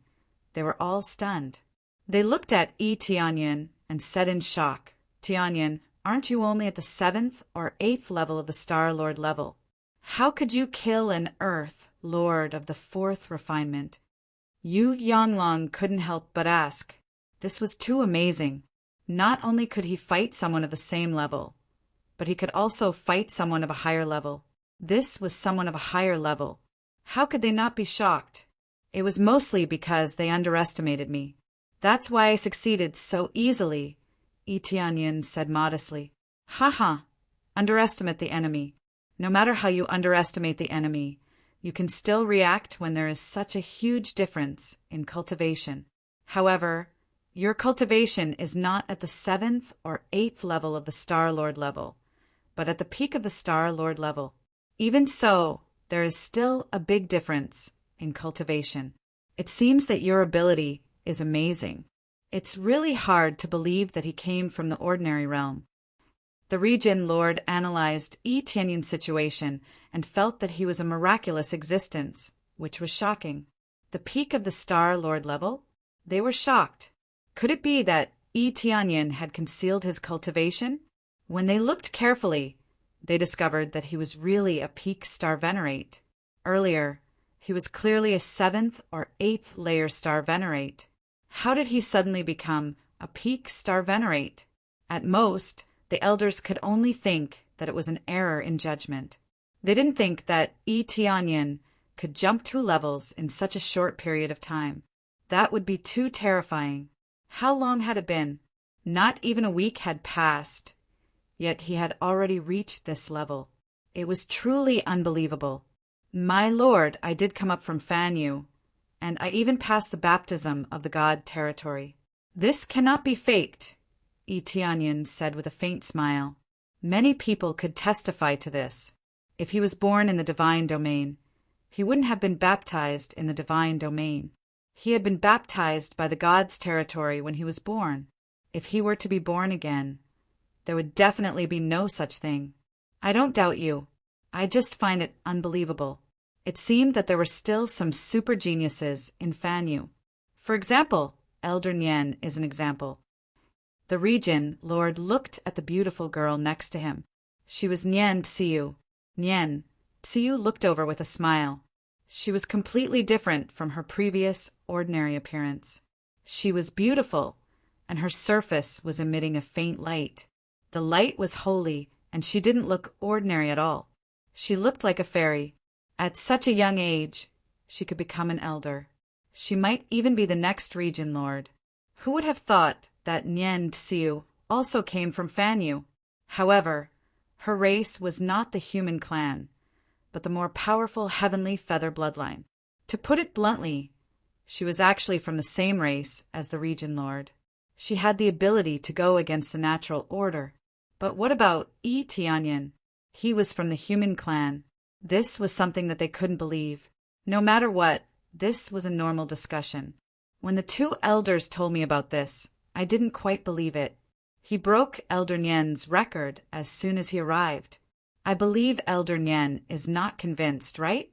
they were all stunned. They looked at Tianyin and said in shock, Tianyin, aren't you only at the 7th or 8th level of the Star Lord level? How could you kill an Earth Lord of the 4th refinement? Yu Yanglong couldn't help but ask. This was too amazing. Not only could he fight someone of the same level, but he could also fight someone of a higher level. This was someone of a higher level. How could they not be shocked? It was mostly because they underestimated me. That's why I succeeded so easily, Tianyin said modestly. Haha, underestimate the enemy. No matter how you underestimate the enemy, you can still react when there is such a huge difference in cultivation. However, your cultivation is not at the 7th or 8th level of the Star Lord level, but at the peak of the Star Lord level. Even so, there is still a big difference in cultivation. It seems that your ability is amazing. It's really hard to believe that he came from the ordinary realm. The Region Lord analyzed Tianyin's situation and felt that he was a miraculous existence, which was shocking. The peak of the Star Lord level? They were shocked. Could it be that Tianyin had concealed his cultivation? When they looked carefully, they discovered that he was really a peak Star Venerate. Earlier, he was clearly a 7th or 8th layer Star Venerate. How did he suddenly become a peak Star Venerate? At most, the elders could only think that it was an error in judgment. They didn't think that Tianyin could jump 2 levels in such a short period of time. That would be too terrifying. How long had it been? Not even a week had passed, yet he had already reached this level. It was truly unbelievable. My lord, I did come up from Fanyu, and I even passed the baptism of the god territory. This cannot be faked, Tianyin said with a faint smile. Many people could testify to this. If he was born in the divine domain, he wouldn't have been baptized in the divine domain. He had been baptized by the god's territory when he was born. If he were to be born again, there would definitely be no such thing. I don't doubt you. I just find it unbelievable. It seemed that there were still some super geniuses in Fanyu. For example, Elder Nyen is an example. The Regent Lord looked at the beautiful girl next to him. She was Nyen Tsiu. Nyen Tsiu looked over with a smile. She was completely different from her previous ordinary appearance. She was beautiful, and her surface was emitting a faint light. The light was holy, and she didn't look ordinary at all. She looked like a fairy. At such a young age, she could become an elder. She might even be the next Regent Lord. Who would have thought that Nyen Tsiu also came from Fanyu? However, her race was not the human clan, but the more powerful heavenly feather bloodline. To put it bluntly, she was actually from the same race as the Regent Lord. She had the ability to go against the natural order. But what about Yi Tianyan? He was from the human clan. This was something that they couldn't believe. No matter what, this was a normal discussion. When the two elders told me about this, I didn't quite believe it. He broke Elder Nyen's record as soon as he arrived. I believe Elder Nyen is not convinced, right?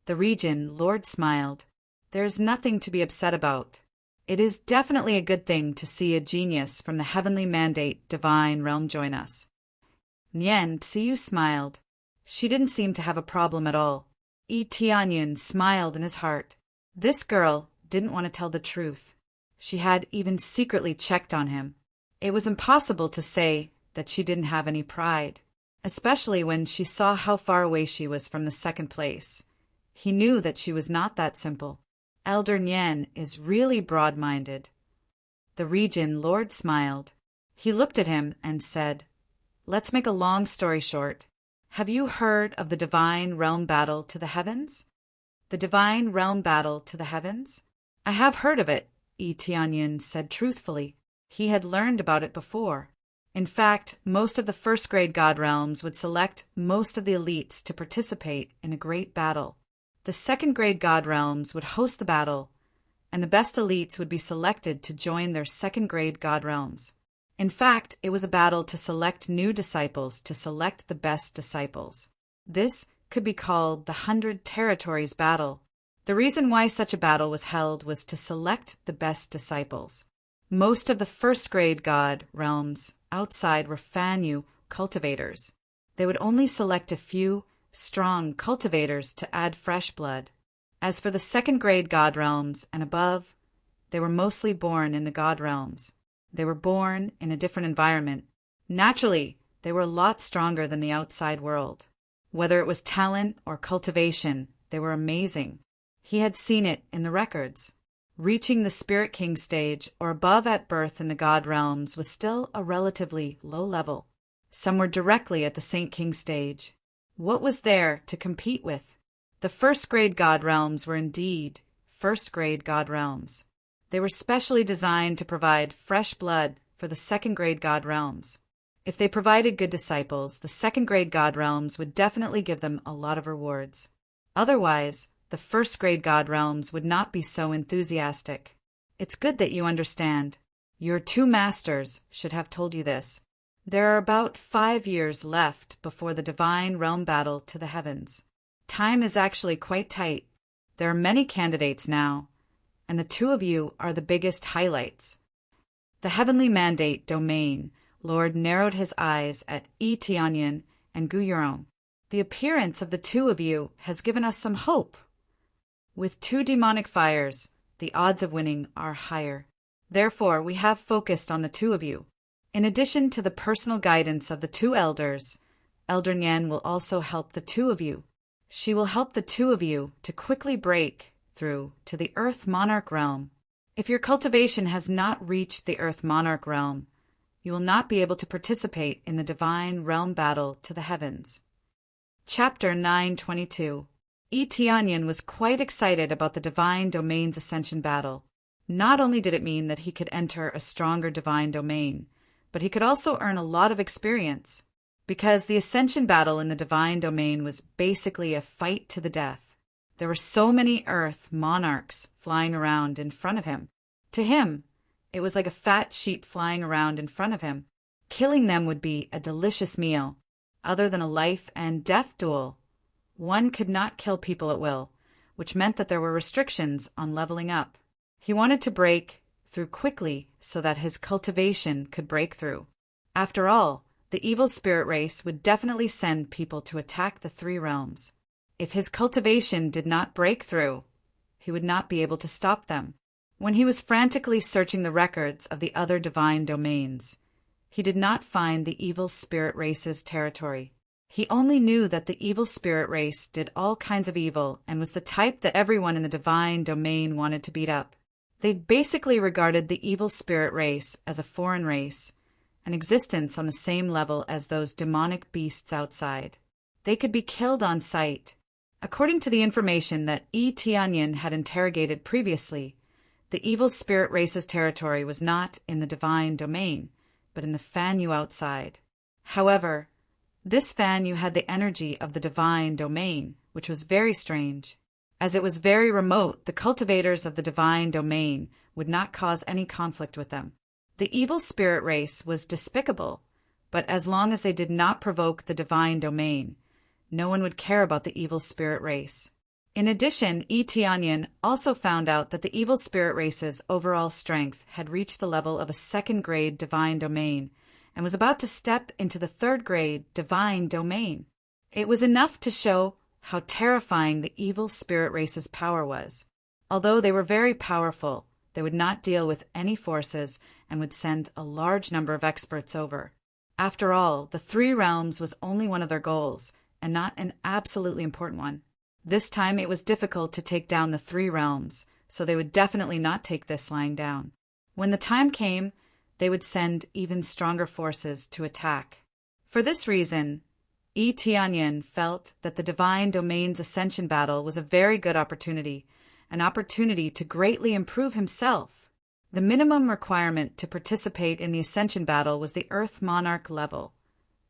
The Regent Lord smiled. There is nothing to be upset about. It is definitely a good thing to see a genius from the heavenly mandate divine realm join us. Nyen Tsiu smiled. She didn't seem to have a problem at all. Yi Tianyan smiled in his heart. This girl didn't want to tell the truth. She had even secretly checked on him. It was impossible to say that she didn't have any pride, especially when she saw how far away she was from the second place. He knew that she was not that simple. Elder Nyen is really broad-minded. The Regent Lord smiled. He looked at him and said, "Let's make a long story short. Have you heard of the Divine Realm Battle to the Heavens?" The Divine Realm Battle to the Heavens? I have heard of it, Yi Tianyan said truthfully. He had learned about it before. In fact, most of the first-grade god realms would select most of the elites to participate in a great battle. The second-grade god realms would host the battle, and the best elites would be selected to join their second-grade god realms. In fact, it was a battle to select new disciples to select the best disciples. This could be called the 100 Territories Battle. The reason why such a battle was held was to select the best disciples. Most of the first-grade god realms outside were Fanyu cultivators. They would only select a few strong cultivators to add fresh blood. As for the second-grade god realms and above, they were mostly born in the god realms. They were born in a different environment. Naturally, they were a lot stronger than the outside world. Whether it was talent or cultivation, they were amazing. He had seen it in the records. Reaching the Spirit King stage or above at birth in the god realms was still a relatively low level. Some were directly at the Saint King stage. What was there to compete with? The first-grade god realms were indeed first-grade god realms. They were specially designed to provide fresh blood for the second-grade god realms. If they provided good disciples, the second-grade god realms would definitely give them a lot of rewards. Otherwise, the first-grade god realms would not be so enthusiastic. It's good that you understand. Your two masters should have told you this. There are about 5 years left before the Divine Realm Battle to the Heavens. Time is actually quite tight. There are many candidates now, and the two of you are the biggest highlights. The Heavenly Mandate Domain Lord narrowed his eyes at Yi Tianyan and Gu Yuron. The appearance of the two of you has given us some hope. With 2 demonic fires, the odds of winning are higher. Therefore, we have focused on the two of you. In addition to the personal guidance of the 2 elders, Elder Nyen will also help the two of you. She will help the two of you to quickly break through to the Earth Monarch realm. If your cultivation has not reached the Earth Monarch realm, you will not be able to participate in the Divine Realm Battle to the Heavens. Chapter 922. Yi Tianyan was quite excited about the Divine Domain's Ascension Battle. Not only did it mean that he could enter a stronger Divine Domain, but he could also earn a lot of experience, because the Ascension Battle in the Divine Domain was basically a fight to the death. There were so many Earth monarchs flying around in front of him. To him, it was like a fat sheep flying around in front of him. Killing them would be a delicious meal. Other than a life and death duel, One could not kill people at will, which meant that there were restrictions on leveling up. He wanted to break through quickly so that his cultivation could break through. After all, the evil spirit race would definitely send people to attack the three realms. If his cultivation did not break through, he would not be able to stop them. When he was frantically searching the records of the other divine domains, he did not find the evil spirit race's territory. He only knew that the evil spirit race did all kinds of evil and was the type that everyone in the divine domain wanted to beat up. They basically regarded the evil spirit race as a foreign race, an existence on the same level as those demonic beasts outside. They could be killed on sight. According to the information that Tianyin had interrogated previously, the evil spirit race's territory was not in the divine domain, but in the Fanyu outside. However, this Fanyu had the energy of the divine domain, which was very strange. As it was very remote, the cultivators of the divine domain would not cause any conflict with them. The evil spirit race was despicable, but as long as they did not provoke the divine domain, no one would care about the evil spirit race. In addition, Tianyin also found out that the evil spirit race's overall strength had reached the level of a second-grade divine domain and was about to step into the third-grade divine domain. It was enough to show how terrifying the evil spirit race's power was. Although they were very powerful, they would not deal with any forces and would send a large number of experts over. After all, the three realms was only one of their goals, and not an absolutely important one. This time it was difficult to take down the three realms, so they would definitely not take this lying down. When the time came, they would send even stronger forces to attack. For this reason, Tianyin felt that the divine domain's ascension battle was a very good opportunity, an opportunity to greatly improve himself. The minimum requirement to participate in the ascension battle was the Earth Monarch level,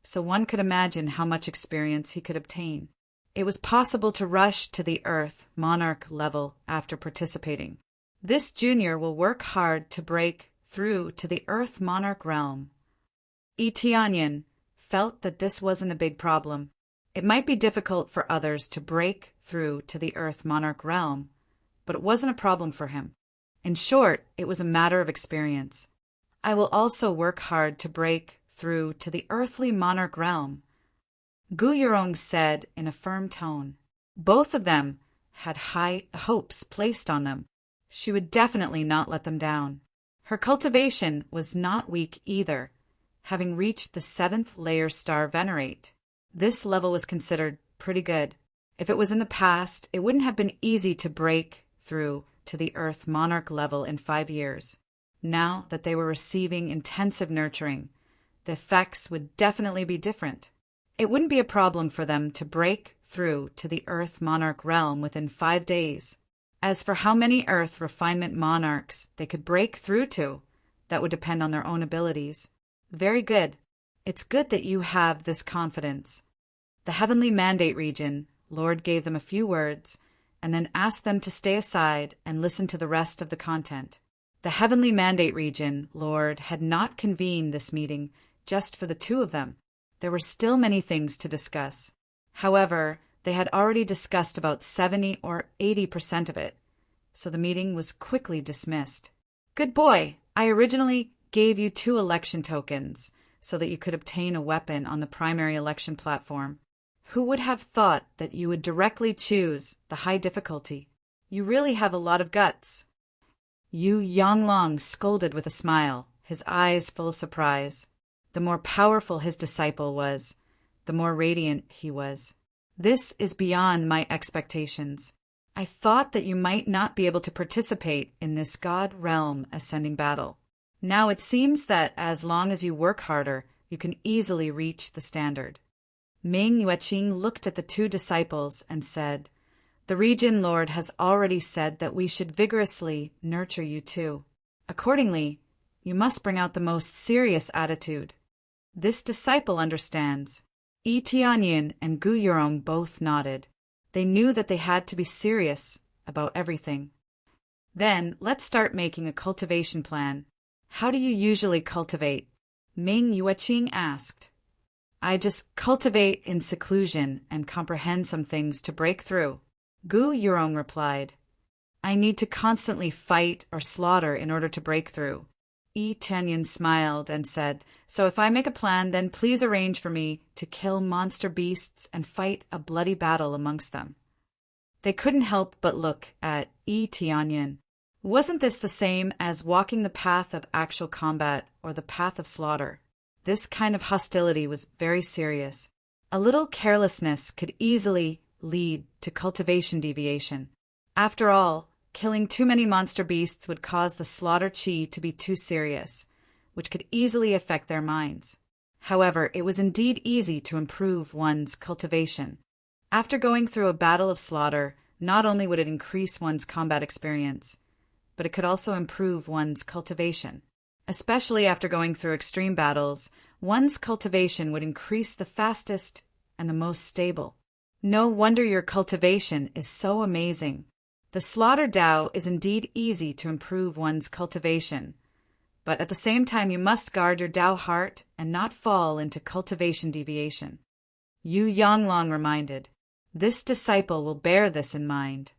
so one could imagine how much experience he could obtain. It was possible to rush to the Earth Monarch level after participating. This junior will work hard to break through to the Earth Monarch realm. Tianyin felt that this wasn't a big problem. It might be difficult for others to break through to the Earth Monarch realm, but it wasn't a problem for him. In short, it was a matter of experience. I will also work hard to break through to the Earthly Monarch realm, Gu Yurong said in a firm tone. Both of them had high hopes placed on them. She would definitely not let them down. Her cultivation was not weak either, having reached the 7th layer star venerate. This level was considered pretty good. If it was in the past, it wouldn't have been easy to break through to the Earth Monarch level in 5 years. Now that they were receiving intensive nurturing, the effects would definitely be different. It wouldn't be a problem for them to break through to the Earth Monarch realm within 5 days. As for how many Earth Refinement Monarchs they could break through to, that would depend on their own abilities. Very good. It's good that you have this confidence. The Heavenly Mandate region, Lord gave them a few words, and then asked them to stay aside and listen to the rest of the content. The Heavenly Mandate region, Lord, had not convened this meeting just for the two of them. There were still many things to discuss. However, they had already discussed about 70 or 80% of it, so the meeting was quickly dismissed. Good boy, I originally gave you 2 election tokens so that you could obtain a weapon on the primary election platform. Who would have thought that you would directly choose the high difficulty? You really have a lot of guts. Yu Yonglong scolded with a smile, his eyes full of surprise. The more powerful his disciple was, the more radiant he was. This is beyond my expectations. I thought that you might not be able to participate in this God Realm ascending battle. Now it seems that as long as you work harder, you can easily reach the standard. Ming Yueqing looked at the 2 disciples and said, The Region Lord has already said that we should vigorously nurture you too. Accordingly, you must bring out the most serious attitude. This disciple understands. Tianyin and Gu Yurong both nodded. They knew that they had to be serious about everything. Then, let's start making a cultivation plan. How do you usually cultivate? Ming Yueqing asked. I just cultivate in seclusion and comprehend some things to break through. Gu Yurong replied, I need to constantly fight or slaughter in order to break through. Yi Tianyin smiled and said, So if I make a plan, then please arrange for me to kill monster beasts and fight a bloody battle amongst them. They couldn't help but look at Yi Tianyin. Wasn't this the same as walking the path of actual combat or the path of slaughter? This kind of hostility was very serious. A little carelessness could easily lead to cultivation deviation. After all, killing too many monster beasts would cause the slaughter chi to be too serious, which could easily affect their minds. However, it was indeed easy to improve one's cultivation. After going through a battle of slaughter, not only would it increase one's combat experience, but it could also improve one's cultivation. Especially after going through extreme battles, one's cultivation would increase the fastest and the most stable. No wonder your cultivation is so amazing. The slaughter Tao is indeed easy to improve one's cultivation, but at the same time you must guard your Tao heart and not fall into cultivation deviation. Yu Yanglong reminded, This disciple will bear this in mind.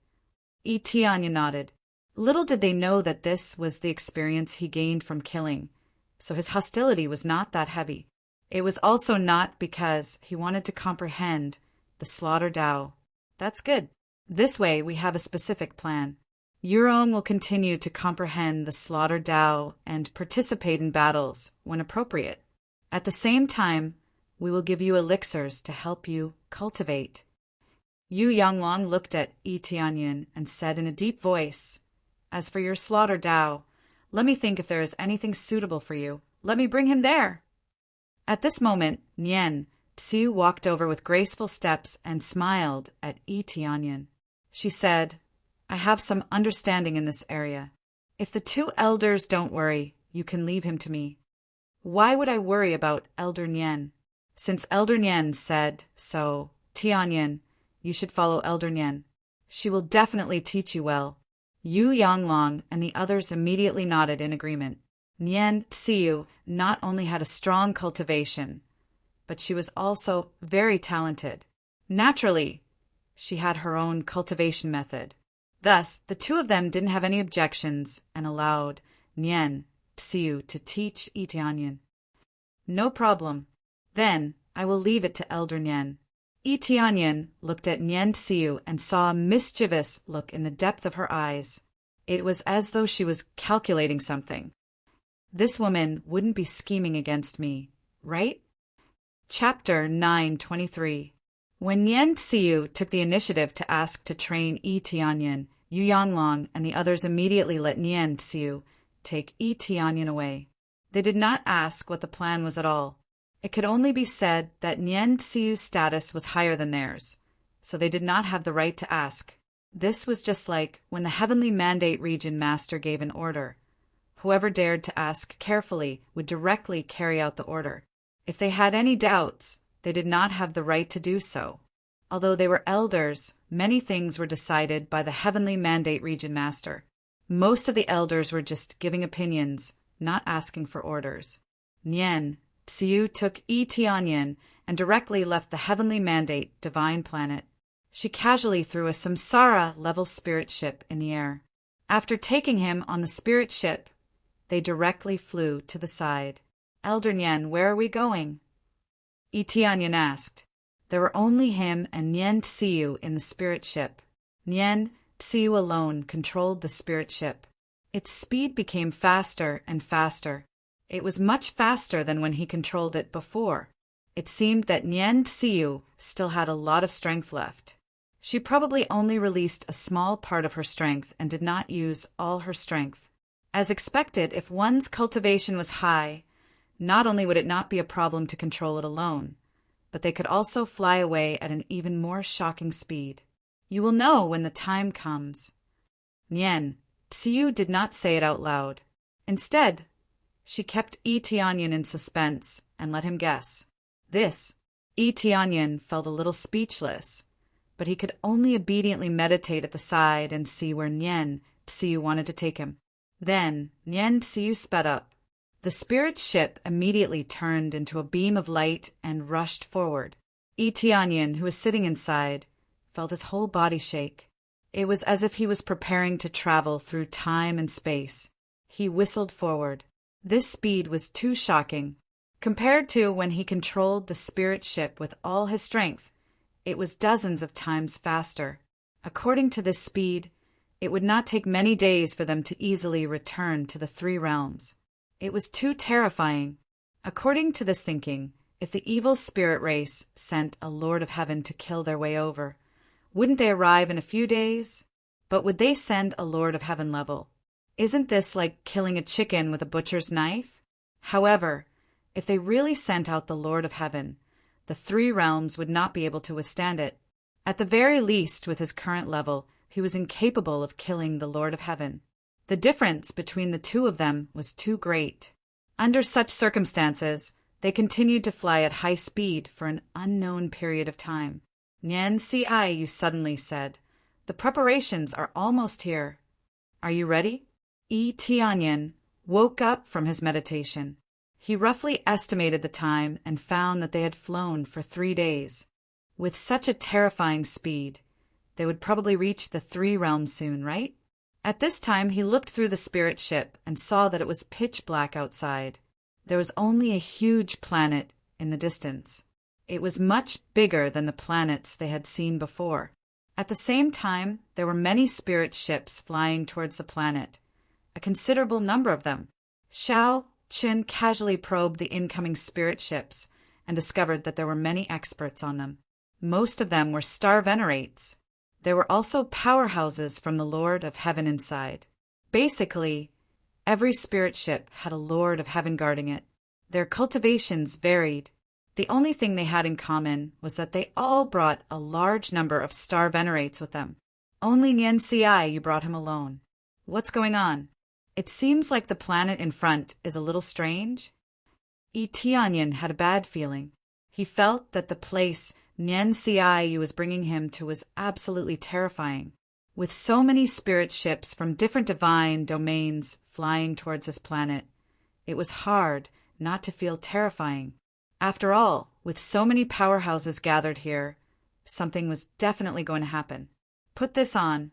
Yi Tianyin nodded. Little did they know that this was the experience he gained from killing, so his hostility was not that heavy. It was also not because he wanted to comprehend the slaughter Tao. That's good. This way we have a specific plan. Yurong will continue to comprehend the slaughter Tao and participate in battles when appropriate. At the same time, we will give you elixirs to help you cultivate. Yu Yanglong looked at Yi Tianyin and said in a deep voice, As for your slaughter Tao, let me think if there is anything suitable for you. Let me bring him there. At this moment, Nian Xiu walked over with graceful steps and smiled at Yi Tianyin. She said, I have some understanding in this area. If the two elders don't worry, you can leave him to me. Why would I worry about Elder Nian? Since Elder Nian said so, Tianyin, you should follow Elder Nian. She will definitely teach you well. Yu Yanglong and the others immediately nodded in agreement. Nian Xiu not only had a strong cultivation, but she was also very talented. Naturally, she had her own cultivation method. Thus, the two of them didn't have any objections and allowed Nian Xiu to teach Yi Tianyin. No problem. Then I will leave it to Elder Nian. Yi Tianyin looked at Nian Xiu and saw a mischievous look in the depth of her eyes. It was as though she was calculating something. This woman wouldn't be scheming against me, right? Chapter 923. When Nian Xiu took the initiative to ask to train Yi Tianyin, Yu Yanglong and the others immediately let Nian Xiu take Yi Tianyin away. They did not ask what the plan was at all. It could only be said that Nian Xiu's status was higher than theirs, so they did not have the right to ask. This was just like when the Heavenly Mandate Region Master gave an order. Whoever dared to ask carefully would directly carry out the order. If they had any doubts, they did not have the right to do so. Although they were elders, many things were decided by the Heavenly Mandate Region Master. Most of the elders were just giving opinions, not asking for orders. Nian Xiu took Yi Tianyin and directly left the Heavenly Mandate Divine Planet. She casually threw a samsara-level spirit ship in the air. After taking him on the spirit ship, they directly flew to the side. Elder Nian, where are we going? Yi Tianyin asked. There were only him and Nian Xiu in the spirit ship. Nian Xiu alone controlled the spirit ship. Its speed became faster and faster. It was much faster than when he controlled it before. It seemed that Nian Xiu still had a lot of strength left. She probably only released a small part of her strength and did not use all her strength. As expected, if one's cultivation was high, not only would it not be a problem to control it alone, but they could also fly away at an even more shocking speed. You will know when the time comes. Nian Xiu did not say it out loud. Instead, she kept Yi Tianyin in suspense and let him guess. Yi Tianyin felt a little speechless, but he could only obediently meditate at the side and see where Nian Xiu wanted to take him. Then Nian Xiu sped up. The The spirit ship immediately turned into a beam of light and rushed forward. Tianyin, who was sitting inside, felt his whole body shake. It was as if he was preparing to travel through time and space. He whistled forward. This speed was too shocking. Compared to when he controlled the spirit ship with all his strength, it was dozens of times faster. According to this speed, it would not take many days for them to easily return to the three realms. It was too terrifying. According to this thinking, if the evil spirit race sent a Lord of Heaven to kill their way over, wouldn't they arrive in a few days? But would they send a Lord of Heaven level? Isn't this like killing a chicken with a butcher's knife? However, if they really sent out the Lord of Heaven, the three realms would not be able to withstand it. At the very least, with his current level, he was incapable of killing the Lord of Heaven. The difference between the two of them was too great. Under such circumstances, they continued to fly at high speed for an unknown period of time. Nian Ci, you suddenly said, the preparations are almost here. Are you ready? Tianyin woke up from his meditation. He roughly estimated the time and found that they had flown for 3 days. With such a terrifying speed, they would probably reach the three realms soon, right? At this time, he looked through the spirit ship and saw that it was pitch black outside. There was only a huge planet in the distance. It was much bigger than the planets they had seen before. At the same time, there were many spirit ships flying towards the planet, a considerable number of them. Xiao Qin casually probed the incoming spirit ships and discovered that there were many experts on them. Most of them were star venerates. There were also powerhouses from the Lord of Heaven inside. Basically, every spirit ship had a Lord of Heaven guarding it. Their cultivations varied. The only thing they had in common was that they all brought a large number of star venerates with them. Only Nian Ci, you brought him alone. What's going on? It seems like the planet in front is a little strange. Tianyin had a bad feeling. He felt that the place Nian Ci was bringing him to was absolutely terrifying. With so many spirit ships from different divine domains flying towards this planet, it was hard not to feel terrifying. After all, with so many powerhouses gathered here, something was definitely going to happen. Put this on.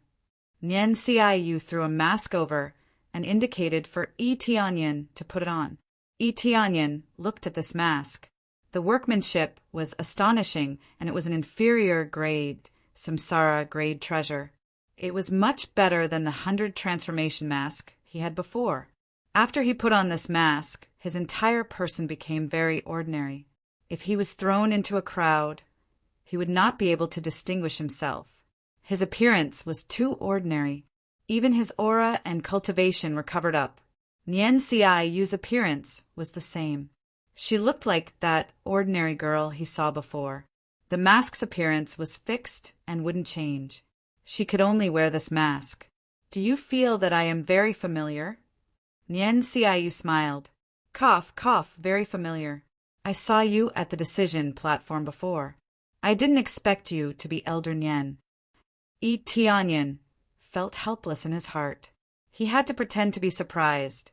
Nian Ci threw a mask over and indicated for Tianyin to put it on. Tianyin looked at this mask. The workmanship was astonishing, and it was an inferior grade, samsara grade treasure. It was much better than the 100 transformation mask he had before. After he put on this mask, his entire person became very ordinary. If he was thrown into a crowd, he would not be able to distinguish himself. His appearance was too ordinary. Even his aura and cultivation were covered up. Nian Ci's appearance was the same. She looked like that ordinary girl he saw before. The mask's appearance was fixed and wouldn't change. She could only wear this mask. Do you feel that I am very familiar? Nian Ci smiled. Cough, cough, very familiar. I saw you at the decision platform before. I didn't expect you to be Elder Nian. Tianyin felt helpless in his heart. He had to pretend to be surprised,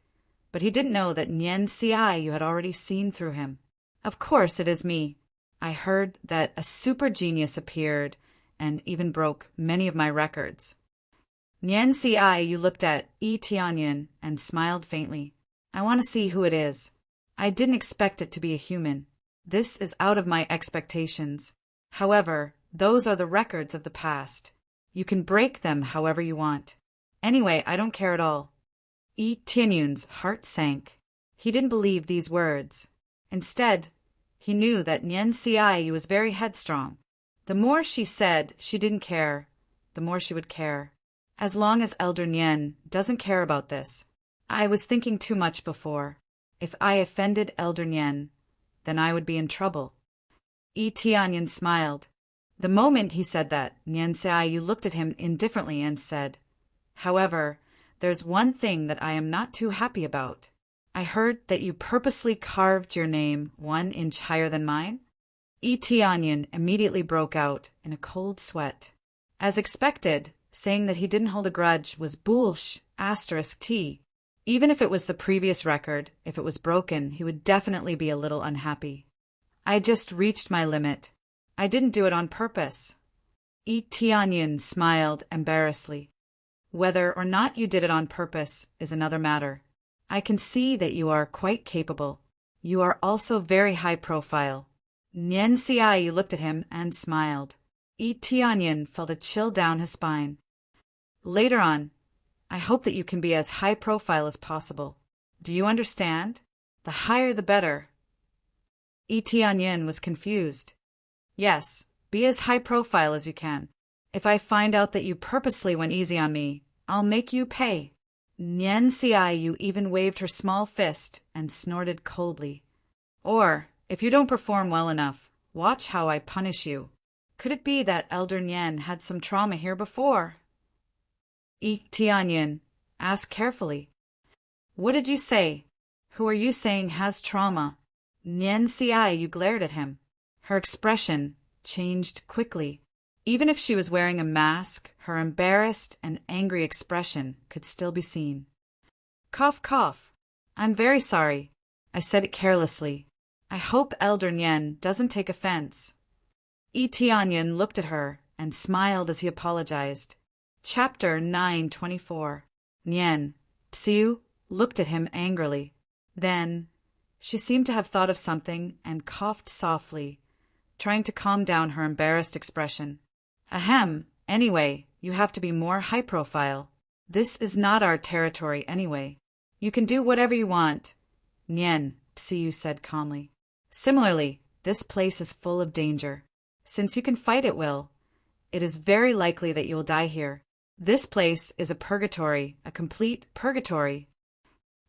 but he didn't know that Nian Ci had already seen through him. Of course it is me. I heard that a super genius appeared and even broke many of my records. Nian Ci looked at Tianyin and smiled faintly. I want to see who it is. I didn't expect it to be a human. This is out of my expectations. However, those are the records of the past. You can break them however you want. Anyway, I don't care at all. Tianyun's heart sank. He didn't believe these words. Instead, he knew that Nian Ci was very headstrong. The more she said she didn't care, the more she would care. As long as Elder Nian doesn't care about this. I was thinking too much before. If I offended Elder Nian, then I would be in trouble. Tianyin smiled. The moment he said that, Nian Ci looked at him indifferently and said, However, there's one thing that I am not too happy about. I heard that you purposely carved your name 1 inch higher than mine. Tianyin immediately broke out in a cold sweat. As expected, saying that he didn't hold a grudge was bullsh*t. Even if it was the previous record, if it was broken, he would definitely be a little unhappy. I just reached my limit. I didn't do it on purpose. Yi Tianyin smiled embarrassedly. Whether or not you did it on purpose is another matter. I can see that you are quite capable. You are also very high profile. Nian Xiaoyu looked at him and smiled. Yi Tianyin felt a chill down his spine. Later on, I hope that you can be as high profile as possible. Do you understand? The higher the better. Yi Tianyin was confused. Yes, be as high profile as you can. If I find out that you purposely went easy on me, I'll make you pay. Nian Xiaoyu even waved her small fist and snorted coldly. Or, if you don't perform well enough, watch how I punish you. Could it be that Elder Nian had some trauma here before? Yi Tianyin asked carefully. What did you say? Who are you saying has trauma? Nian Xiaoyu glared at him. Her expression changed quickly. Even if she was wearing a mask, her embarrassed and angry expression could still be seen. Cough, cough. I'm very sorry. I said it carelessly. I hope Elder Nian doesn't take offense. Yi Tianyin looked at her and smiled as he apologized. Chapter 924. Nian Xiu looked at him angrily. Then, she seemed to have thought of something and coughed softly, trying to calm down her embarrassed expression. Ahem, anyway, you have to be more high profile. This is not our territory anyway. You can do whatever you want, Nian Xiu said calmly. Similarly, this place is full of danger. Since you can fight at will, it is very likely that you will die here. This place is a purgatory, a complete purgatory.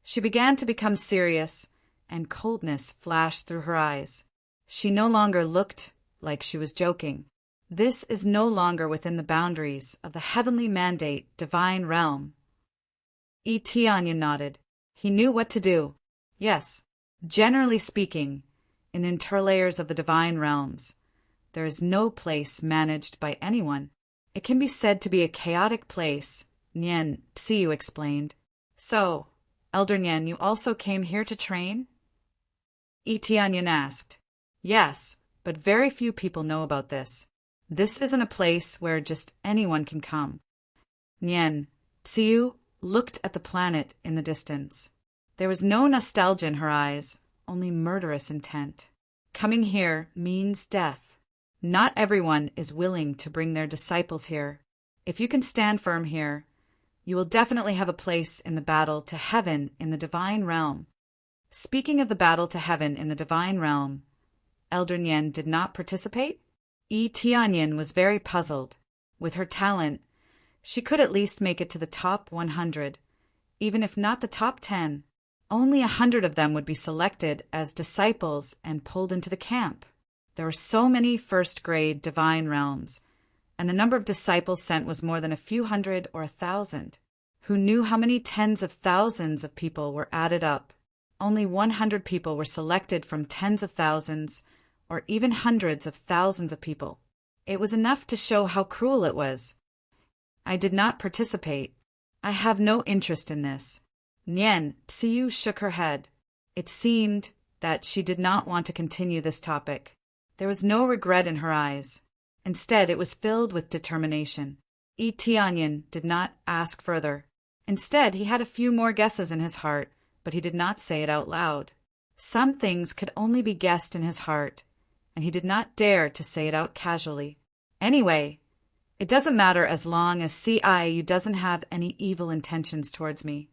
She began to become serious, and coldness flashed through her eyes. She no longer looked like she was joking. This is no longer within the boundaries of the heavenly mandate divine realm. Yi Tianyin nodded. He knew what to do. Yes, generally speaking, in the interlayers of the divine realms, there is no place managed by anyone. It can be said to be a chaotic place, Nian Xiu explained. So, Elder Nian, you also came here to train? Yi Tianyin asked. Yes, but very few people know about this. This isn't a place where just anyone can come. Nian Xiu looked at the planet in the distance. There was no nostalgia in her eyes, only murderous intent. Coming here means death. Not everyone is willing to bring their disciples here. If you can stand firm here, you will definitely have a place in the battle to heaven in the divine realm. Speaking of the battle to heaven in the divine realm, Elder Nian did not participate? Yi Tianyin was very puzzled. With her talent, she could at least make it to the top 100, even if not the top 10. Only 100 of them would be selected as disciples and pulled into the camp. There were so many first-grade divine realms, and the number of disciples sent was more than a few hundred or 1,000. Who knew how many tens of thousands of people were added up? Only 100 people were selected from tens of thousands, or even hundreds of thousands of people. It was enough to show how cruel it was. I did not participate. I have no interest in this. Nian Xiu shook her head. It seemed that she did not want to continue this topic. There was no regret in her eyes. Instead, it was filled with determination. Yi Tianyin did not ask further. Instead, he had a few more guesses in his heart, but he did not say it out loud. Some things could only be guessed in his heart, and he did not dare to say it out casually. Anyway, it doesn't matter as long as CIU doesn't have any evil intentions towards me.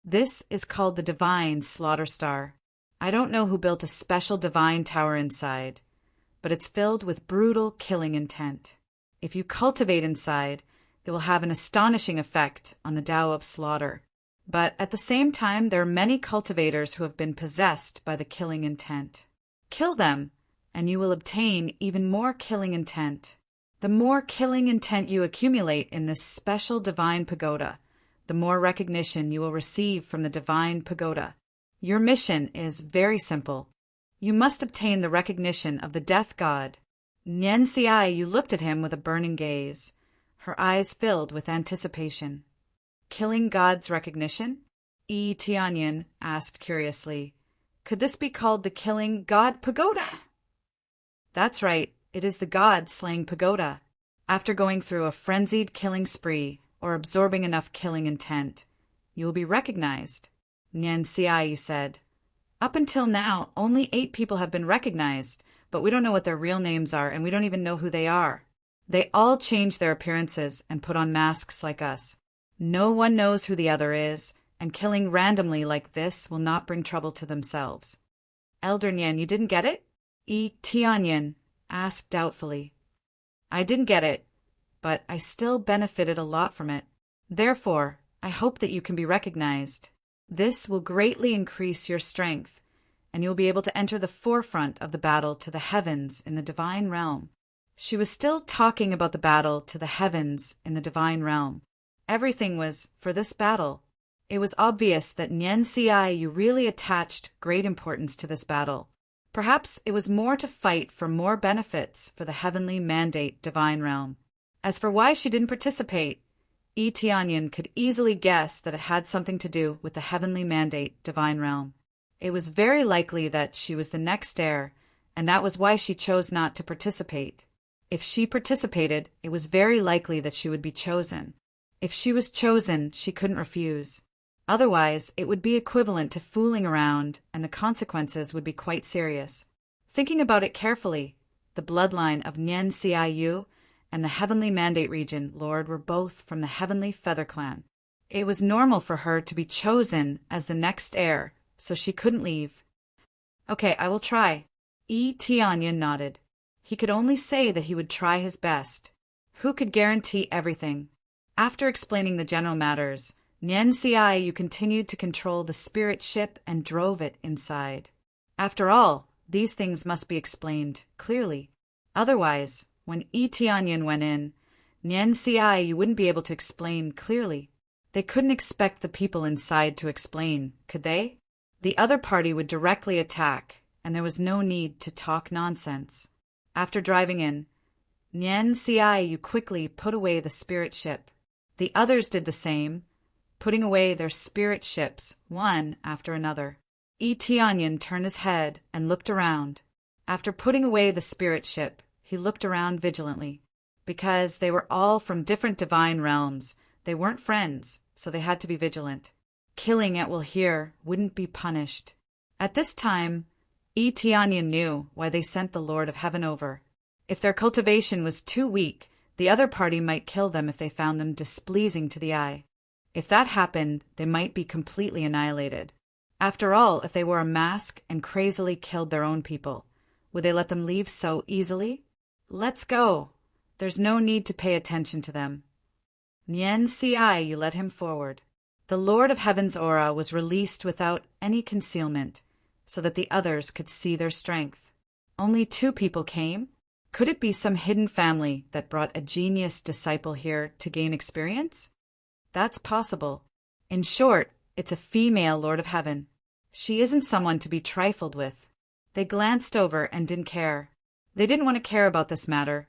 This is called the Divine Slaughter Star. I don't know who built a special divine tower inside, but it's filled with brutal killing intent. If you cultivate inside, it will have an astonishing effect on the Tao of slaughter. But at the same time, there are many cultivators who have been possessed by the killing intent. Kill them, and you will obtain even more killing intent. The more killing intent you accumulate in this special divine pagoda, the more recognition you will receive from the divine pagoda. Your mission is very simple. You must obtain the recognition of the death god. Nian Xiaoyu looked at him with a burning gaze, her eyes filled with anticipation. Killing God's recognition? Tianyan asked curiously. Could this be called the killing god pagoda? That's right, it is the god slaying pagoda. After going through a frenzied killing spree, or absorbing enough killing intent, you will be recognized, Nian Xiai said. Up until now, only 8 people have been recognized, but we don't know what their real names are, and we don't even know who they are. They all change their appearances and put on masks like us. No one knows who the other is, and killing randomly like this will not bring trouble to themselves. Elder Nian, you didn't get it? Tianyan asked doubtfully. I didn't get it, but I still benefited a lot from it. Therefore, I hope that you can be recognized. This will greatly increase your strength, and you'll be able to enter the forefront of the battle to the heavens in the divine realm. She was still talking about the battle to the heavens in the divine realm. Everything was for this battle. It was obvious that Nian Xiai you really attached great importance to this battle. Perhaps it was more to fight for more benefits for the heavenly mandate divine realm. As for why she didn't participate, Tianyan could easily guess that it had something to do with the heavenly mandate divine realm. It was very likely that she was the next heir, and that was why she chose not to participate. If she participated, it was very likely that she would be chosen. If she was chosen, she couldn't refuse. Otherwise, it would be equivalent to fooling around, and the consequences would be quite serious. Thinking about it carefully, the bloodline of Nian Xiaoyu and the Heavenly Mandate Region Lord were both from the Heavenly Feather Clan. It was normal for her to be chosen as the next heir, so she couldn't leave. Okay, I will try. Tianyan nodded. He could only say that he would try his best. Who could guarantee everything? After explaining the general matters, Nian Xiai continued to control the spirit ship and drove it inside. After all, these things must be explained clearly. Otherwise, when Tianyan went in, Nian Xiai wouldn't be able to explain clearly. They couldn't expect the people inside to explain, could they? The other party would directly attack, and there was no need to talk nonsense. After driving in, Nian Xiai quickly put away the spirit ship. The others did the same, putting away their spirit ships one after another. Tianyan turned his head and looked around. After putting away the spirit ship, he looked around vigilantly. Because they were all from different divine realms, they weren't friends, so they had to be vigilant. Killing at will here wouldn't be punished. At this time, Tianyan knew why they sent the Lord of Heaven over. If their cultivation was too weak, the other party might kill them if they found them displeasing to the eye. If that happened, they might be completely annihilated. After all, if they wore a mask and crazily killed their own people, would they let them leave so easily? Let's go. There's no need to pay attention to them. Nian Xiai led him forward. The Lord of Heaven's aura was released without any concealment, so that the others could see their strength. Only 2 people came? Could it be some hidden family that brought a genius disciple here to gain experience? That's possible. In short, it's a female Lord of Heaven. She isn't someone to be trifled with. They glanced over and didn't care. They didn't want to care about this matter,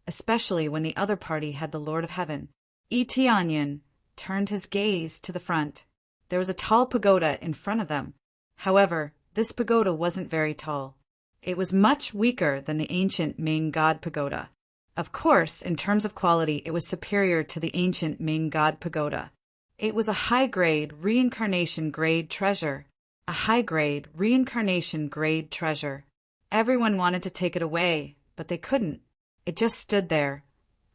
especially when the other party had the Lord of Heaven. Tianyan turned his gaze to the front. There was a tall pagoda in front of them. However, this pagoda wasn't very tall. It was much weaker than the ancient main god pagoda. Of course, in terms of quality, it was superior to the ancient main god pagoda. It was a high-grade, reincarnation-grade treasure. A high-grade, reincarnation-grade treasure. Everyone wanted to take it away, but they couldn't. It just stood there,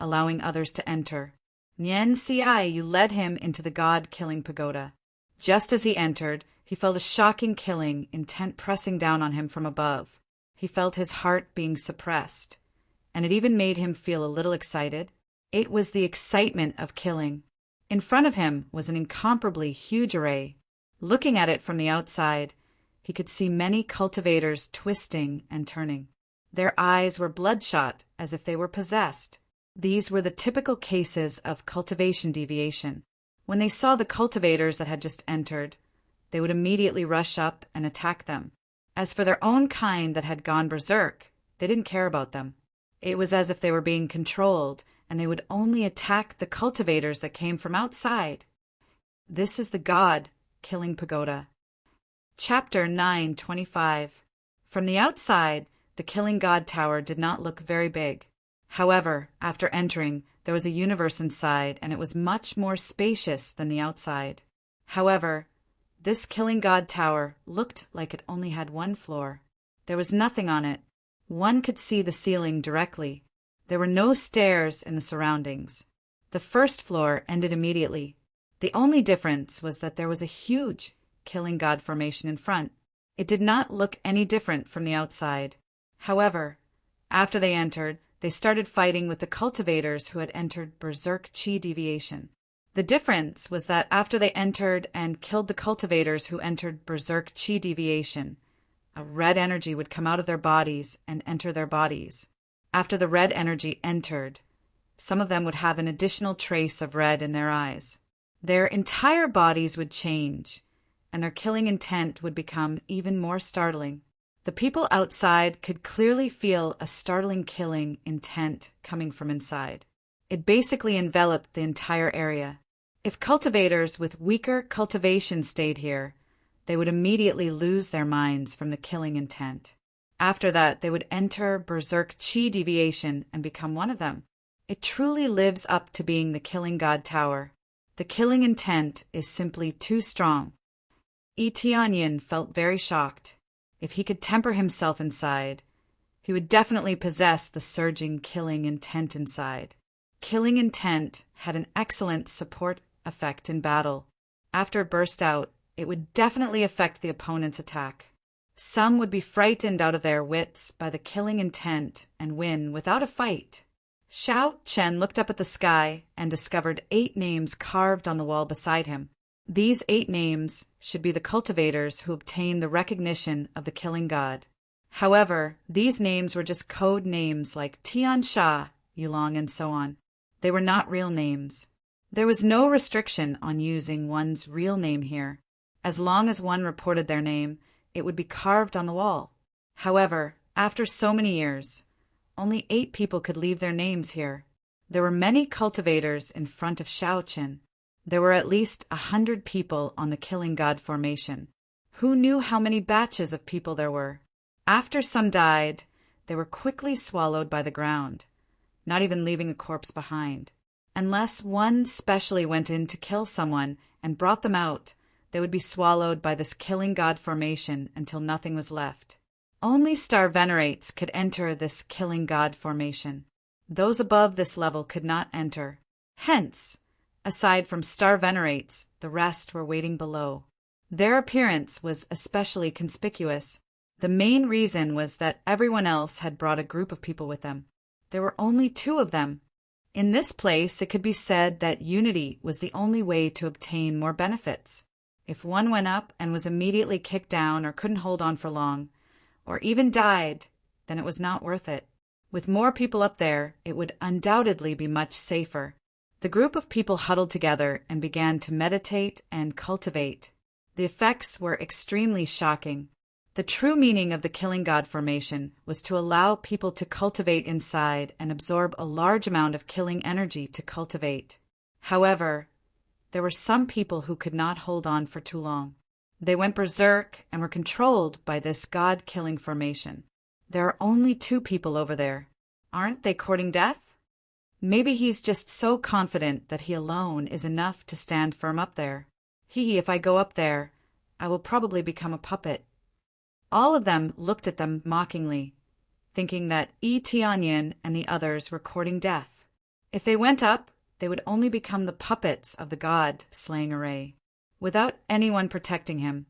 allowing others to enter. Nian Xiai led him into the god-killing pagoda. Just as he entered, he felt a shocking killing intent pressing down on him from above. He felt his heart being suppressed, and it even made him feel a little excited. It was the excitement of killing. In front of him was an incomparably huge array. Looking at it from the outside, he could see many cultivators twisting and turning. Their eyes were bloodshot, as if they were possessed. These were the typical cases of cultivation deviation. When they saw the cultivators that had just entered, they would immediately rush up and attack them. As for their own kind that had gone berserk, they didn't care about them. It was as if they were being controlled, and they would only attack the cultivators that came from outside. This is the god, Killing Pagoda. Chapter 9:25. From the outside, the Killing God Tower did not look very big. However, after entering, there was a universe inside, and it was much more spacious than the outside. However, this Killing God Tower looked like it only had one floor. There was nothing on it. One could see the ceiling directly. There were no stairs in the surroundings. The first floor ended immediately. The only difference was that there was a huge Killing God formation in front. It did not look any different from the outside. However, after they entered, they started fighting with the cultivators who had entered Berserk Chi Deviation. The difference was that after they entered and killed the cultivators who entered Berserk Chi Deviation, a red energy would come out of their bodies and enter their bodies. After the red energy entered, some of them would have an additional trace of red in their eyes. Their entire bodies would change, and their killing intent would become even more startling. The people outside could clearly feel a startling killing intent coming from inside. It basically enveloped the entire area. If cultivators with weaker cultivation stayed here, they would immediately lose their minds from the killing intent. After that, they would enter Berserk Chi Deviation and become one of them. It truly lives up to being the Killing God Tower. The killing intent is simply too strong. Tianyin felt very shocked. If he could temper himself inside, he would definitely possess the surging killing intent inside. Killing intent had an excellent support effect in battle. After it burst out, it would definitely affect the opponent's attack. Some would be frightened out of their wits by the killing intent and win without a fight. Xiao Chen looked up at the sky and discovered 8 names carved on the wall beside him. These 8 names should be the cultivators who obtained the recognition of the Killing God. However, these names were just code names like Tian Sha, Yulong, and so on. They were not real names. There was no restriction on using one's real name here. As long as one reported their name, it would be carved on the wall. However, after so many years, only 8 people could leave their names here. There were many cultivators in front of Shaoqin. There were at least 100 people on the Killing God formation. Who knew how many batches of people there were? After some died, they were quickly swallowed by the ground, not even leaving a corpse behind. Unless one specially went in to kill someone and brought them out, they would be swallowed by this Killing God formation until nothing was left. Only Star Venerates could enter this Killing God formation. Those above this level could not enter. Hence, aside from Star Venerates, the rest were waiting below. Their appearance was especially conspicuous. The main reason was that everyone else had brought a group of people with them. There were only 2 of them. In this place, it could be said that unity was the only way to obtain more benefits. If one went up and was immediately kicked down or couldn't hold on for long, or even died, then it was not worth it. With more people up there, it would undoubtedly be much safer. The group of people huddled together and began to meditate and cultivate. The effects were extremely shocking. The true meaning of the Killing God formation was to allow people to cultivate inside and absorb a large amount of killing energy to cultivate. However, there were some people who could not hold on for too long. They went berserk and were controlled by this God-killing formation. There are only 2 people over there. Aren't they courting death? Maybe he's just so confident that he alone is enough to stand firm up there. If I go up there, I will probably become a puppet. All of them looked at them mockingly, thinking that Tianyin and the others were courting death. If they went up, they would only become the puppets of the god-slaying array. Without anyone protecting him,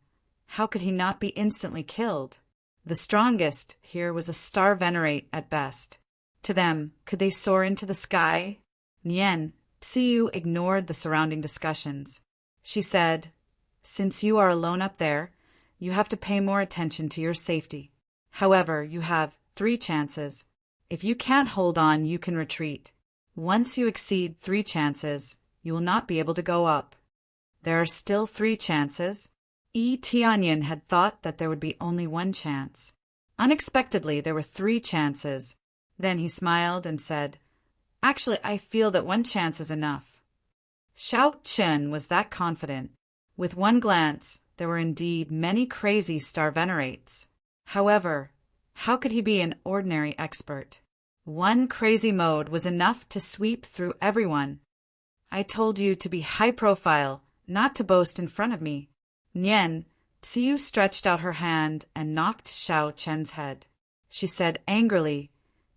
how could he not be instantly killed? The strongest here was a Star Venerate at best. To them, could they soar into the sky? Nian, Tsiyu ignored the surrounding discussions. She said, "Since you are alone up there, you have to pay more attention to your safety. However, you have 3 chances. If you can't hold on, you can retreat. Once you exceed 3 chances, you will not be able to go up." There are still 3 chances. Tianyin had thought that there would be only 1 chance. Unexpectedly, there were 3 chances. Then he smiled and said, "Actually, I feel that 1 chance is enough." Xiao Chen was that confident. With one glance, there were indeed many crazy star venerates. However, how could he be an ordinary expert? One crazy mode was enough to sweep through everyone. I told you to be high profile, not to boast in front of me. Nian Tsiu stretched out her hand and knocked Xiao Chen's head. She said angrily,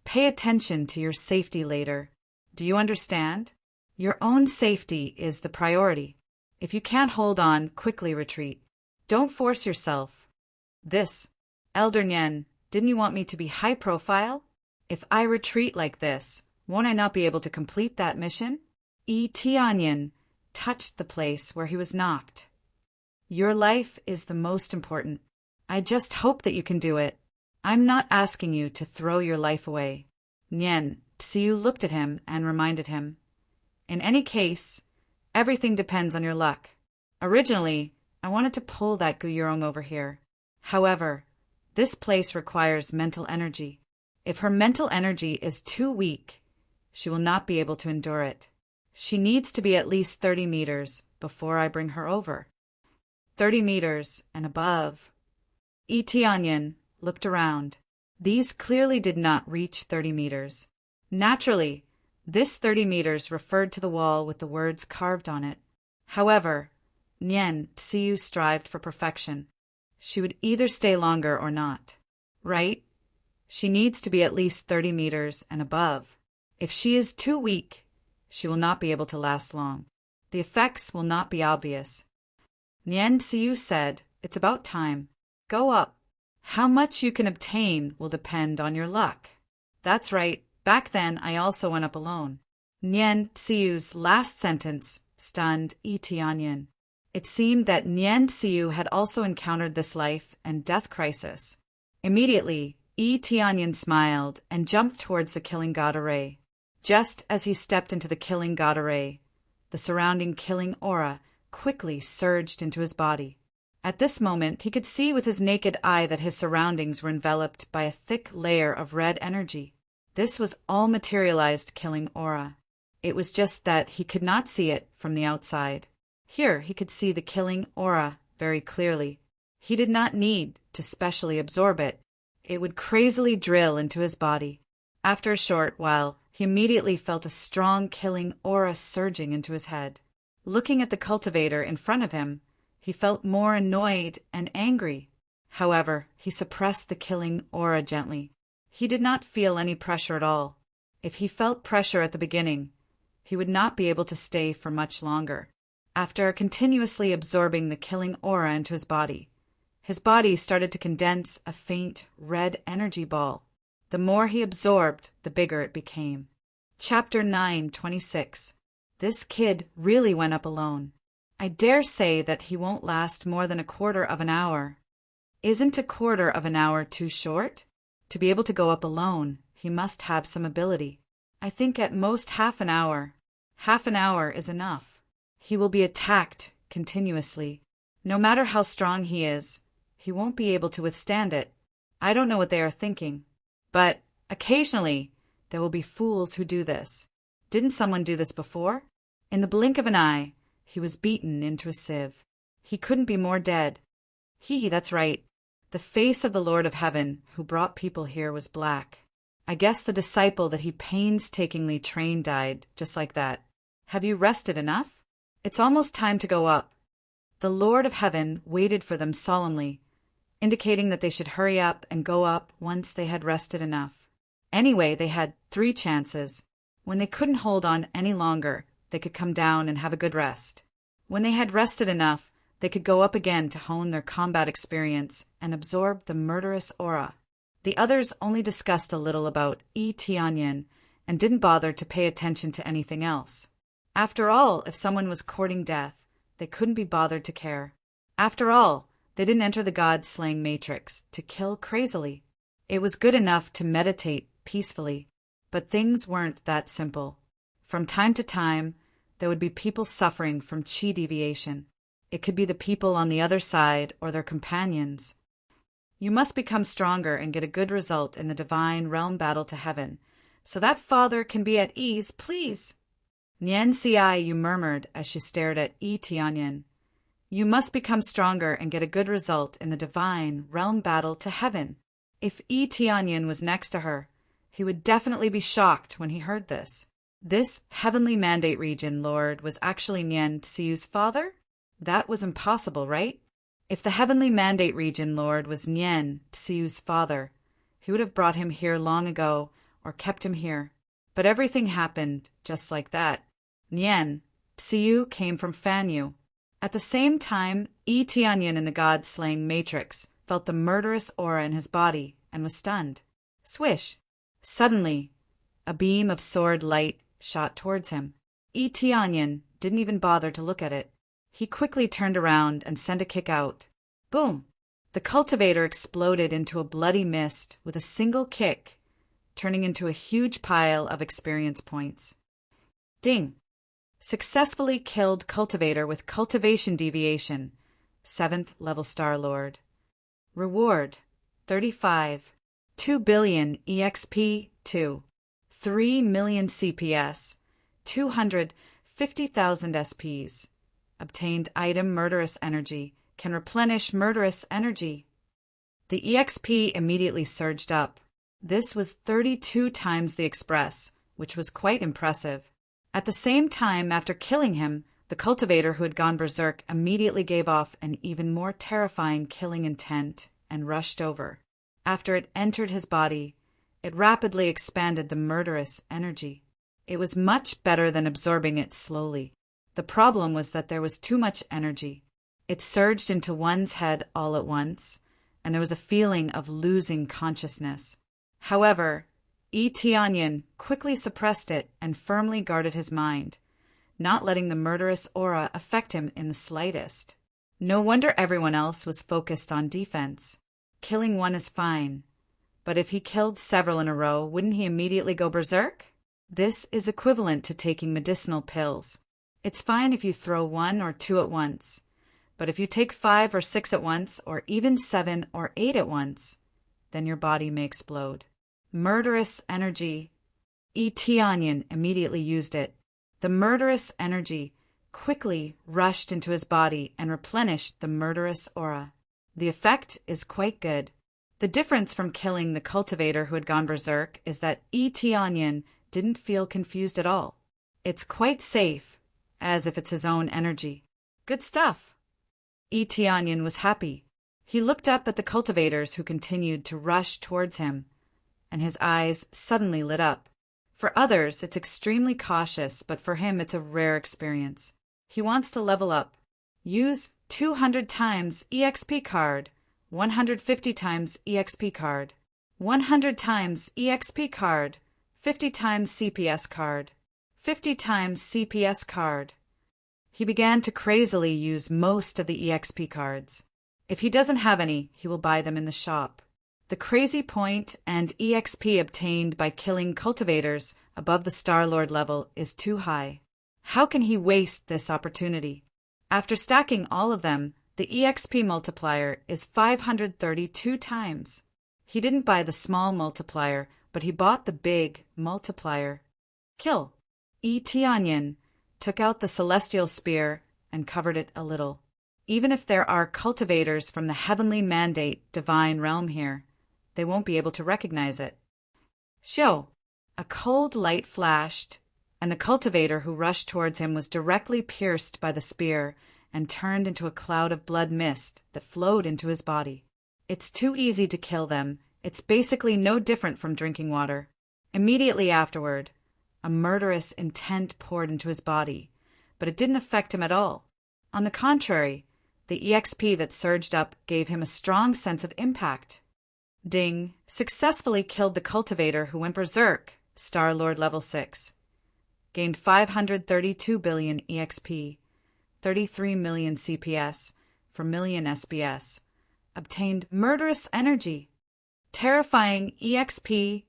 "Pay attention to your safety later. Do you understand? Your own safety is the priority. If you can't hold on, quickly retreat. Don't force yourself." "This, Elder Nian, didn't you want me to be high profile? If I retreat like this, won't I not be able to complete that mission?" Yi Tianyan touched the place where he was knocked. "Your life is the most important. I just hope that you can do it. I'm not asking you to throw your life away." Nian Tsiu looked at him and reminded him, "In any case, everything depends on your luck. Originally, I wanted to pull that Guyurong over here. However, this place requires mental energy. If her mental energy is too weak, she will not be able to endure it. She needs to be at least 30 meters before I bring her over." 30 meters and above. Yi Tianyan looked around. These clearly did not reach 30 meters. Naturally, this 30 meters referred to the wall with the words carved on it. However, Nian Tsiu strived for perfection. She would either stay longer or not. Right? She needs to be at least 30 meters and above. If she is too weak, she will not be able to last long. The effects will not be obvious. Nian Tsiu said, "It's about time. Go up. How much you can obtain will depend on your luck." "That's right. Back then, I also went up alone." Nian Tsiu's last sentence stunned Yi Tianyan. It seemed that Nian Tsiu had also encountered this life and death crisis. Immediately, Yi Tianyan smiled and jumped towards the killing god array. Just as he stepped into the killing god array, the surrounding killing aura quickly surged into his body. At this moment, he could see with his naked eye that his surroundings were enveloped by a thick layer of red energy. This was all materialized killing aura. It was just that he could not see it from the outside. Here he could see the killing aura very clearly. He did not need to specially absorb it. It would crazily drill into his body. After a short while, he immediately felt a strong killing aura surging into his head. Looking at the cultivator in front of him, he felt more annoyed and angry. However, he suppressed the killing aura gently. He did not feel any pressure at all. If he felt pressure at the beginning, he would not be able to stay for much longer. After continuously absorbing the killing aura into his body started to condense a faint red energy ball. The more he absorbed, the bigger it became. Chapter 9:26. This kid really went up alone. I dare say that he won't last more than a quarter of an hour. Isn't a quarter of an hour too short? To be able to go up alone, he must have some ability. I think at most half an hour. Half an hour is enough. He will be attacked continuously. No matter how strong he is, he won't be able to withstand it. I don't know what they are thinking. But occasionally, there will be fools who do this. Didn't someone do this before? In the blink of an eye, he was beaten into a sieve. He couldn't be more dead. That's right. The face of the Lord of Heaven, who brought people here, was black. I guess the disciple that he painstakingly trained died, just like that. Have you rested enough? It's almost time to go up. The Lord of Heaven waited for them solemnly, indicating that they should hurry up and go up once they had rested enough. Anyway, they had 3 chances. When they couldn't hold on any longer, they could come down and have a good rest. When they had rested enough, they could go up again to hone their combat experience and absorb the murderous aura. The others only discussed a little about Yi Tianyan and didn't bother to pay attention to anything else. After all, if someone was courting death, they couldn't be bothered to care. After all, they didn't enter the god-slaying matrix to kill crazily. It was good enough to meditate peacefully, but things weren't that simple. From time to time, there would be people suffering from chi deviation. It could be the people on the other side or their companions. You must become stronger and get a good result in the divine realm battle to heaven, so that father can be at ease, please. Nian Xiai, you murmured as she stared at Yi Tianyan. You must become stronger and get a good result in the divine realm battle to heaven. If Yi Tianyin was next to her, he would definitely be shocked when he heard this. This heavenly mandate region lord was actually Nian Xiu's father? That was impossible, right? If the heavenly mandate region lord was Nian Xiu's father, he would have brought him here long ago or kept him here. But everything happened just like that. Nian Xiu came from Fanyu. At the same time, Yi Tianyin in the god-slaying matrix felt the murderous aura in his body and was stunned. Swish! Suddenly, a beam of sword light shot towards him. Yi Tianyin didn't even bother to look at it. He quickly turned around and sent a kick out. Boom! The cultivator exploded into a bloody mist with a single kick, turning into a huge pile of experience points. Ding! Successfully killed cultivator with cultivation deviation, 7th level Star Lord. Reward: 35. 2 billion EXP, 2. 3 million CPS, 250,000 SPs. Obtained item Murderous Energy. Can replenish Murderous Energy. The EXP immediately surged up. This was 32 times the Express, which was quite impressive. At the same time, after killing him, the cultivator who had gone berserk immediately gave off an even more terrifying killing intent and rushed over. After it entered his body, it rapidly expanded the murderous energy. It was much better than absorbing it slowly. The problem was that there was too much energy. It surged into one's head all at once, and there was a feeling of losing consciousness. However, Yi Tianyin quickly suppressed it and firmly guarded his mind, not letting the murderous aura affect him in the slightest. No wonder everyone else was focused on defense. Killing one is fine, but if he killed several in a row, wouldn't he immediately go berserk? This is equivalent to taking medicinal pills. It's fine if you throw 1 or 2 at once, but if you take 5 or 6 at once, or even 7 or 8 at once, then your body may explode. Murderous energy. Yi Tianyin immediately used it. The murderous energy quickly rushed into his body and replenished the murderous aura. The effect is quite good. The difference from killing the cultivator who had gone berserk is that Yi Tianyin didn't feel confused at all. It's quite safe, as if it's his own energy. Good stuff. Yi Tianyin was happy. He looked up at the cultivators who continued to rush towards him, and his eyes suddenly lit up. For others, it's extremely cautious, but for him it's a rare experience. He wants to level up. Use 200 times EXP card, 150 times EXP card, 100 times EXP card, 50 times CPS card, 50 times CPS card. He began to crazily use most of the EXP cards. If he doesn't have any, he will buy them in the shop. The crazy point and EXP obtained by killing cultivators above the Star Lord level is too high. How can he waste this opportunity? After stacking all of them, the EXP multiplier is 532 times. He didn't buy the small multiplier, but he bought the big multiplier. Kill. Yi Tianyin took out the celestial spear and covered it a little. Even if there are cultivators from the heavenly mandate divine realm here, they won't be able to recognize it. Xiu! A cold light flashed, and the cultivator who rushed towards him was directly pierced by the spear and turned into a cloud of blood mist that flowed into his body. It's too easy to kill them. It's basically no different from drinking water. Immediately afterward, a murderous intent poured into his body, but it didn't affect him at all. On the contrary, the EXP that surged up gave him a strong sense of impact. Ding! Successfully killed the cultivator who went berserk, Star Lord level 6. Gained 532 billion EXP, 33 million CPS for million SBS. Obtained murderous energy, terrifying EXP,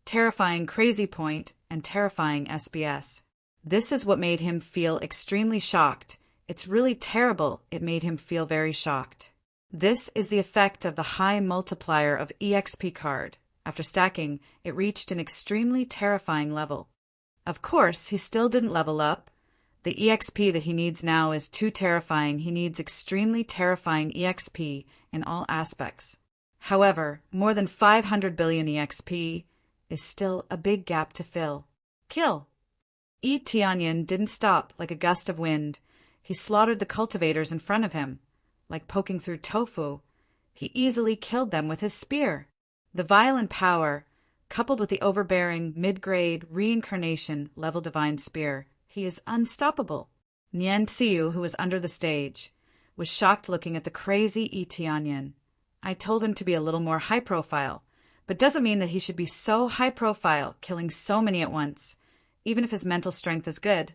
terrifying crazy point, and terrifying SBS. This is what made him feel extremely shocked. It's really terrible. It made him feel very shocked. This is the effect of the high multiplier of EXP card. After stacking, it reached an extremely terrifying level. Of course, he still didn't level up, The EXP that he needs now is too terrifying. He needs extremely terrifying EXP in all aspects. However, more than 500 billion EXP is still a big gap to fill. Kill! Yi Tianyan didn't stop like a gust of wind. He slaughtered the cultivators in front of him. Like poking through tofu, he easily killed them with his spear. The violent power, coupled with the overbearing mid-grade reincarnation level divine spear, he is unstoppable. Nian Xiu, who was under the stage, was shocked looking at the crazy Yi Tianyan. I told him to be a little more high-profile, but doesn't mean that he should be so high-profile, killing so many at once. Even if his mental strength is good,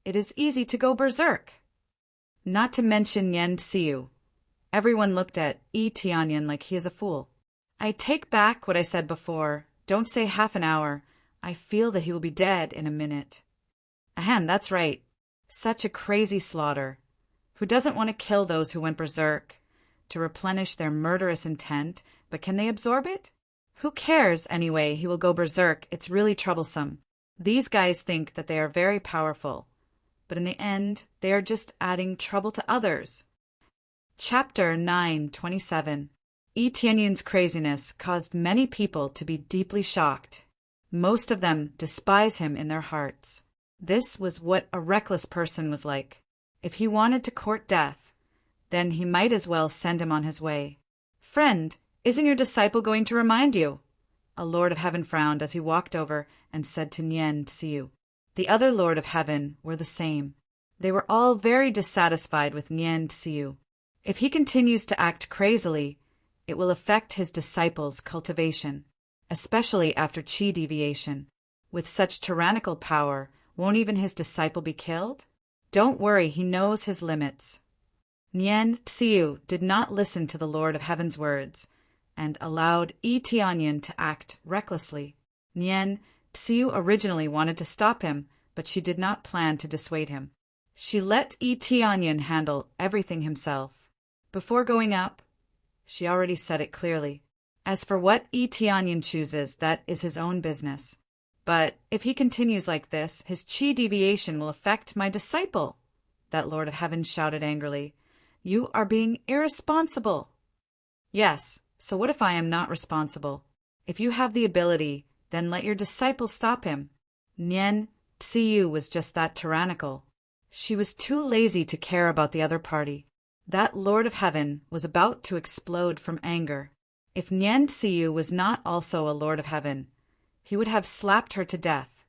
it is easy to go berserk. Not to mention Nian Xiu. Everyone looked at Yi Tianyan like he is a fool. I take back what I said before. Don't say half an hour. I feel that he will be dead in a minute. Ahem, that's right. Such a crazy slaughter. Who doesn't want to kill those who went berserk? To replenish their murderous intent, but can they absorb it? Who cares, anyway? He will go berserk. It's really troublesome. These guys think that they are very powerful, but in the end, they are just adding trouble to others. Chapter 9:27. Yi Tianyan's craziness caused many people to be deeply shocked. Most of them despise him in their hearts. This was what a reckless person was like. If he wanted to court death, then he might as well send him on his way. Friend, isn't your disciple going to remind you? A Lord of Heaven frowned as he walked over and said to Nian Xiu. The other Lord of Heaven were the same. They were all very dissatisfied with Nian Xiu. If he continues to act crazily, it will affect his disciples' cultivation, especially after qi deviation. With such tyrannical power, won't even his disciple be killed? Don't worry, he knows his limits. Nian Xiu did not listen to the Lord of Heaven's words and allowed Yi Tianyan to act recklessly. Nian Xiu originally wanted to stop him, but she did not plan to dissuade him. She let Yi Tianyan handle everything himself. Before going up, she already said it clearly. As for what Yi Tianyan chooses, that is his own business. But if he continues like this, his qi deviation will affect my disciple. That Lord of Heaven shouted angrily. You are being irresponsible. Yes, so what if I am not responsible? If you have the ability, then let your disciple stop him. Nian Xiu was just that tyrannical. She was too lazy to care about the other party. That Lord of Heaven was about to explode from anger. If Nian Xiu was not also a Lord of Heaven, he would have slapped her to death.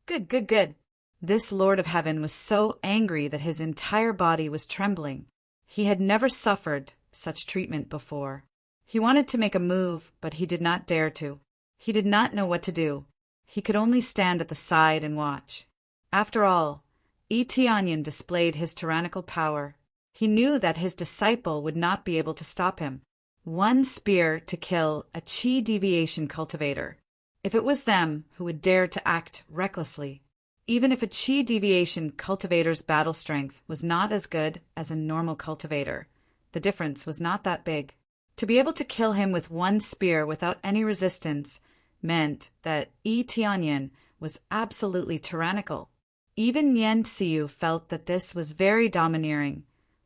Good, good, good. This Lord of Heaven was so angry that his entire body was trembling. He had never suffered such treatment before. He wanted to make a move, but he did not dare to. He did not know what to do. He could only stand at the side and watch. After all, Yi Tianyan displayed his tyrannical power. He knew that his disciple would not be able to stop him. One spear to kill a qi deviation cultivator. If it was them who would dare to act recklessly, even if a qi deviation cultivator's battle strength was not as good as a normal cultivator, the difference was not that big. To be able to kill him with one spear without any resistance meant that Yi Tianyan was absolutely tyrannical. Even Nian Xiu felt that this was very domineering,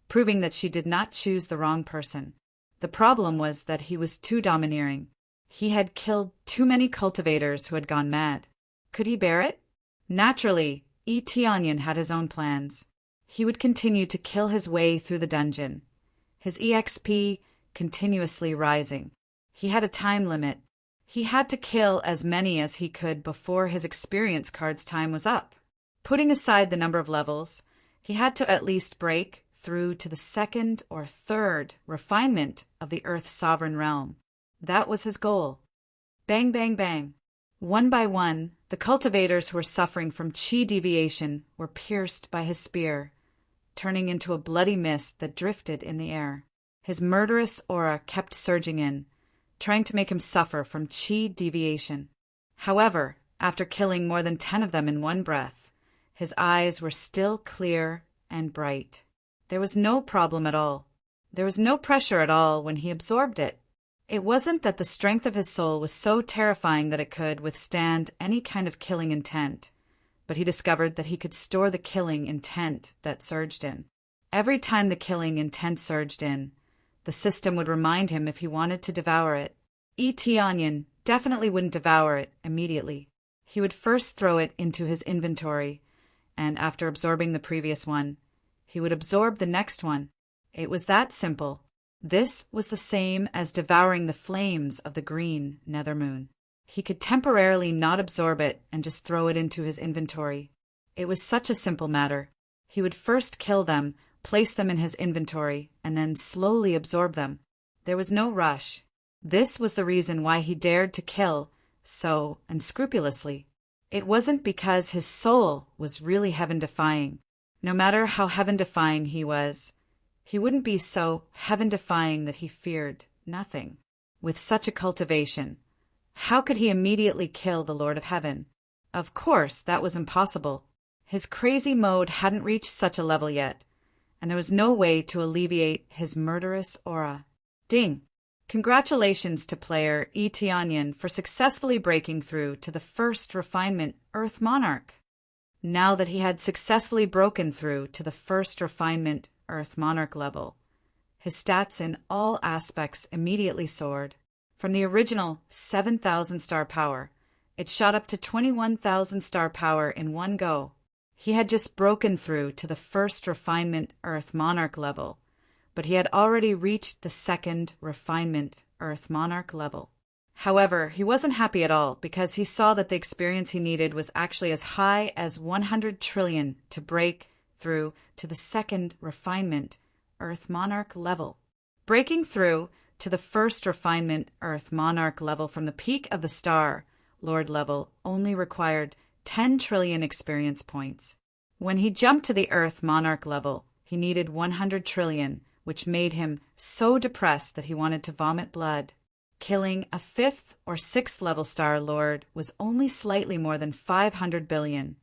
proving that she did not choose the wrong person. The problem was that he was too domineering. He had killed too many cultivators who had gone mad. Could he bear it? Naturally, Yi Tianyan had his own plans. He would continue to kill his way through the dungeon, his EXP continuously rising. He had a time limit. He had to kill as many as he could before his experience card's time was up. Putting aside the number of levels, he had to at least break through to the second or third refinement of the Earth's sovereign realm. That was his goal. Bang, bang, bang. One by one, the cultivators who were suffering from qi deviation were pierced by his spear, turning into a bloody mist that drifted in the air. His murderous aura kept surging in, trying to make him suffer from qi deviation. However, after killing more than 10 of them in one breath, his eyes were still clear and bright. There was no problem at all. There was no pressure at all when he absorbed it. It wasn't that the strength of his soul was so terrifying that it could withstand any kind of killing intent. but he discovered that he could store the killing intent that surged in. Every time the killing intent surged in, the system would remind him if he wanted to devour it. Onion definitely wouldn't devour it immediately. He would first throw it into his inventory, and after absorbing the previous one, he would absorb the next one. It was that simple. This was the same as devouring the flames of the green nethermoon. He could temporarily not absorb it and just throw it into his inventory. It was such a simple matter. He would first kill them, place them in his inventory, and then slowly absorb them. There was no rush. This was the reason why he dared to kill so unscrupulously. It wasn't because his soul was really heaven-defying. No matter how heaven-defying he was, he wouldn't be so heaven-defying that he feared nothing. With such a cultivation, how could he immediately kill the Lord of Heaven? Of course, that was impossible. His crazy mode hadn't reached such a level yet, and there was no way to alleviate his murderous aura. Ding! Congratulations to player Onion for successfully breaking through to the first refinement Earth Monarch. Now that he had successfully broken through to the first refinement Earth Monarch level, his stats in all aspects immediately soared. From the original 7,000 star power, it shot up to 21,000 star power in one go. He had just broken through to the first refinement Earth Monarch level, but he had already reached the second refinement Earth Monarch level. However, he wasn't happy at all because he saw that the experience he needed was actually as high as 100 trillion to break through to the second refinement Earth Monarch level. Breaking through to the first refinement Earth Monarch level from the peak of the Star Lord level only required 10 trillion experience points. When he jumped to the Earth Monarch level, he needed 100 trillion, which made him so depressed that he wanted to vomit blood. Killing a 5th or 6th level Star Lord was only slightly more than 500 billion,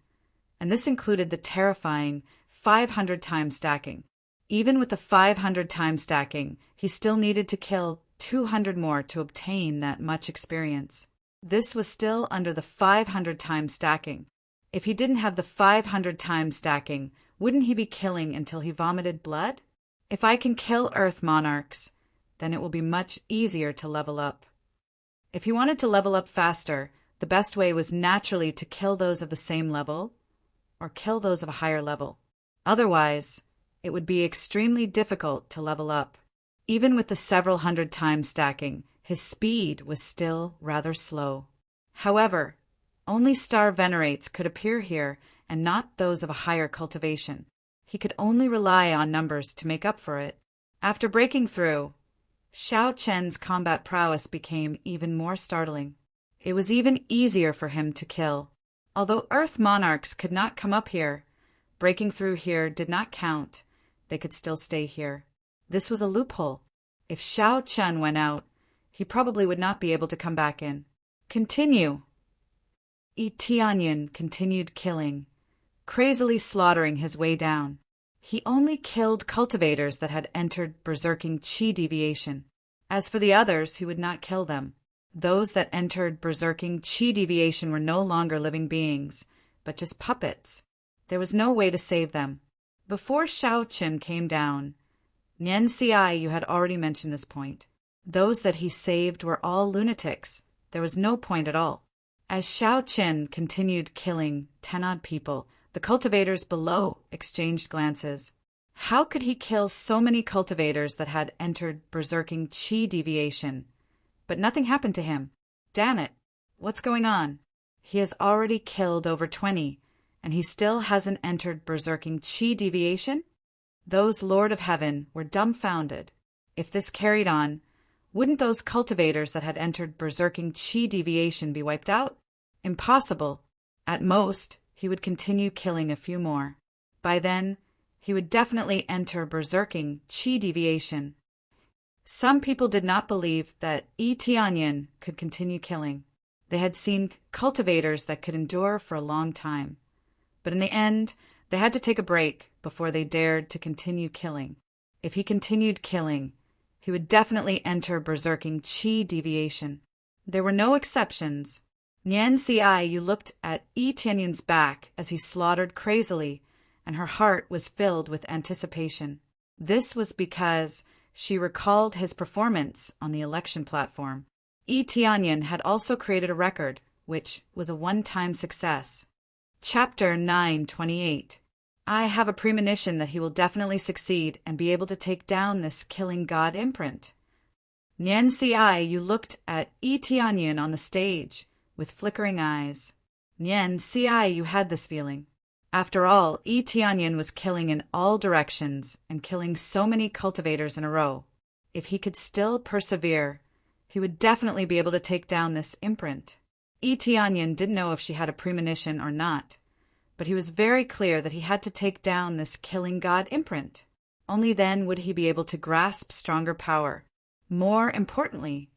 and this included the terrifying 500 times stacking. Even with the 500 times stacking, he still needed to kill 200 more to obtain that much experience. This was still under the 500 times stacking. If he didn't have the 500 times stacking, wouldn't he be killing until he vomited blood? If I can kill Earth Monarchs, then it will be much easier to level up. If he wanted to level up faster, the best way was naturally to kill those of the same level or kill those of a higher level. Otherwise, it would be extremely difficult to level up. Even with the several hundred times stacking, his speed was still rather slow. However, only star venerates could appear here and not those of a higher cultivation. He could only rely on numbers to make up for it. After breaking through, Xiao Chen's combat prowess became even more startling. It was even easier for him to kill. Although Earth Monarchs could not come up here, breaking through here did not count. They could still stay here. This was a loophole. If Xiao Chen went out, he probably would not be able to come back in. Continue. Onion continued killing, crazily slaughtering his way down. He only killed cultivators that had entered berserking chi deviation. As for the others, he would not kill them. Those that entered berserking chi deviation were no longer living beings, but just puppets. There was no way to save them. Before Xiao Chen came down, Nian Xi, you had already mentioned this point. Those that he saved were all lunatics. There was no point at all. As Xiao Chen continued killing 10-odd people, the cultivators below exchanged glances. How could he kill so many cultivators that had entered berserking chi deviation? But nothing happened to him. Damn it. What's going on? He has already killed over 20, and he still hasn't entered berserking chi deviation? Those Lord of Heaven were dumbfounded. If this carried on, wouldn't those cultivators that had entered berserking chi deviation be wiped out? Impossible. At most, he would continue killing a few more. By then, he would definitely enter berserking chi deviation. Some people did not believe that Onion could continue killing. They had seen cultivators that could endure for a long time. But in the end, they had to take a break before they dared to continue killing. If he continued killing, he would definitely enter berserking chi deviation. There were no exceptions. Nian Xiaoyu looked at Yi Tianyun's back as he slaughtered crazily, and her heart was filled with anticipation. This was because she recalled his performance on the election platform. Yi Tianyun had also created a record, which was a one-time success. Chapter 928. I have a premonition that he will definitely succeed and be able to take down this killing god imprint. Nian Xiaoyu looked at Yi Tianyun on the stage with flickering eyes. Nian Xiaoyu had this feeling. After all, Yi Tianyun was killing in all directions and killing so many cultivators in a row. If he could still persevere, he would definitely be able to take down this imprint. Yi Tianyun didn't know if she had a premonition or not, but he was very clear that he had to take down this killing god imprint. Only then would he be able to grasp stronger power. More importantly,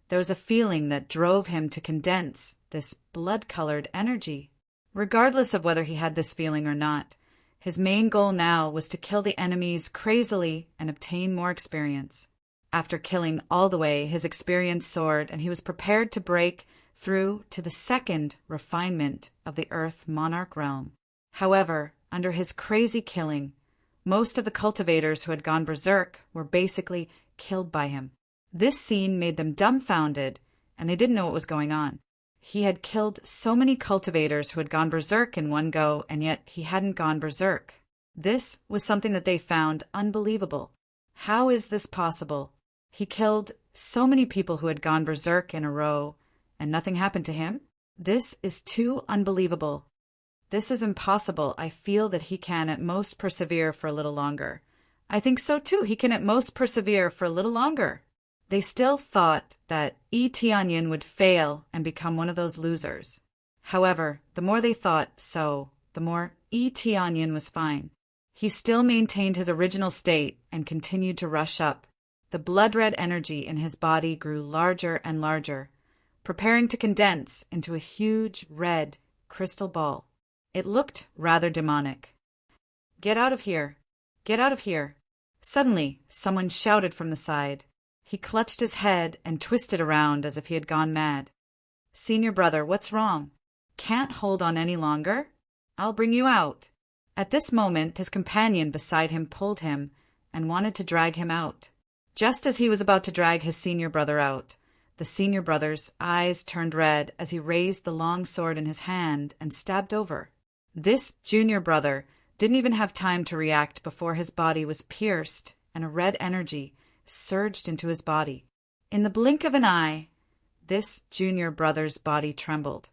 there was a feeling that drove him to condense this blood-colored energy. Regardless of whether he had this feeling or not, his main goal now was to kill the enemies crazily and obtain more experience. After killing all the way, his experience soared, and he was prepared to break through to the second refinement of the Earth Monarch realm. However, under his crazy killing, most of the cultivators who had gone berserk were basically killed by him. This scene made them dumbfounded, and they didn't know what was going on. He had killed so many cultivators who had gone berserk in one go, and yet he hadn't gone berserk. This was something that they found unbelievable. How is this possible? He killed so many people who had gone berserk in a row, and nothing happened to him? This is too unbelievable. This is impossible. I feel that he can at most persevere for a little longer. I think so too. He can at most persevere for a little longer. They still thought that Yi Tianyun would fail and become one of those losers. However, the more they thought so, the more Yi Tianyun was fine. He still maintained his original state and continued to rush up. The blood-red energy in his body grew larger and larger, preparing to condense into a huge red crystal ball. It looked rather demonic. "Get out of here! Get out of here!" Suddenly, someone shouted from the side. He clutched his head and twisted around as if he had gone mad. "Senior brother, what's wrong? Can't hold on any longer? I'll bring you out." At this moment, his companion beside him pulled him and wanted to drag him out. Just as he was about to drag his senior brother out, the senior brother's eyes turned red as he raised the long sword in his hand and stabbed over. This junior brother didn't even have time to react before his body was pierced and a red energy surged into his body. In the blink of an eye, this junior brother's body trembled,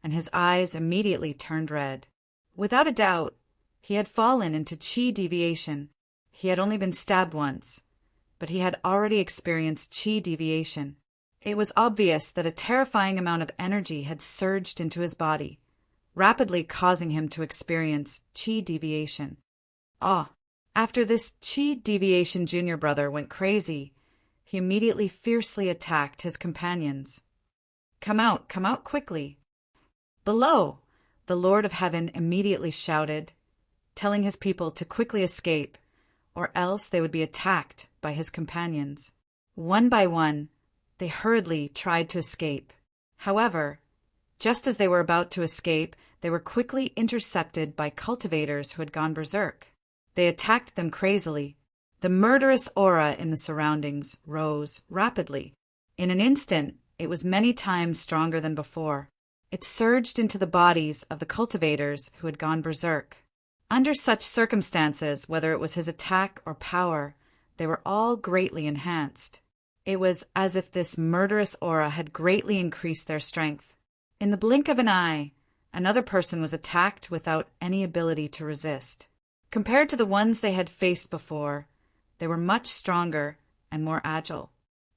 and his eyes immediately turned red. Without a doubt, he had fallen into chi deviation. He had only been stabbed once, but he had already experienced chi deviation. It was obvious that a terrifying amount of energy had surged into his body, rapidly causing him to experience chi deviation. After this chi deviation, junior brother went crazy. He immediately fiercely attacked his companions. Come out quickly." "Below!" the Lord of Heaven immediately shouted, telling his people to quickly escape, or else they would be attacked by his companions. One by one, they hurriedly tried to escape. However, just as they were about to escape, they were quickly intercepted by cultivators who had gone berserk. They attacked them crazily. The murderous aura in the surroundings rose rapidly. In an instant, it was many times stronger than before. It surged into the bodies of the cultivators who had gone berserk. Under such circumstances, whether it was his attack or power, they were all greatly enhanced. It was as if this murderous aura had greatly increased their strength. In the blink of an eye, another person was attacked without any ability to resist. Compared to the ones they had faced before, they were much stronger and more agile.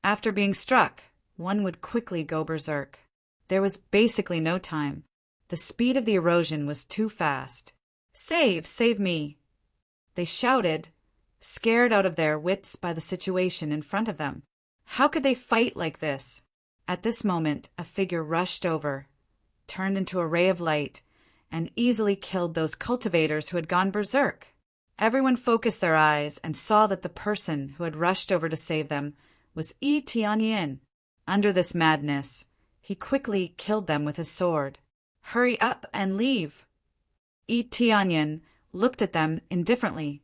After being struck, one would quickly go berserk. There was basically no time. The speed of the erosion was too fast. Save me!" They shouted, scared out of their wits by the situation in front of them. How could they fight like this? At this moment, a figure rushed over, turned into a ray of light, and easily killed those cultivators who had gone berserk. Everyone focused their eyes and saw that the person who had rushed over to save them was Yi Tianyun. Under this madness, He quickly killed them with his sword. "Hurry up and leave!" Tianyin looked at them indifferently,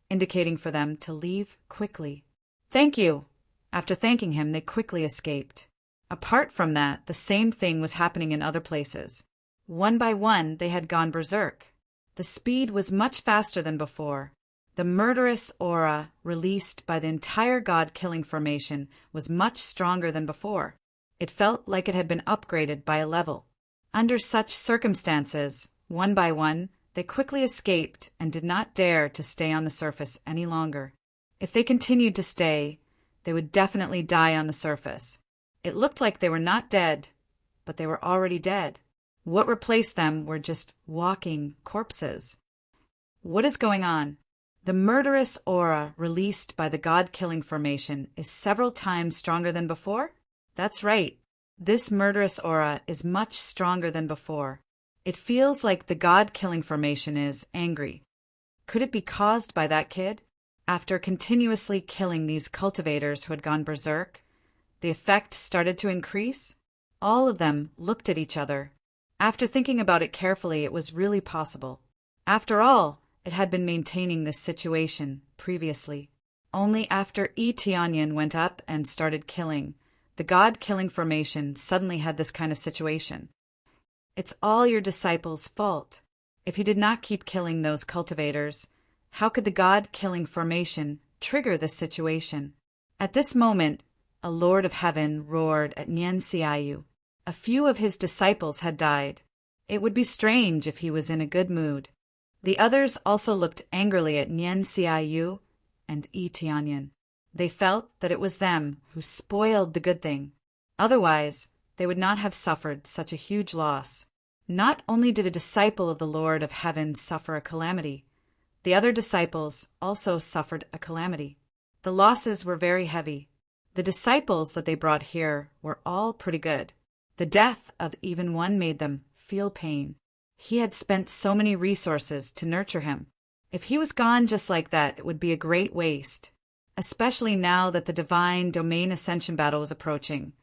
indicating for them to leave quickly. "Thank you." After thanking him, they quickly escaped. Apart from that, the same thing was happening in other places. One by one, they had gone berserk. The speed was much faster than before. The murderous aura released by the entire god-killing formation was much stronger than before. It felt like it had been upgraded by a level. Under such circumstances, one by one, they quickly escaped and did not dare to stay on the surface any longer. If they continued to stay, they would definitely die on the surface. It looked like they were not dead, but they were already dead. What replaced them were just walking corpses. What is going on? The murderous aura released by the god-killing formation is several times stronger than before? That's right. This murderous aura is much stronger than before. It feels like the god-killing formation is angry. Could it be caused by that kid? After continuously killing these cultivators who had gone berserk, the effect started to increase. All of them looked at each other. After thinking about it carefully, it was really possible. After all, it had been maintaining this situation previously. Only after Tianyin went up and started killing, the god-killing formation suddenly had this kind of situation. It's all your disciples' fault. If he did not keep killing those cultivators, how could the god-killing formation trigger this situation? At this moment, a Lord of Heaven roared at Nian Xiaoyu. A few of his disciples had died. It would be strange if he was in a good mood. The others also looked angrily at Nian Xiaoyu and Tianyin. They felt that it was them who spoiled the good thing. Otherwise, they would not have suffered such a huge loss. Not only did a disciple of the Lord of Heaven suffer a calamity, the other disciples also suffered a calamity. The losses were very heavy. The disciples that they brought here were all pretty good. The death of even one made them feel pain. He had spent so many resources to nurture him. If he was gone just like that, it would be a great waste, especially now that the divine domain ascension battle was approaching.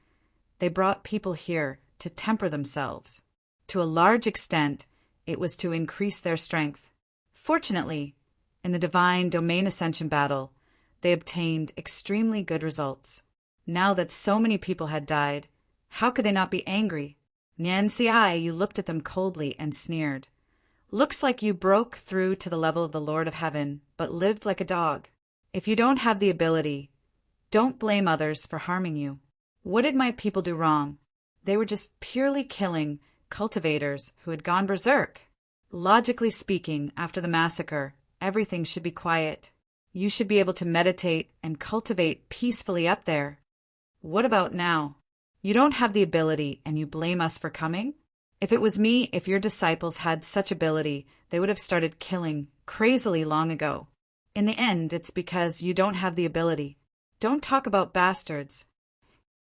They brought people here to temper themselves. To a large extent, it was to increase their strength. Fortunately, in the divine domain ascension battle, they obtained extremely good results. Now that so many people had died, how could they not be angry? Nian Xiaoyu looked at them coldly and sneered. Looks like you broke through to the level of the Lord of Heaven, but lived like a dog. If you don't have the ability, don't blame others for harming you. What did my people do wrong? They were just purely killing cultivators who had gone berserk. Logically speaking, after the massacre, everything should be quiet. You should be able to meditate and cultivate peacefully up there. What about now? You don't have the ability and you blame us for coming? If it was me, if your disciples had such ability, they would have started killing crazily long ago. In the end, it's because you don't have the ability. Don't talk about bastards.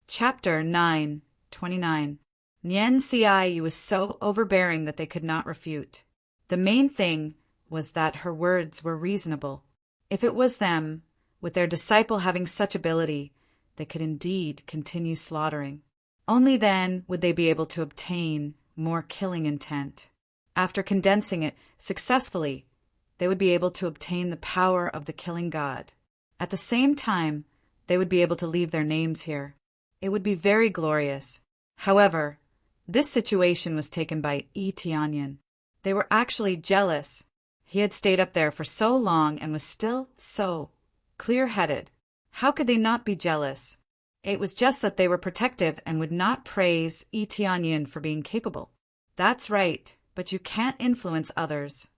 Chapter 9:29. Nian Xiaoyu was so overbearing that they could not refute. The main thing was that her words were reasonable. If it was them, with their disciple having such ability, they could indeed continue slaughtering. Only then would they be able to obtain more killing intent. After condensing it successfully, they would be able to obtain the power of the killing god. At the same time, they would be able to leave their names here. It would be very glorious. However, this situation was taken by Tianyin. They were actually jealous. He had stayed up there for so long and was still so clear-headed. How could they not be jealous? It was just that they were protective and would not praise Tianyin for being capable. That's right, but you can't influence others.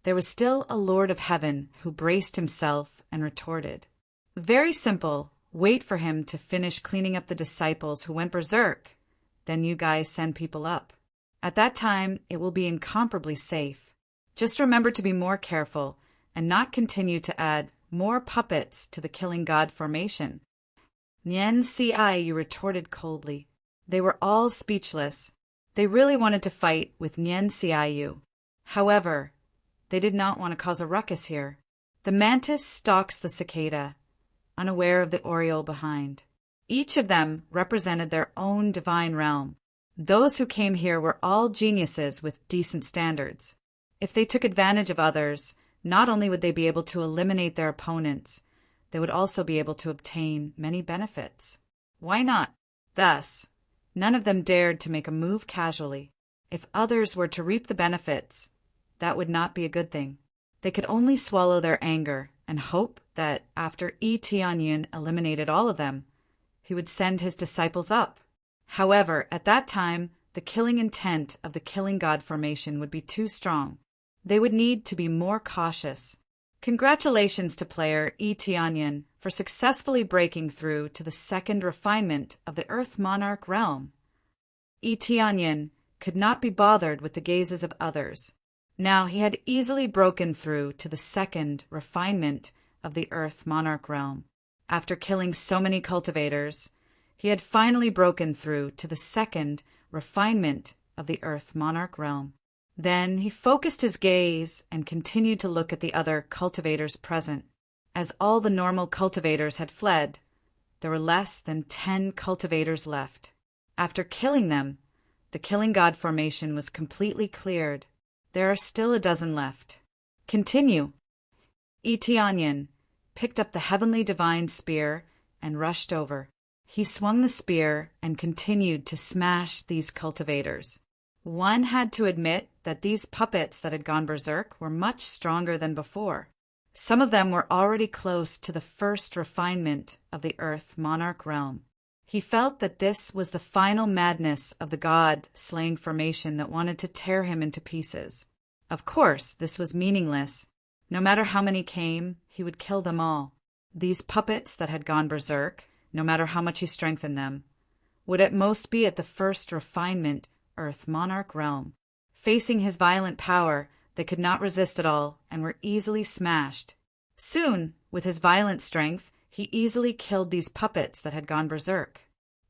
There was still a Lord of Heaven who braced himself and retorted. Very simple. Wait for him to finish cleaning up the disciples who went berserk. Then you guys send people up. At that time, it will be incomparably safe. Just remember to be more careful and not continue to add more puppets to the killing god formation. Nian Xiaoyu retorted coldly. They were all speechless. They really wanted to fight with Nian Xiaoyu. However, they did not want to cause a ruckus here. The mantis stalks the cicada, unaware of the oriole behind. Each of them represented their own divine realm. Those who came here were all geniuses with decent standards. If they took advantage of others, not only would they be able to eliminate their opponents, they would also be able to obtain many benefits. Why not? Thus, none of them dared to make a move casually. If others were to reap the benefits, that would not be a good thing. They could only swallow their anger and hope that after Tianyin eliminated all of them, he would send his disciples up. However, at that time, the killing intent of the Killing God formation would be too strong. They would need to be more cautious. Congratulations to player Tianyin for successfully breaking through to the second refinement of the Earth Monarch realm. Tianyin could not be bothered with the gazes of others. Now he had easily broken through to the second refinement of the Earth Monarch realm. After killing so many cultivators, he had finally broken through to the second refinement of the Earth Monarch realm. Then he focused his gaze and continued to look at the other cultivators present. As all the normal cultivators had fled, there were less than 10 cultivators left. After killing them, the Killing God formation was completely cleared. There are still a dozen left. Continue. Tianyin picked up the heavenly divine spear and rushed over. He swung the spear and continued to smash these cultivators. One had to admit that these puppets that had gone berserk were much stronger than before. Some of them were already close to the first refinement of the Earth Monarch realm. He felt that this was the final madness of the God-slaying formation that wanted to tear him into pieces. Of course, this was meaningless. No matter how many came, he would kill them all. These puppets that had gone berserk, no matter how much he strengthened them, would at most be at the first refinement Earth Monarch realm. Facing his violent power, they could not resist at all and were easily smashed. Soon, with his violent strength, he easily killed these puppets that had gone berserk.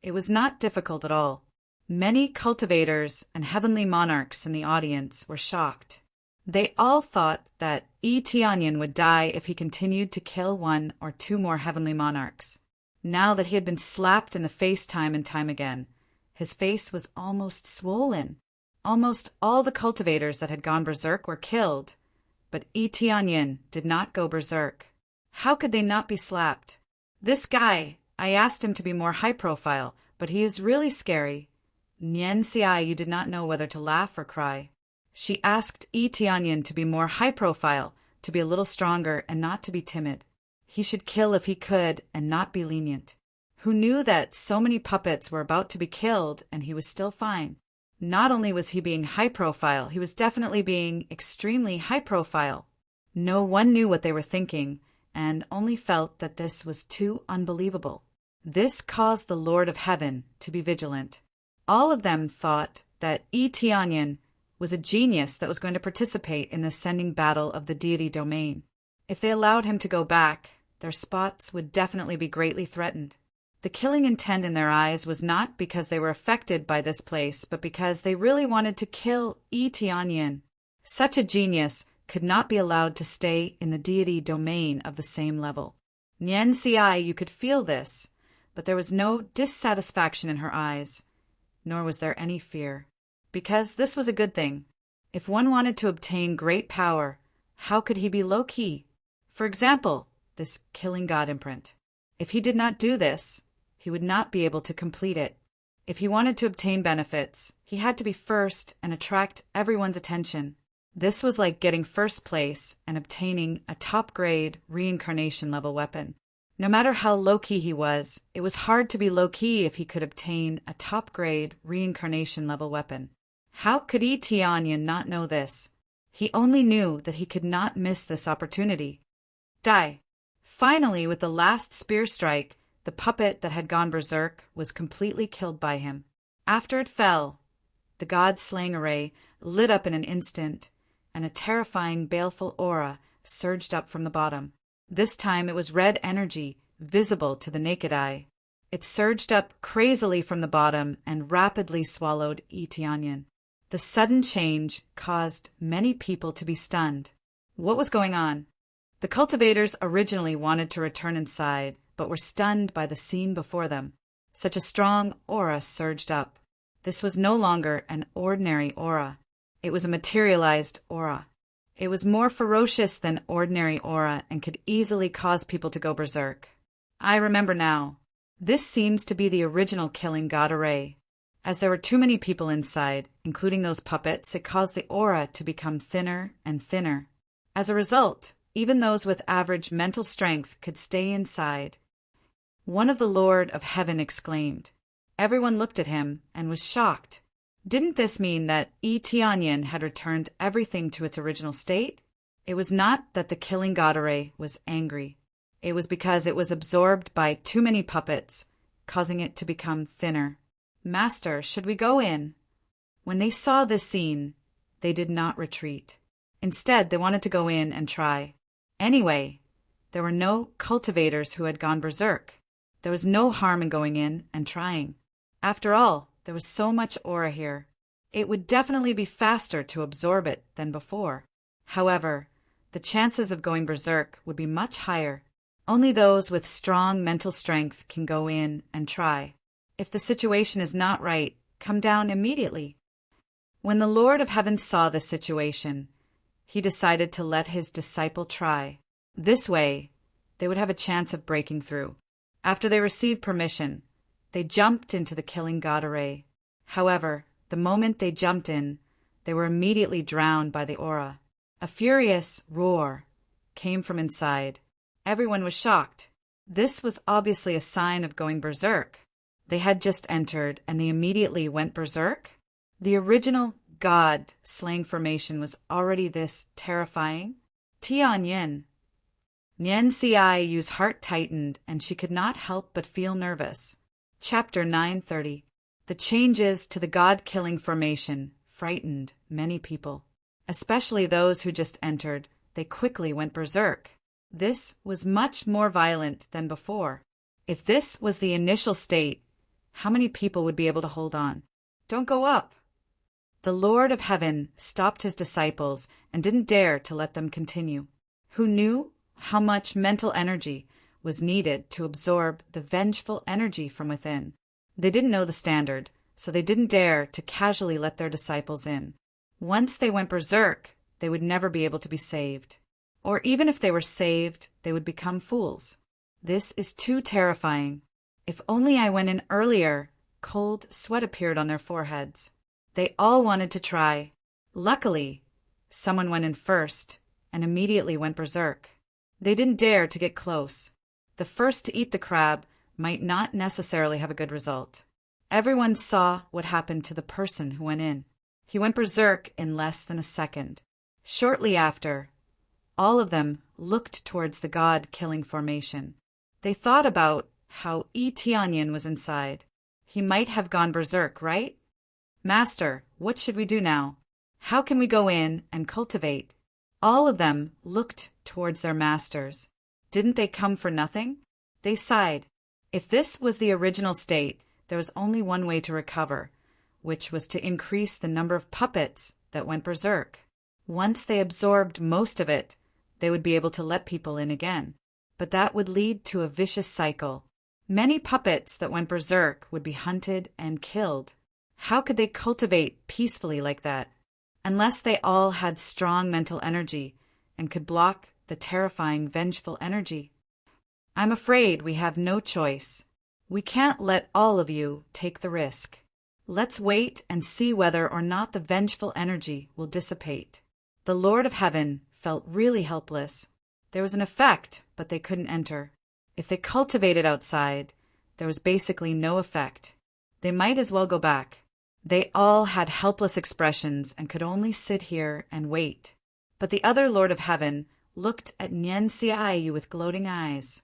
It was not difficult at all. Many cultivators and heavenly monarchs in the audience were shocked. They all thought that Tianyin would die if he continued to kill 1 or 2 more heavenly monarchs. Now that he had been slapped in the face time and time again, his face was almost swollen. Almost all the cultivators that had gone berserk were killed, but Tianyin did not go berserk. How could they not be slapped? This guy, I asked him to be more high profile, but he is really scary. Nian Xiai, you did not know whether to laugh or cry. She asked Tianyin to be more high profile, to be a little stronger and not to be timid. He should kill if he could and not be lenient. Who knew that so many puppets were about to be killed and he was still fine? Not only was he being high profile, he was definitely being extremely high profile. No one knew what they were thinking and only felt that this was too unbelievable. This caused the Lord of Heaven to be vigilant. All of them thought that Tianyin was a genius that was going to participate in the sending battle of the deity domain. If they allowed him to go back, their spots would definitely be greatly threatened. The killing intent in their eyes was not because they were affected by this place, but because they really wanted to kill Tianyin. Such a genius could not be allowed to stay in the deity domain of the same level. Nian Xiai, you could feel this, but there was no dissatisfaction in her eyes, nor was there any fear. Because this was a good thing. If one wanted to obtain great power, how could he be low-key? For example, this Killing God imprint. If he did not do this, he would not be able to complete it. If he wanted to obtain benefits, he had to be first and attract everyone's attention. This was like getting first place and obtaining a top-grade reincarnation level weapon. No matter how low-key he was, it was hard to be low-key if he could obtain a top-grade reincarnation level weapon. How could Tianyin not know this? He only knew that he could not miss this opportunity. Die. Finally, with the last spear strike, the puppet that had gone berserk was completely killed by him. After it fell, the god-slaying array lit up in an instant, and a terrifying, baleful aura surged up from the bottom. This time it was red energy, visible to the naked eye. It surged up crazily from the bottom and rapidly swallowed Tianyin. The sudden change caused many people to be stunned. What was going on? The cultivators originally wanted to return inside, but were stunned by the scene before them. Such a strong aura surged up. This was no longer an ordinary aura. It was a materialized aura. It was more ferocious than ordinary aura and could easily cause people to go berserk. I remember now. This seems to be the original killing god array. As there were too many people inside, including those puppets, it caused the aura to become thinner and thinner. As a result, even those with average mental strength could stay inside. One of the Lord of Heaven exclaimed. Everyone looked at him and was shocked. Didn't this mean that Tianyin had returned everything to its original state? It was not that the killing god array was angry. It was because it was absorbed by too many puppets, causing it to become thinner. Master, should we go in? When they saw this scene, they did not retreat. Instead, they wanted to go in and try. Anyway, there were no cultivators who had gone berserk. There was no harm in going in and trying. After all, there was so much aura here. It would definitely be faster to absorb it than before. However, the chances of going berserk would be much higher. Only those with strong mental strength can go in and try. If the situation is not right, come down immediately. When the Lord of Heaven saw the situation, he decided to let his disciple try. This way, they would have a chance of breaking through. After they received permission, they jumped into the killing god array. However, the moment they jumped in, they were immediately drowned by the aura. A furious roar came from inside. Everyone was shocked. This was obviously a sign of going berserk. They had just entered, and they immediately went berserk. The original god slaying formation was already this terrifying. Tianyin. Nian Xiaoyu's heart tightened, and she could not help but feel nervous. Chapter 930. The changes to the god-killing formation frightened many people. Especially those who just entered, they quickly went berserk. This was much more violent than before. If this was the initial state, how many people would be able to hold on? Don't go up! The Lord of Heaven stopped his disciples and didn't dare to let them continue. Who knew how much mental energy was needed to absorb the vengeful energy from within? They didn't know the standard, so they didn't dare to casually let their disciples in. Once they went berserk, they would never be able to be saved. Or even if they were saved, they would become fools. This is too terrifying. If only I went in earlier. Cold sweat appeared on their foreheads. They all wanted to try. Luckily, someone went in first and immediately went berserk. They didn't dare to get close. The first to eat the crab might not necessarily have a good result. Everyone saw what happened to the person who went in. He went berserk in less than a second. Shortly after, all of them looked towards the god-killing formation. They thought about how Tianyin was inside. He might have gone berserk, right? Master, what should we do now? How can we go in and cultivate? All of them looked towards their masters. Didn't they come for nothing? They sighed. If this was the original state, there was only one way to recover, which was to increase the number of puppets that went berserk. Once they absorbed most of it, they would be able to let people in again. But that would lead to a vicious cycle. Many puppets that went berserk would be hunted and killed. How could they cultivate peacefully like that? Unless they all had strong mental energy and could block the terrifying, vengeful energy. I'm afraid we have no choice. We can't let all of you take the risk. Let's wait and see whether or not the vengeful energy will dissipate. The Lord of Heaven felt really helpless. There was an effect, but they couldn't enter. If they cultivated outside, there was basically no effect. They might as well go back. They all had helpless expressions and could only sit here and wait. But the other Lord of Heaven looked at Nian Xiaoyu with gloating eyes.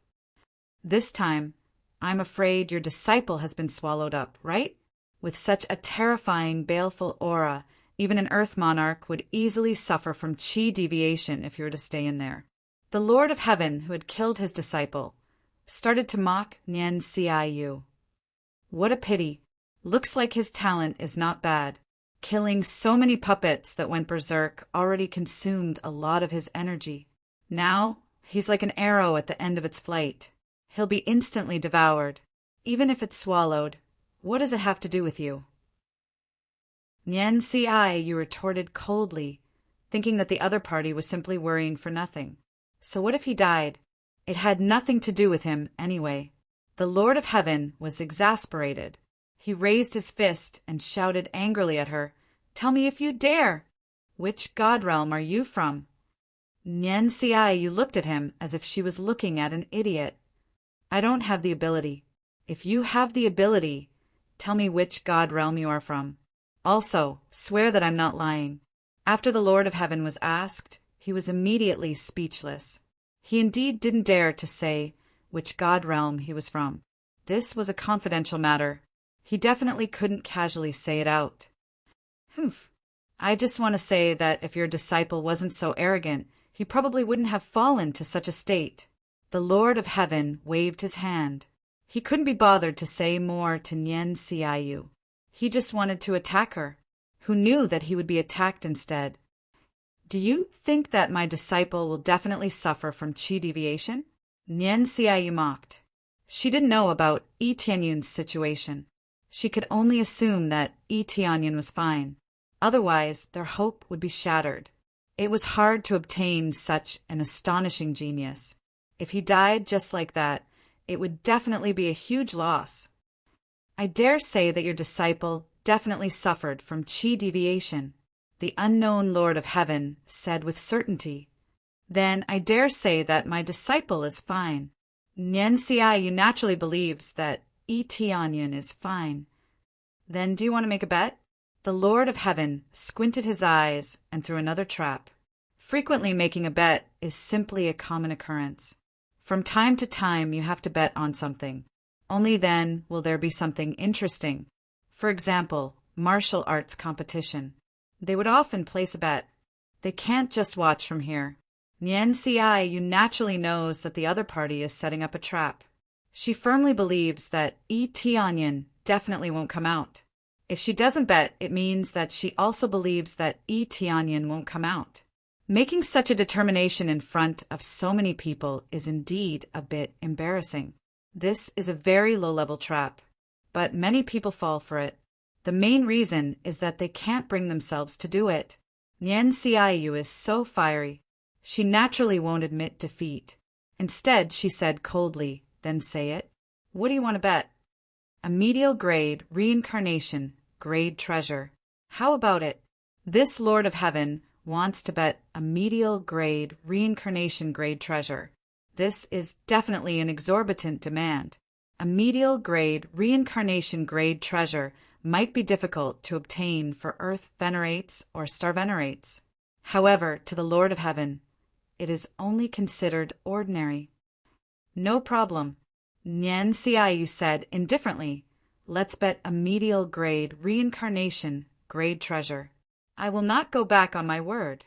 This time, I'm afraid your disciple has been swallowed up, right? With such a terrifying, baleful aura, even an Earth monarch would easily suffer from chi deviation if he were to stay in there. The Lord of Heaven, who had killed his disciple, started to mock Nian Xiaoyu. What a pity. Looks like his talent is not bad. Killing so many puppets that went berserk already consumed a lot of his energy. Now, he's like an arrow at the end of its flight. He'll be instantly devoured. Even if it's swallowed, what does it have to do with you? Nien you retorted coldly, thinking that the other party was simply worrying for nothing. So what if he died? It had nothing to do with him anyway. The Lord of Heaven was exasperated. He raised his fist and shouted angrily at her, "Tell me if you dare! Which god realm are you from?" Nien you looked at him as if she was looking at an idiot. "I don't have the ability. If you have the ability, tell me which god realm you are from. Also, swear that I'm not lying." After the Lord of Heaven was asked, he was immediately speechless. He indeed didn't dare to say which god realm he was from. This was a confidential matter. He definitely couldn't casually say it out. Humph. I just want to say that if your disciple wasn't so arrogant, he probably wouldn't have fallen to such a state. The Lord of Heaven waved his hand. He couldn't be bothered to say more to Nien Xiaoyu. He just wanted to attack her, who knew that he would be attacked instead. "Do you think that my disciple will definitely suffer from qi deviation?" Nien Xiaoyu mocked. She didn't know about Yi Tianyun's situation. She could only assume that Yi Tianyun was fine. Otherwise, their hope would be shattered. It was hard to obtain such an astonishing genius. If he died just like that, it would definitely be a huge loss. "I dare say that your disciple definitely suffered from qi deviation," the unknown Lord of Heaven said with certainty. "Then I dare say that my disciple is fine." Nien Xiaoyu naturally believes that Yi Tianyun is fine. "Then do you want to make a bet?" The Lord of Heaven squinted his eyes and threw another trap. Frequently making a bet is simply a common occurrence. From time to time you have to bet on something. Only then will there be something interesting. For example, martial arts competition. They would often place a bet. They can't just watch from here. Nien Xiaoyu naturally knows that the other party is setting up a trap. She firmly believes that Yi Tianyun definitely won't come out. If she doesn't bet, it means that she also believes that Yi Tianyun won't come out. Making such a determination in front of so many people is indeed a bit embarrassing. This is a very low-level trap, but many people fall for it. The main reason is that they can't bring themselves to do it. Nien Xiaoyu is so fiery. She naturally won't admit defeat. Instead, she said coldly, "Then say it. What do you want to bet?" "A medial grade reincarnation grade treasure. How about it?" This Lord of Heaven wants to bet a medial grade reincarnation grade treasure. This is definitely an exorbitant demand. A medial grade reincarnation grade treasure might be difficult to obtain for Earth venerates or star venerates. However, to the Lord of Heaven, it is only considered ordinary. "No problem," Nien Xiaoyu said indifferently. "Let's bet a medial grade reincarnation grade treasure. I will not go back on my word."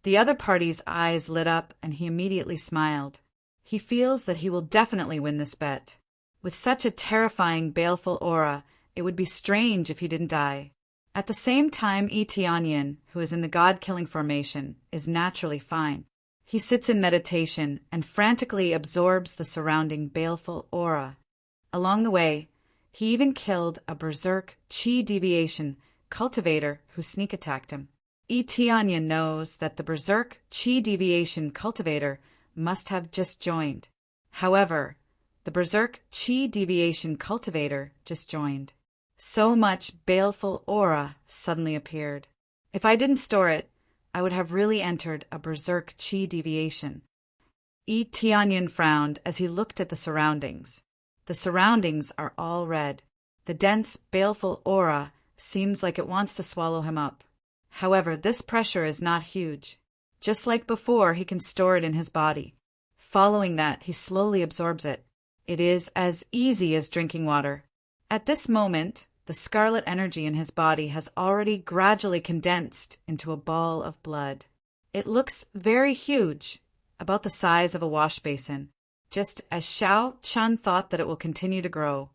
The other party's eyes lit up and he immediately smiled. He feels that he will definitely win this bet. With such a terrifying, baleful aura, it would be strange if he didn't die. At the same time, Yi Tianyun, who is in the god-killing formation, is naturally fine. He sits in meditation and frantically absorbs the surrounding baleful aura. Along the way, he even killed a berserk qi deviation cultivator who sneak attacked him. Yi Tianyun knows that the berserk qi deviation cultivator must have just joined. However, the berserk qi deviation cultivator just joined. So much baleful aura suddenly appeared. If I didn't store it, I would have really entered a berserk qi deviation. Yi Tianyun frowned as he looked at the surroundings. The surroundings are all red. The dense, baleful aura seems like it wants to swallow him up. However, this pressure is not huge. Just like before, he can store it in his body. Following that, he slowly absorbs it. It is as easy as drinking water. At this moment, the scarlet energy in his body has already gradually condensed into a ball of blood. It looks very huge, about the size of a wash basin. Just as Xiao Chun thought that it will continue to grow,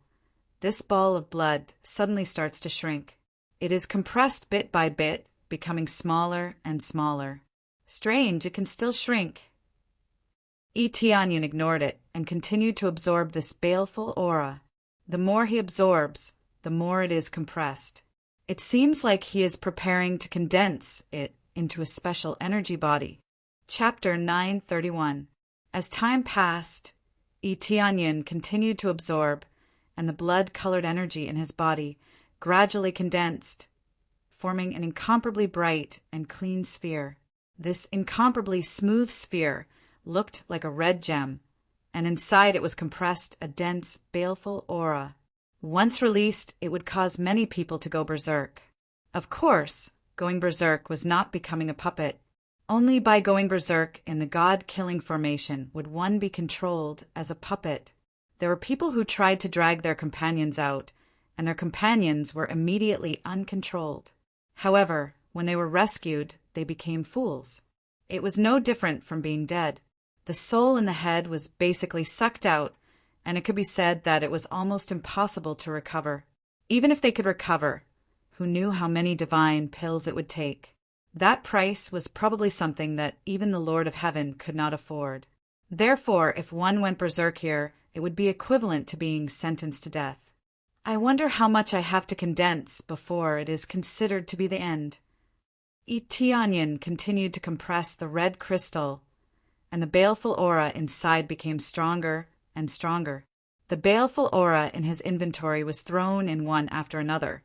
this ball of blood suddenly starts to shrink. It is compressed bit by bit, becoming smaller and smaller. Strange, it can still shrink. Yi Tianyun ignored it and continued to absorb this baleful aura. The more he absorbs, the more it is compressed. It seems like he is preparing to condense it into a special energy body. Chapter 931. As time passed, Tianyin continued to absorb, and the blood-colored energy in his body gradually condensed, forming an incomparably bright and clean sphere. This incomparably smooth sphere looked like a red gem, and inside it was compressed a dense, baleful aura. Once released, it would cause many people to go berserk. Of course, going berserk was not becoming a puppet. Only by going berserk in the god-killing formation would one be controlled as a puppet. There were people who tried to drag their companions out, and their companions were immediately uncontrolled. However, when they were rescued, they became fools. It was no different from being dead. The soul in the head was basically sucked out, and it could be said that it was almost impossible to recover. Even if they could recover, who knew how many divine pills it would take? That price was probably something that even the Lord of Heaven could not afford. Therefore, if one went berserk here, it would be equivalent to being sentenced to death. I wonder how much I have to condense before it is considered to be the end. Tianyin continued to compress the red crystal, and the baleful aura inside became stronger and stronger. The baleful aura in his inventory was thrown in one after another,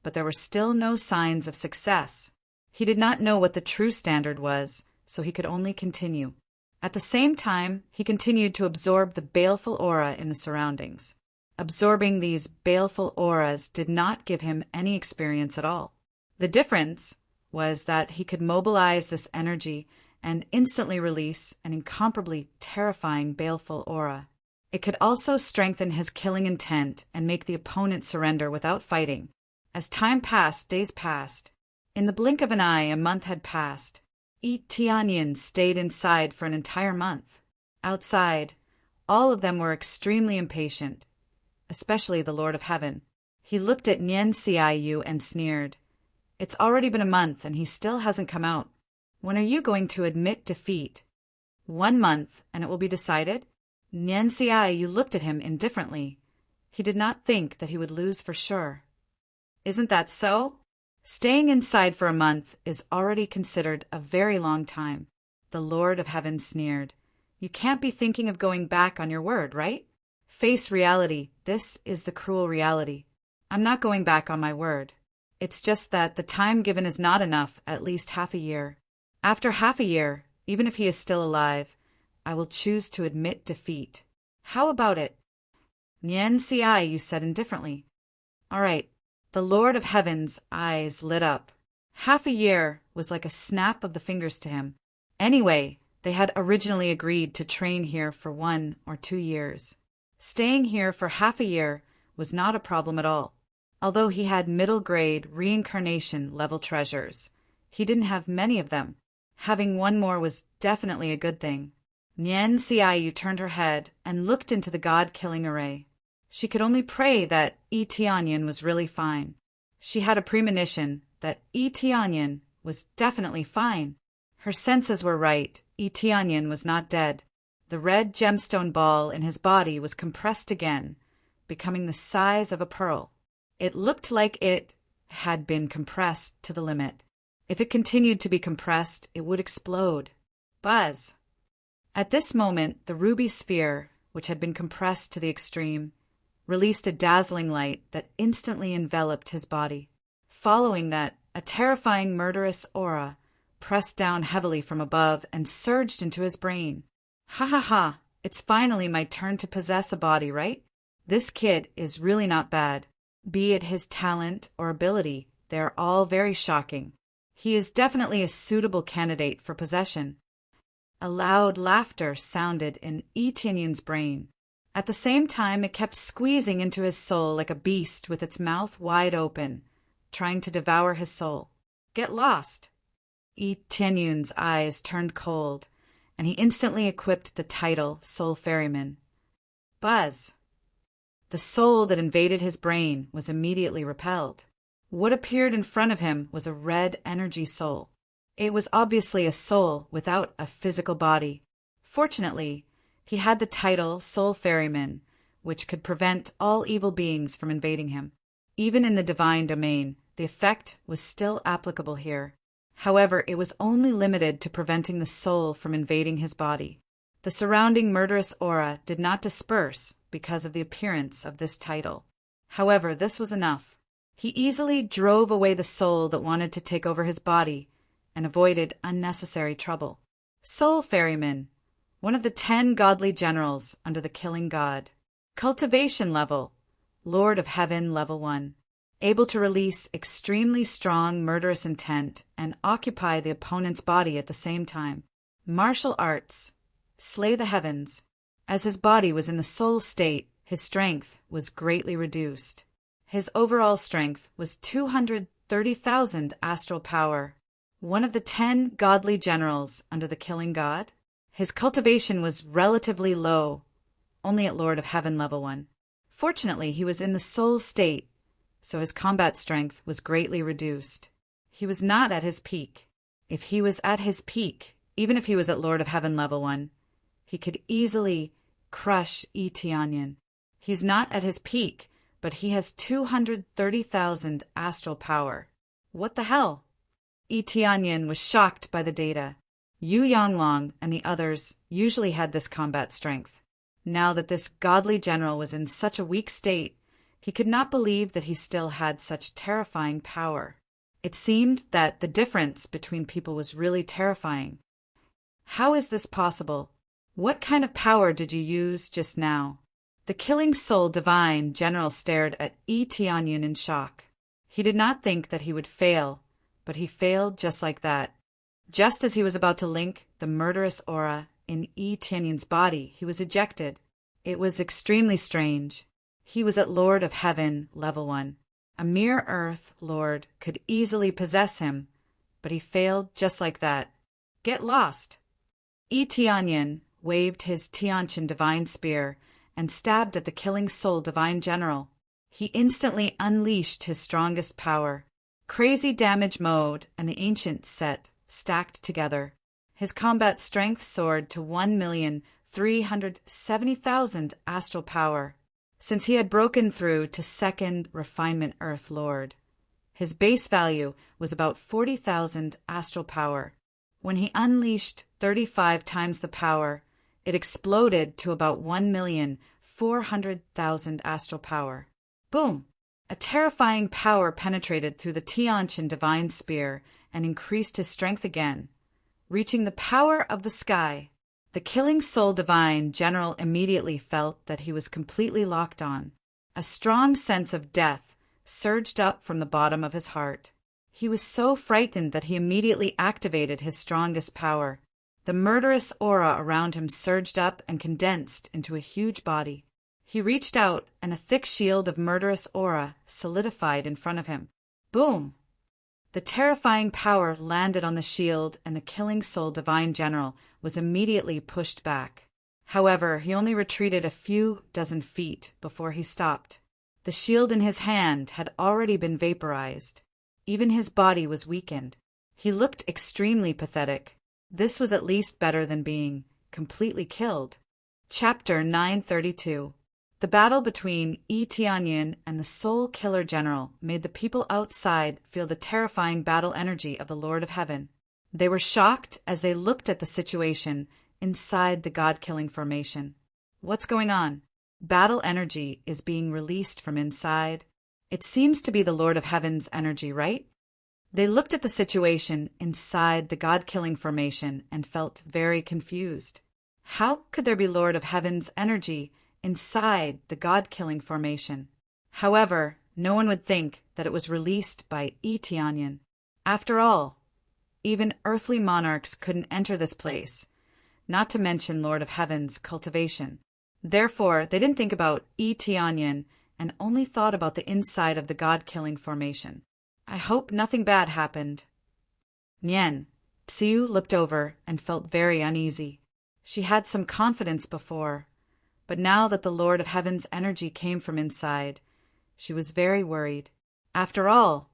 but there were still no signs of success. He did not know what the true standard was, so he could only continue. At the same time, he continued to absorb the baleful aura in the surroundings. Absorbing these baleful auras did not give him any experience at all. The difference was that he could mobilize this energy and instantly release an incomparably terrifying baleful aura. It could also strengthen his killing intent and make the opponent surrender without fighting. As time passed, days passed. In the blink of an eye, a month had passed. Tianyin stayed inside for an entire month. Outside, all of them were extremely impatient, especially the Lord of Heaven. He looked at Nian Xiaoyu and sneered. It's already been a month and he still hasn't come out. When are you going to admit defeat? 1 month and it will be decided? Nian Xiaoyu looked at him indifferently. He did not think that he would lose for sure. Isn't that so? Staying inside for a month is already considered a very long time. The Lord of Heaven sneered. You can't be thinking of going back on your word, right? Face reality. This is the cruel reality. I'm not going back on my word. It's just that the time given is not enough, at least half a year. After half a year, even if he is still alive, I will choose to admit defeat. How about it? Nian Xiaoyu said indifferently. All right. The Lord of Heaven's eyes lit up. Half a year was like a snap of the fingers to him. Anyway, they had originally agreed to train here for 1 or 2 years. Staying here for half a year was not a problem at all. Although he had middle-grade reincarnation level treasures, he didn't have many of them. Having one more was definitely a good thing. Nian Xiaoyu turned her head and looked into the god-killing array. She could only pray that Tianyin was really fine. She had a premonition that Tianyin was definitely fine. Her senses were right. Tianyin was not dead. The red gemstone ball in his body was compressed again, becoming the size of a pearl. It looked like it had been compressed to the limit. If it continued to be compressed, it would explode. Buzz! At this moment, the ruby sphere, which had been compressed to the extreme, released a dazzling light that instantly enveloped his body. Following that, a terrifying murderous aura pressed down heavily from above and surged into his brain. Ha ha ha, it's finally my turn to possess a body, right? This kid is really not bad. Be it his talent or ability, they are all very shocking. He is definitely a suitable candidate for possession. A loud laughter sounded in Tianyin's brain. At the same time, it kept squeezing into his soul like a beast with its mouth wide open, trying to devour his soul. Get lost! Tianyin's eyes turned cold, and he instantly equipped the title Soul Ferryman. Buzz! The soul that invaded his brain was immediately repelled. What appeared in front of him was a red energy soul. It was obviously a soul without a physical body. Fortunately, he had the title Soul Ferryman, which could prevent all evil beings from invading him. Even in the divine domain, the effect was still applicable here. However, it was only limited to preventing the soul from invading his body. The surrounding murderous aura did not disperse because of the appearance of this title. However, this was enough. He easily drove away the soul that wanted to take over his body and avoided unnecessary trouble. Soul Ferryman, one of the 10 godly generals under the killing god. Cultivation level, Lord of Heaven level 1. Able to release extremely strong murderous intent and occupy the opponent's body at the same time. Martial arts, slay the heavens. As his body was in the soul state, his strength was greatly reduced. His overall strength was 230,000 astral power. One of the 10 godly generals under the killing god. His cultivation was relatively low, only at Lord of Heaven level 1. Fortunately, he was in the soul state, so his combat strength was greatly reduced. He was not at his peak. If he was at his peak, even if he was at Lord of Heaven level 1, he could easily crush Etianyan. He's not at his peak, but he has 230,000 astral power. What the hell? Etianyan was shocked by the data. Yu Yanglong and the others usually had this combat strength. Now that this godly general was in such a weak state, he could not believe that he still had such terrifying power. It seemed that the difference between people was really terrifying. How is this possible? What kind of power did you use just now? The killing soul divine general stared at Etianyan in shock. He did not think that he would fail, but he failed just like that. Just as he was about to link the murderous aura in Etianyan's body, he was ejected. It was extremely strange. He was at Lord of Heaven level 1. A mere earth lord could easily possess him, but he failed just like that. Get lost! Etianyan waved his Tianqian divine spear and stabbed at the killing soul divine general. He instantly unleashed his strongest power. Crazy damage mode and the ancient set stacked together. His combat strength soared to 1,370,000 astral power. Since he had broken through to second refinement Earth Lord, his base value was about 40,000 astral power. When he unleashed 35 times the power, it exploded to about 1,400,000 astral power. Boom! A terrifying power penetrated through the Tianqian divine spear and increased his strength again, reaching the power of the sky. The killing soul divine general immediately felt that he was completely locked on. A strong sense of death surged up from the bottom of his heart. He was so frightened that he immediately activated his strongest power. The murderous aura around him surged up and condensed into a huge body. He reached out, and a thick shield of murderous aura solidified in front of him. Boom! The terrifying power landed on the shield, and the killing soul divine general was immediately pushed back. However, he only retreated a few dozen feet before he stopped. The shield in his hand had already been vaporized. Even his body was weakened. He looked extremely pathetic. This was at least better than being completely killed. Chapter 932. The battle between Etianyan and the Soul Killer General made the people outside feel the terrifying battle energy of the Lord of Heaven. They were shocked as they looked at the situation inside the God-killing formation. What's going on? Battle energy is being released from inside. It seems to be the Lord of Heaven's energy, right? They looked at the situation inside the God-killing formation and felt very confused. How could there be Lord of Heaven's energy inside the God-killing formation? However, no one would think that it was released by Etianyan. After all, even earthly monarchs couldn't enter this place, not to mention Lord of Heaven's cultivation. Therefore, they didn't think about Etianyan and only thought about the inside of the God-killing formation. I hope nothing bad happened. Nian, Xiu looked over and felt very uneasy. She had some confidence before, but now that the Lord of Heaven's energy came from inside, she was very worried. After all,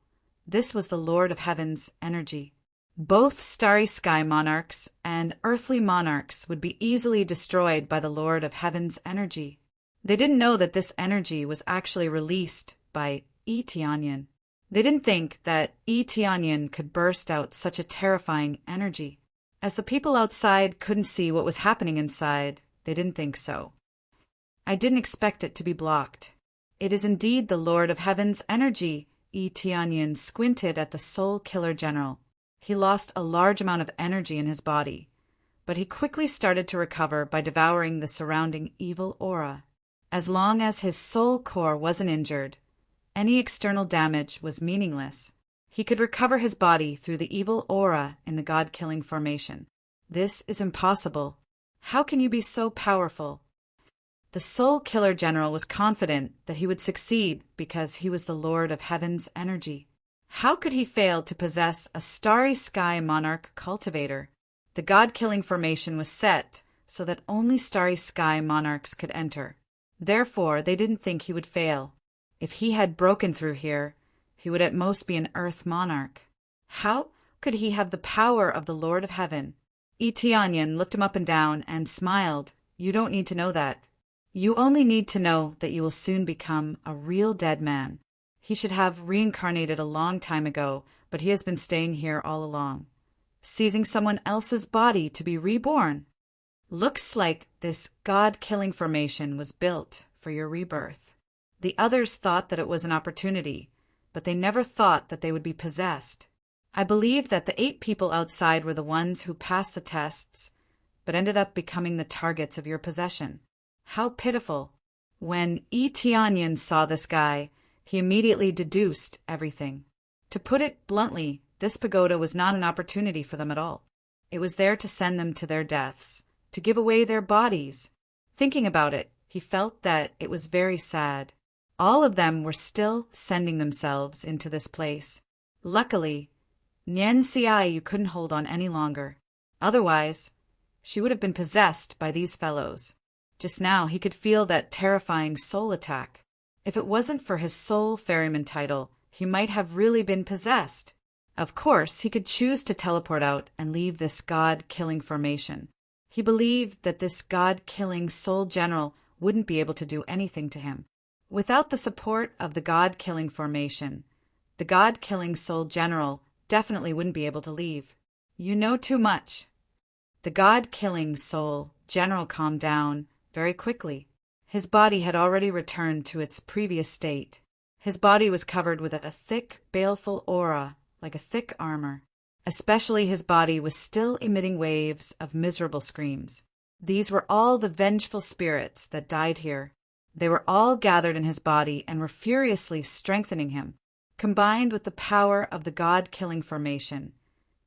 this was the Lord of Heaven's energy. Both starry sky monarchs and earthly monarchs would be easily destroyed by the Lord of Heaven's energy. They didn't know that this energy was actually released by Yi Tianyin. They didn't think that Yi Tianyin could burst out such a terrifying energy. As the people outside couldn't see what was happening inside, they didn't think so. I didn't expect it to be blocked. It is indeed the Lord of Heaven's energy. Yi Tianyin squinted at the Soul Killer General. He lost a large amount of energy in his body, but he quickly started to recover by devouring the surrounding evil aura. As long as his soul core wasn't injured, any external damage was meaningless. He could recover his body through the evil aura in the God-killing formation. This is impossible. How can you be so powerful? The Soul Killer General was confident that he would succeed because he was the Lord of Heaven's energy. How could he fail to possess a Starry Sky Monarch cultivator? The God-killing formation was set so that only Starry Sky Monarchs could enter. Therefore, they didn't think he would fail. If he had broken through here, he would at most be an Earth Monarch. How could he have the power of the Lord of Heaven? Yi Tianyin looked him up and down and smiled. You don't need to know that. You only need to know that you will soon become a real dead man. He should have reincarnated a long time ago, but he has been staying here all along, seizing someone else's body to be reborn. Looks like this God-killing formation was built for your rebirth. The others thought that it was an opportunity, but they never thought that they would be possessed. I believe that the 8 people outside were the ones who passed the tests, but ended up becoming the targets of your possession. How pitiful. When Yi Tianyin saw this guy, he immediately deduced everything. To put it bluntly, this pagoda was not an opportunity for them at all. It was there to send them to their deaths, to give away their bodies. Thinking about it, he felt that it was very sad. All of them were still sending themselves into this place. Luckily, Nian Xiai you couldn't hold on any longer. Otherwise, she would have been possessed by these fellows. Just now he could feel that terrifying soul attack. If it wasn't for his soul ferryman title, he might have really been possessed. Of course, he could choose to teleport out and leave this God-killing formation. He believed that this God-killing soul general wouldn't be able to do anything to him. Without the support of the God-killing formation, the God-killing soul general definitely wouldn't be able to leave. You know too much. The God-killing soul general calmed down very quickly. His body had already returned to its previous state. His body was covered with a thick, baleful aura, like a thick armor. Especially his body was still emitting waves of miserable screams. These were all the vengeful spirits that died here. They were all gathered in his body and were furiously strengthening him. Combined with the power of the God-killing formation,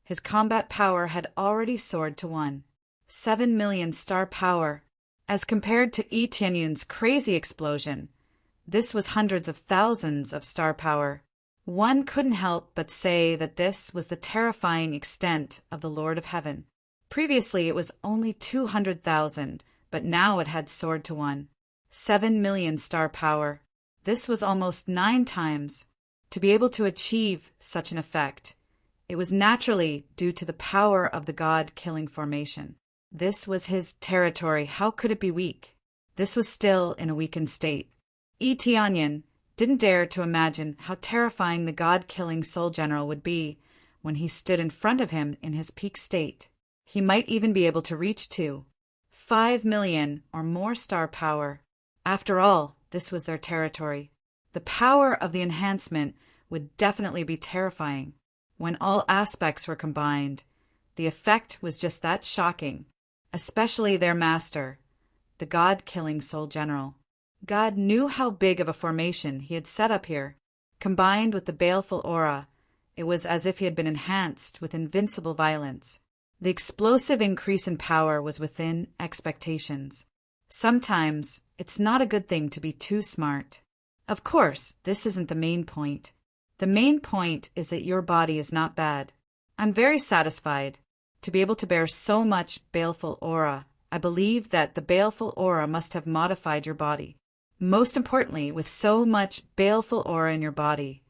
his combat power had already soared to 7 million star power. As compared to Yi Tianyin's crazy explosion, this was hundreds of thousands of star power. One couldn't help but say that this was the terrifying extent of the Lord of Heaven. Previously it was only 200,000, but now it had soared to 7 million star power. This was almost 9 times. To be able to achieve such an effect, it was naturally due to the power of the God-killing formation. This was his territory. How could it be weak? This was still in a weakened state. Yi Tianyin didn't dare to imagine how terrifying the God-killing soul general would be when he stood in front of him in his peak state. He might even be able to reach 5 million or more star power. After all, this was their territory. The power of the enhancement would definitely be terrifying. When all aspects were combined, the effect was just that shocking. Especially their master, the God-killing soul general. God knew how big of a formation he had set up here. Combined with the baleful aura, it was as if he had been enhanced with invincible violence. The explosive increase in power was within expectations. Sometimes it's not a good thing to be too smart. Of course, this isn't the main point. The main point is that your body is not bad. I'm very satisfied. To be able to bear so much baleful aura, I believe that the baleful aura must have modified your body. Most importantly, with so much baleful aura in your body,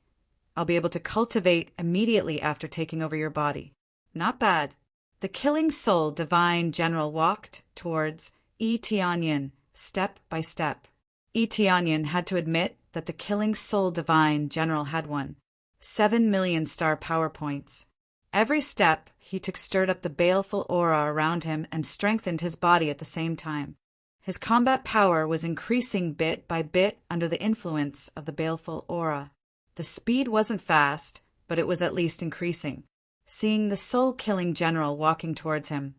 I'll be able to cultivate immediately after taking over your body. Not bad. The killing soul divine general walked towards Yi Tianyin step by step. Tianyan had to admit that the killing soul divine general had won. 7 million star power points. Every step he took stirred up the baleful aura around him and strengthened his body at the same time. His combat power was increasing bit by bit under the influence of the baleful aura. The speed wasn't fast, but it was at least increasing. Seeing the soul-killing general walking towards him,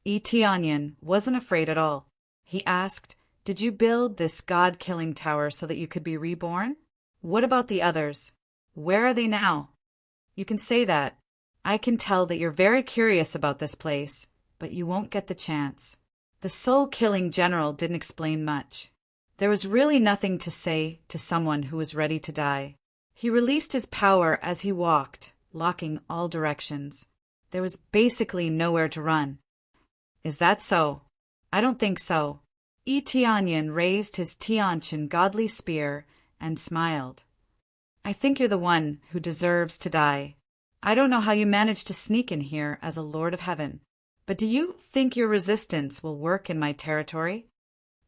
Tianyan wasn't afraid at all. He asked, "Did you build this god-killing tower so that you could be reborn? What about the others? Where are they now?" "You can say that. I can tell that you're very curious about this place, but you won't get the chance." The soul-killing general didn't explain much. There was really nothing to say to someone who was ready to die. He released his power as he walked, locking all directions. There was basically nowhere to run. "Is that so?" "I don't think so." Tianyan raised his Tianqian godly spear and smiled. "I think you're the one who deserves to die. I don't know how you managed to sneak in here as a Lord of Heaven, but do you think your resistance will work in my territory?"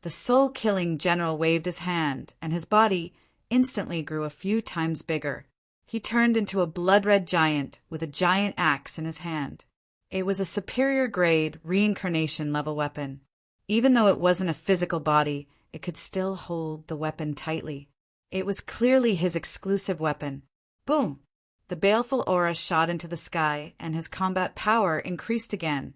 The soul-killing general waved his hand, and his body instantly grew a few times bigger. He turned into a blood-red giant with a giant axe in his hand. It was a superior-grade reincarnation-level weapon. Even though it wasn't a physical body, it could still hold the weapon tightly. It was clearly his exclusive weapon. Boom! The baleful aura shot into the sky, and his combat power increased again,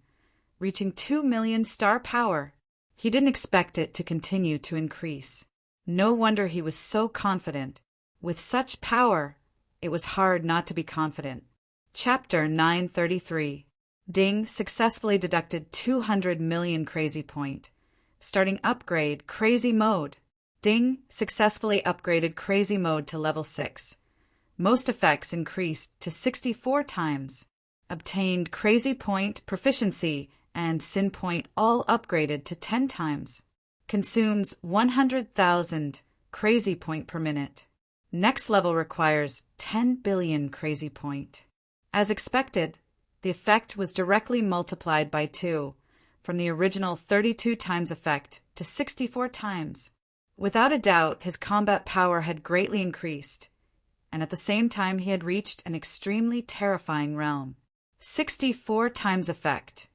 reaching 2 million star power. He didn't expect it to continue to increase. No wonder he was so confident. With such power, it was hard not to be confident. Chapter 933. Ding successfully deducted 200 million crazy point. Starting upgrade crazy mode. Ding successfully upgraded crazy mode to level 6. Most effects increased to 64 times. Obtained crazy point proficiency and sin point all upgraded to 10 times. Consumes 100,000 crazy point per minute. Next level requires 10 billion crazy point. As expected, the effect was directly multiplied by 2, from the original 32 times effect to 64 times. Without a doubt, his combat power had greatly increased, and at the same time he had reached an extremely terrifying realm. 64 times effect.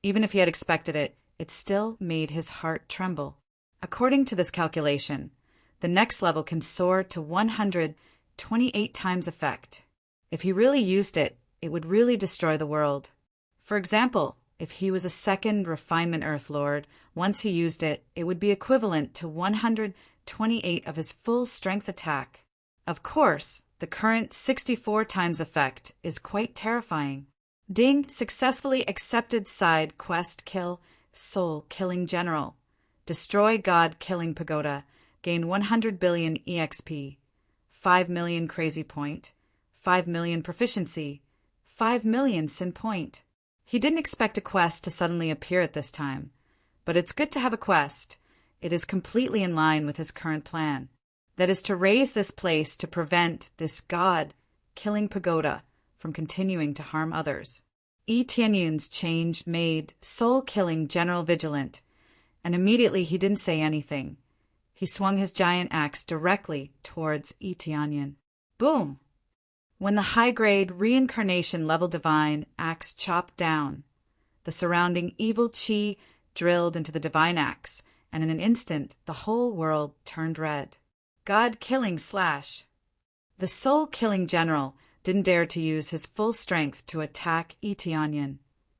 Even if he had expected it, it still made his heart tremble. According to this calculation, the next level can soar to 128 times effect. If he really used it, it would really destroy the world. For example, if he was a second refinement Earth Lord, once he used it, it would be equivalent to 128 of his full strength attack. Of course, the current 64 times effect is quite terrifying. Ding successfully accepted side quest kill soul killing general. Destroy god killing pagoda. Gain 100 billion EXP. 5 million crazy point. 5 million proficiency. 5 million sin point. He didn't expect a quest to suddenly appear at this time, but it's good to have a quest. It is completely in line with his current plan. That is to raise this place to prevent this god-killing pagoda from continuing to harm others. Tianyun's change made soul-killing General vigilant, and immediately he didn't say anything. He swung his giant axe directly towards Tianyun. Boom! When the high-grade reincarnation-level divine axe chopped down, the surrounding evil chi drilled into the divine axe, and in an instant the whole world turned red. God-killing slash. The soul-killing general didn't dare to use his full strength to attack Tianyun.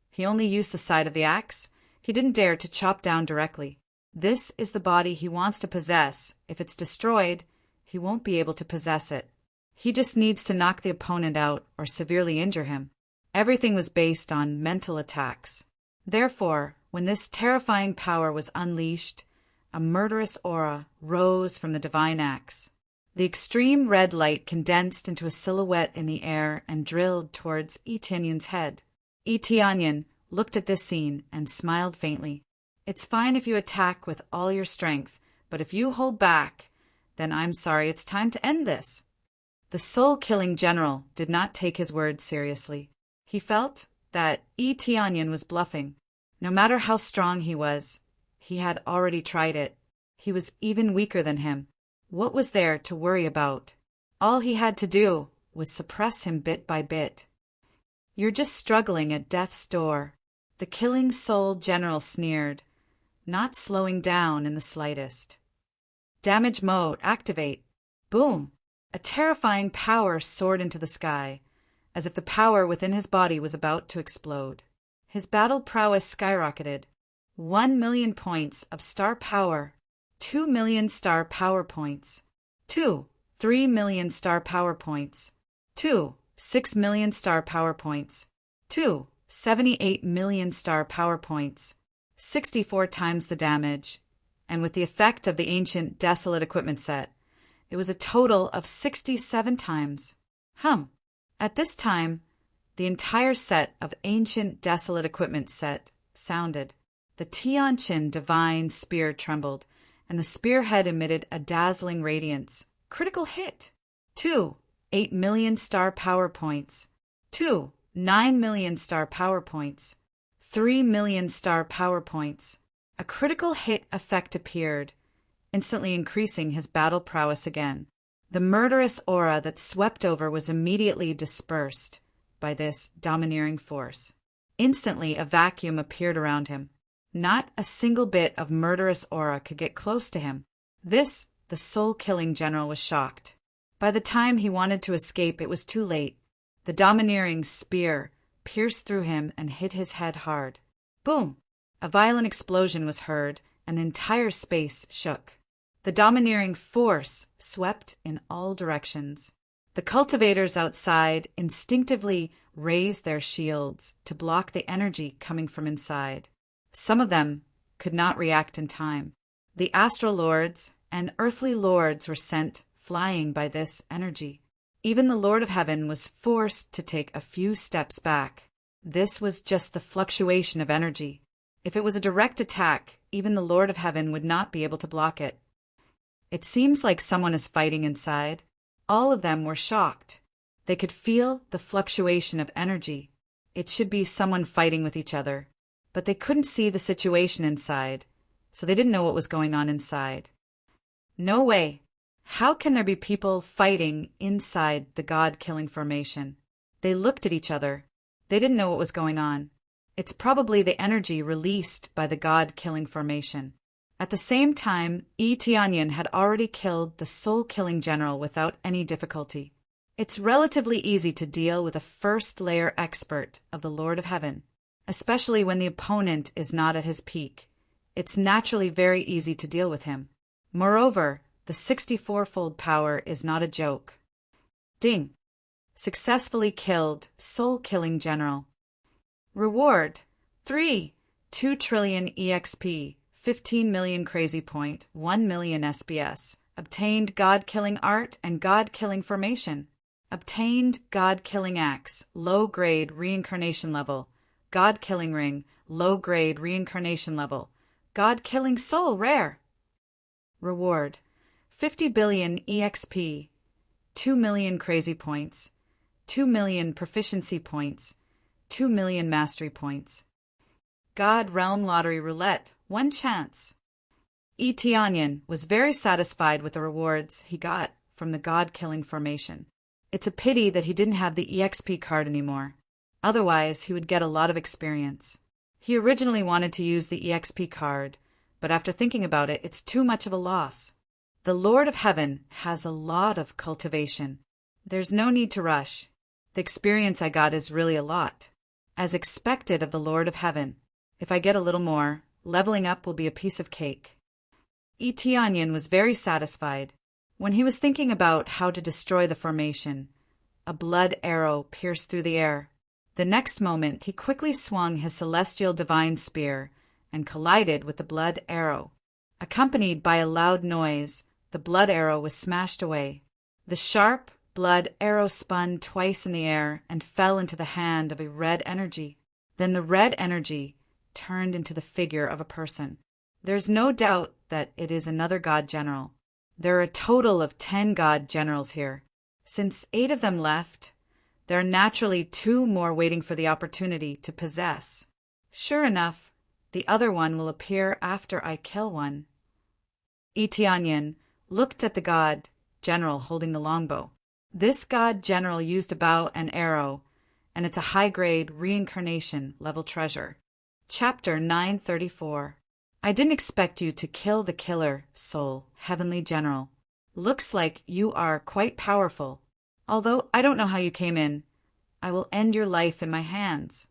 He only used the side of the axe. He didn't dare to chop down directly. This is the body he wants to possess. If it's destroyed, he won't be able to possess it. He just needs to knock the opponent out or severely injure him. Everything was based on mental attacks. Therefore, when this terrifying power was unleashed, a murderous aura rose from the divine axe. The extreme red light condensed into a silhouette in the air and drilled towards Tianyun's head. Tianyun looked at this scene and smiled faintly. It's fine if you attack with all your strength, but if you hold back, then I'm sorry, it's time to end this. The soul-killing general did not take his words seriously. He felt that Tianyun was bluffing. No matter how strong he was, he had already tried it. He was even weaker than him. What was there to worry about? All he had to do was suppress him bit by bit. You're just struggling at death's door, the killing soul general sneered, not slowing down in the slightest. Damage mode activate. Boom! A terrifying power soared into the sky, as if the power within his body was about to explode. His battle prowess skyrocketed. 1,000,000 points of star power. 2,000,000 star power points. 3,000,000 star power points. 6,000,000 star power points. 78,000,000 star power points. 64 times the damage. And with the effect of the ancient desolate equipment set, it was a total of 67 times. At this time, the entire set of ancient desolate equipment set sounded. The Tianqin divine spear trembled, and the spearhead emitted a dazzling radiance. Critical hit. 8,000,000 star power points. 9,000,000 star power points. 3,000,000 star power points. A critical hit effect appeared, instantly increasing his battle prowess again. The murderous aura that swept over was immediately dispersed by this domineering force. Instantly, a vacuum appeared around him. Not a single bit of murderous aura could get close to him. The soul-killing general was shocked. By the time he wanted to escape, it was too late. The domineering spear pierced through him and hit his head hard. Boom! A violent explosion was heard, and the entire space shook. The domineering force swept in all directions. The cultivators outside instinctively raised their shields to block the energy coming from inside. Some of them could not react in time. The astral lords and earthly lords were sent flying by this energy. Even the Lord of Heaven was forced to take a few steps back. This was just the fluctuation of energy. If it was a direct attack, even the Lord of Heaven would not be able to block it. It seems like someone is fighting inside. All of them were shocked. They could feel the fluctuation of energy. It should be someone fighting with each other. But they couldn't see the situation inside, so they didn't know what was going on inside. No way. How can there be people fighting inside the God-killing formation? They looked at each other. They didn't know what was going on. It's probably the energy released by the God-killing formation. At the same time, Tianyan had already killed the soul-killing general without any difficulty. It's relatively easy to deal with a first-layer expert of the Lord of Heaven, especially when the opponent is not at his peak. It's naturally very easy to deal with him. Moreover, the 64-fold power is not a joke. Ding! Successfully killed soul-killing general. Reward: 2 trillion EXP, 15 million crazy point, 1 million SBS. Obtained God-killing art and God-killing formation. Obtained God-killing axe, low-grade reincarnation level. God-killing ring, low-grade reincarnation level. God-killing soul rare. Reward: 50 billion EXP, 2 million crazy points, 2 million proficiency points, 2 million mastery points. God Realm Lottery Roulette, 1 chance. Tianyan was very satisfied with the rewards he got from the God-killing formation. It's a pity that he didn't have the EXP card anymore. Otherwise, he would get a lot of experience. He originally wanted to use the EXP card, but after thinking about it, it's too much of a loss. The Lord of Heaven has a lot of cultivation. There's no need to rush. The experience I got is really a lot. As expected of the Lord of Heaven. If I get a little more, leveling up will be a piece of cake. Tianyan was very satisfied. When he was thinking about how to destroy the formation, a blood arrow pierced through the air. The next moment, he quickly swung his celestial divine spear and collided with the blood arrow. Accompanied by a loud noise, the blood arrow was smashed away. The sharp blood arrow spun twice in the air and fell into the hand of a red energy. Then the red energy turned into the figure of a person. There's no doubt that it is another god general. There are a total of 10 god generals here. Since 8 of them left, there are naturally 2 more waiting for the opportunity to possess. Sure enough, the other one will appear after I kill one. Tianyin looked at the god general holding the longbow. This god general used a bow and arrow, and it's a high-grade reincarnation level treasure. Chapter 934. I didn't expect you to kill the killer, soul, heavenly general. Looks like you are quite powerful. Although I don't know how you came in, I will end your life in my hands.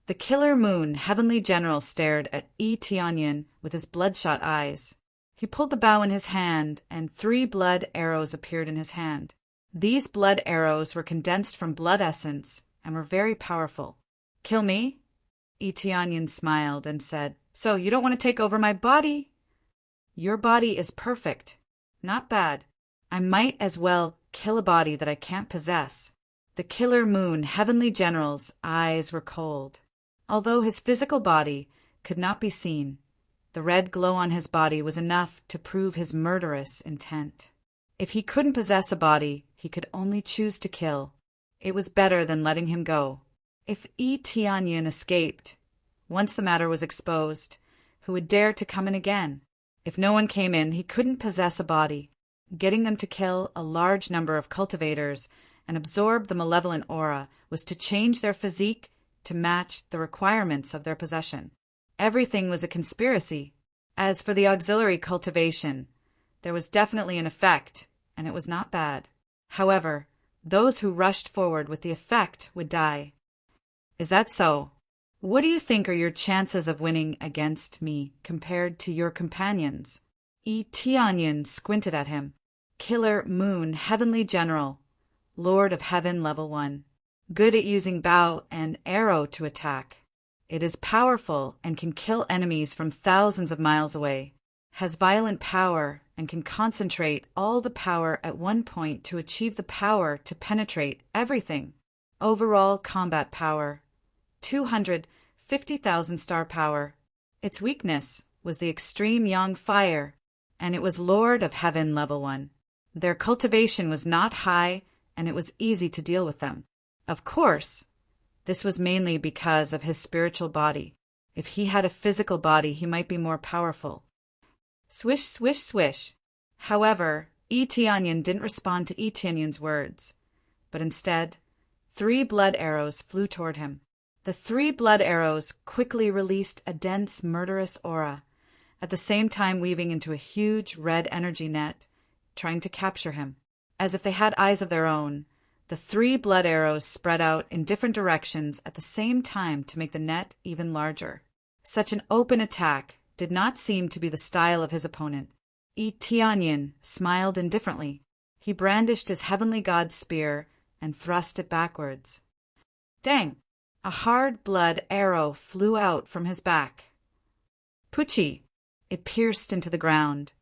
The killer moon, heavenly general, stared at Tianyin with his bloodshot eyes. He pulled the bow in his hand, and 3 blood arrows appeared in his hand. These blood arrows were condensed from blood essence and were very powerful. Kill me? Tianyin smiled and said, So you don't want to take over my body? Your body is perfect. Not bad. I might as well kill a body that I can't possess. The killer moon, heavenly general's eyes were cold. Although his physical body could not be seen, the red glow on his body was enough to prove his murderous intent. If he couldn't possess a body he could only choose to kill, it was better than letting him go. If Tianyin escaped, once the matter was exposed, who would dare to come in again? If no one came in, he couldn't possess a body. Getting them to kill a large number of cultivators and absorb the malevolent aura was to change their physique to match the requirements of their possession. Everything was a conspiracy. As for the auxiliary cultivation, there was definitely an effect, and it was not bad. However, those who rushed forward with the effect would die. Is that so? What do you think are your chances of winning against me compared to your companions? Tianyin squinted at him. Killer moon, heavenly general, lord of heaven level 1. Good at using bow and arrow to attack. It is powerful and can kill enemies from thousands of miles away. Has violent power and can concentrate all the power at one point to achieve the power to penetrate everything. Overall combat power, 250,000 star power. Its weakness was the extreme yang fire, and it was Lord of Heaven level 1. Their cultivation was not high, and it was easy to deal with them. Of course, this was mainly because of his spiritual body. If he had a physical body, he might be more powerful. Swish, swish, swish. However, Tianyin didn't respond to Tianyin's words, but instead, 3 blood arrows flew toward him. The 3 blood arrows quickly released a dense, murderous aura, at the same time weaving into a huge red energy net, trying to capture him. As if they had eyes of their own, the 3 blood arrows spread out in different directions at the same time to make the net even larger. Such an open attack did not seem to be the style of his opponent. Tianyin smiled indifferently. He brandished his heavenly god spear and thrust it backwards. Dang! A hard blood arrow flew out from his back. Poochie! It pierced into the ground.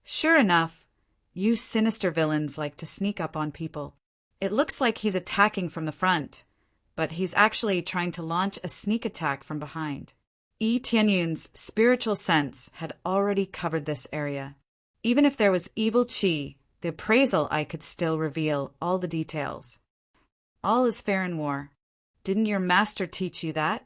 Sure enough, you sinister villains like to sneak up on people. It looks like he's attacking from the front, but he's actually trying to launch a sneak attack from behind. Tianyin's spiritual sense had already covered this area. Even if there was evil chi, the appraisal eye could still reveal all the details. All is fair in war. Didn't your master teach you that?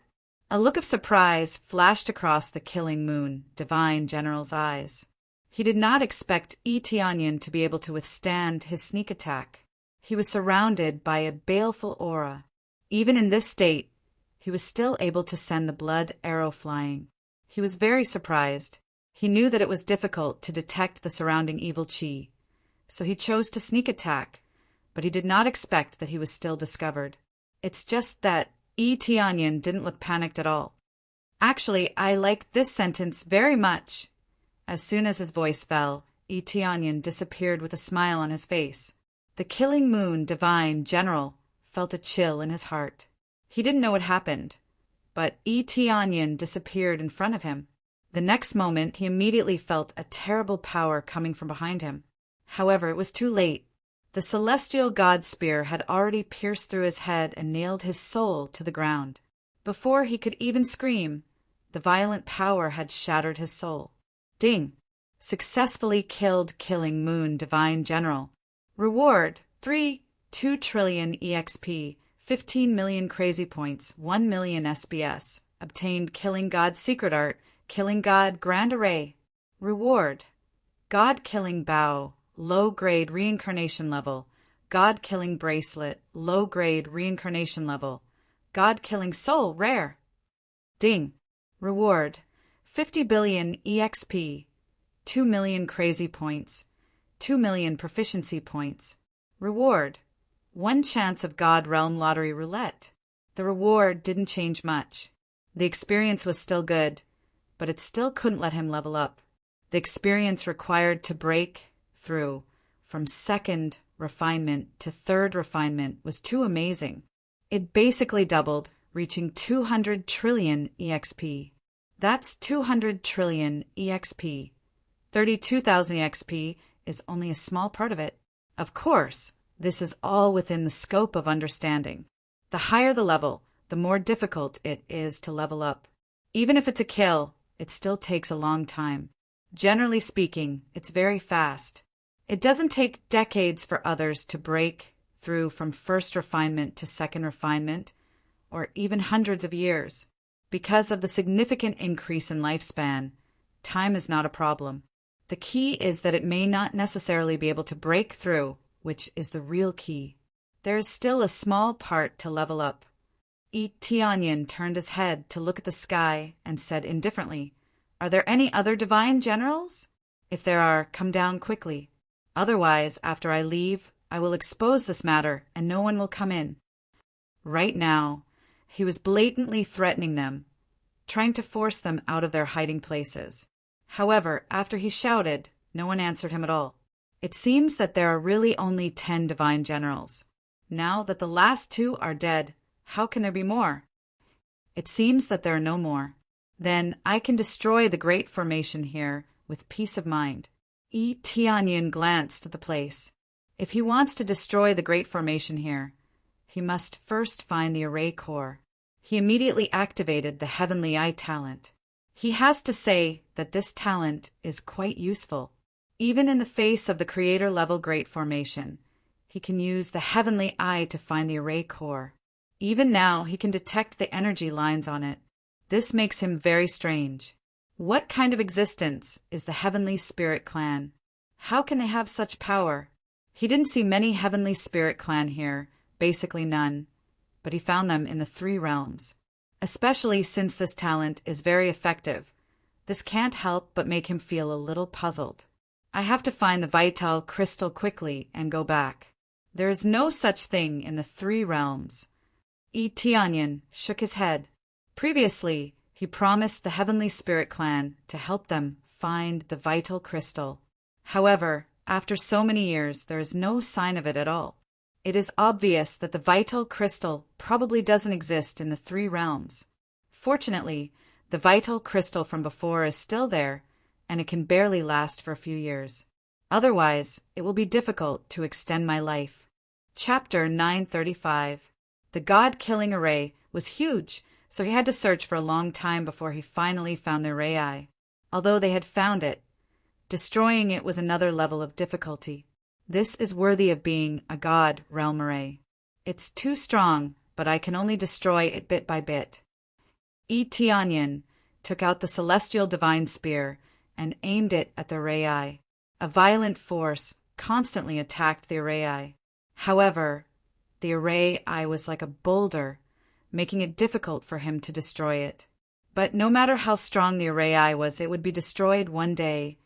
A look of surprise flashed across the killing moon, divine general's eyes. He did not expect Tianyin to be able to withstand his sneak attack. He was surrounded by a baleful aura. Even in this state, he was still able to send the blood arrow flying. He was very surprised. He knew that it was difficult to detect the surrounding evil chi, so he chose to sneak attack, but he did not expect that he was still discovered. It's just that Tianyin didn't look panicked at all. Actually, I liked this sentence very much. As soon as his voice fell, Tianyin disappeared with a smile on his face. The killing moon, divine general, felt a chill in his heart. He didn't know what happened, but Tianyin disappeared in front of him. The next moment, he immediately felt a terrible power coming from behind him. However, it was too late. The celestial god spear had already pierced through his head and nailed his soul to the ground. Before he could even scream, the violent power had shattered his soul. Ding! Successfully killed killing moon divine general. Reward: 2 trillion EXP, 15 million crazy points, 1 million SBS. Obtained killing god secret art, killing god grand array. Reward: God-killing bow, low-grade reincarnation level. God-killing bracelet, low-grade reincarnation level. God-killing soul, rare. Ding. Reward, 50 billion EXP, 2 million crazy points, 2 million proficiency points. Reward, 1 chance of God Realm Lottery Roulette. The reward didn't change much. The experience was still good, but it still couldn't let him level up. The experience required to break through from 2nd refinement to 3rd refinement was too amazing. It basically doubled, reaching 200 trillion EXP. That's 200 trillion EXP. 32,000 EXP is only a small part of it. Of course, this is all within the scope of understanding. The higher the level, the more difficult it is to level up. Even if it's a kill, it still takes a long time. Generally speaking, it's very fast. It doesn't take decades for others to break through from 1st refinement to 2nd refinement, or even hundreds of years. Because of the significant increase in lifespan, time is not a problem. The key is that it may not necessarily be able to break through, which is the real key. There is still a small part to level up. Tianyin turned his head to look at the sky and said indifferently, "Are there any other divine generals? If there are, come down quickly. Otherwise, after I leave, I will expose this matter and no one will come in." Right now, he was blatantly threatening them, trying to force them out of their hiding places. However, after he shouted, no one answered him at all. It seems that there are really only 10 divine generals. Now that the last 2 are dead, how can there be more? It seems that there are no more. Then I can destroy the great formation here with peace of mind. Tianyin glanced at the place. If he wants to destroy the great formation here, he must first find the array core. He immediately activated the Heavenly Eye talent. He has to say that this talent is quite useful. Even in the face of the creator-level great formation, he can use the Heavenly Eye to find the array core. Even now, he can detect the energy lines on it. This makes him very strange. What kind of existence is the Heavenly Spirit Clan? How can they have such power? He didn't see many Heavenly Spirit Clan here, basically none, but he found them in the 3 realms. Especially since this talent is very effective, this can't help but make him feel a little puzzled. I have to find the vital crystal quickly and go back. There is no such thing in the 3 realms. Tianyin shook his head. Previously, he promised the Heavenly Spirit Clan to help them find the vital crystal. However, after so many years, there is no sign of it at all. It is obvious that the vital crystal probably doesn't exist in the 3 realms. Fortunately, the vital crystal from before is still there, and it can barely last for a few years. Otherwise, it will be difficult to extend my life. Chapter 935. The God-killing array was huge, so he had to search for a long time before he finally found the array eye. Although they had found it, destroying it was another level of difficulty. This is worthy of being a God realm array. It's too strong, but I can only destroy it bit by bit. Tianyin took out the celestial divine spear and aimed it at the array eye. A violent force constantly attacked the array eye. However, the array eye was like a boulder, making it difficult for him to destroy it. But no matter how strong the array eye was, it would be destroyed one day,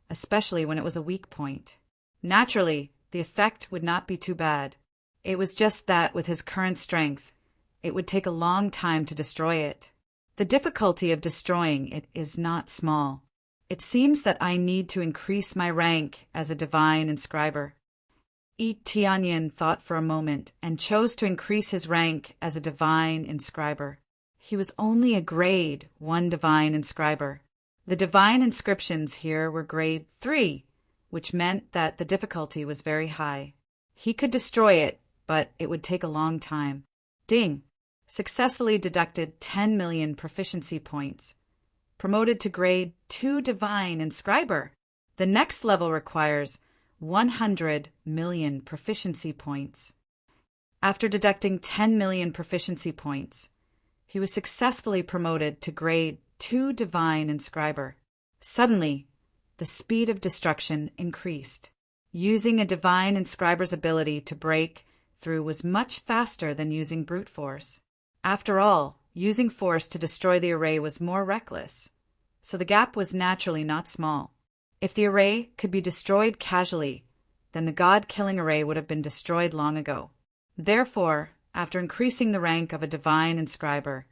especially when it was a weak point. Naturally, the effect would not be too bad. It was just that with his current strength, it would take a long time to destroy it. The difficulty of destroying it is not small. It seems that I need to increase my rank as a divine inscriber. Tianyin thought for a moment and chose to increase his rank as a divine inscriber. He was only a grade 1 divine inscriber. The divine inscriptions here were grade 3, which meant that the difficulty was very high. He could destroy it, but it would take a long time. Ding! Successfully deducted 10 million proficiency points. Promoted to grade 2 divine inscriber. The next level requires 100 million proficiency points. After deducting 10 million proficiency points, he was successfully promoted to grade 2 divine inscriber. Suddenly, the speed of destruction increased. Using a divine inscriber's ability to break through was much faster than using brute force. After all, using force to destroy the array was more reckless, so the gap was naturally not small. If the array could be destroyed casually, then the god-killing array would have been destroyed long ago. Therefore, after increasing the rank of a divine inscriber,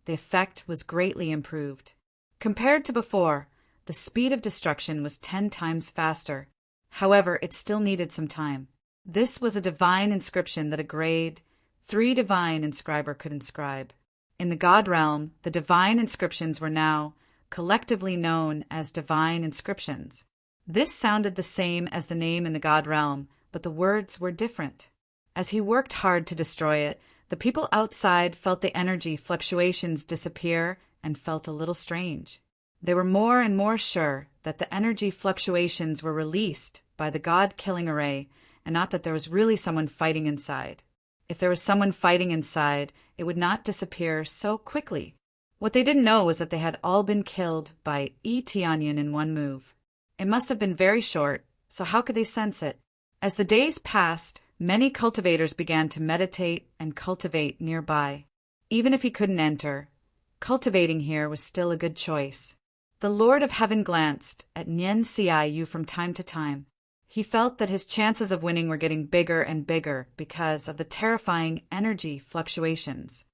the effect was greatly improved. Compared to before, the speed of destruction was 10 times faster. However, it still needed some time. This was a divine inscription that a grade 3 divine inscriber could inscribe. In the god realm, the divine inscriptions were now collectively known as divine inscriptions. This sounded the same as the name in the god realm, but the words were different. As he worked hard to destroy it, the people outside felt the energy fluctuations disappear and felt a little strange. They were more and more sure that the energy fluctuations were released by the god-killing array and not that there was really someone fighting inside. If there was someone fighting inside, it would not disappear so quickly. What they didn't know was that they had all been killed by Tianyan in one move. It must have been very short, so how could they sense it? As the days passed, many cultivators began to meditate and cultivate nearby. Even if he couldn't enter, cultivating here was still a good choice. The Lord of Heaven glanced at Nian Xiaoyu from time to time. He felt that his chances of winning were getting bigger and bigger because of the terrifying energy fluctuations.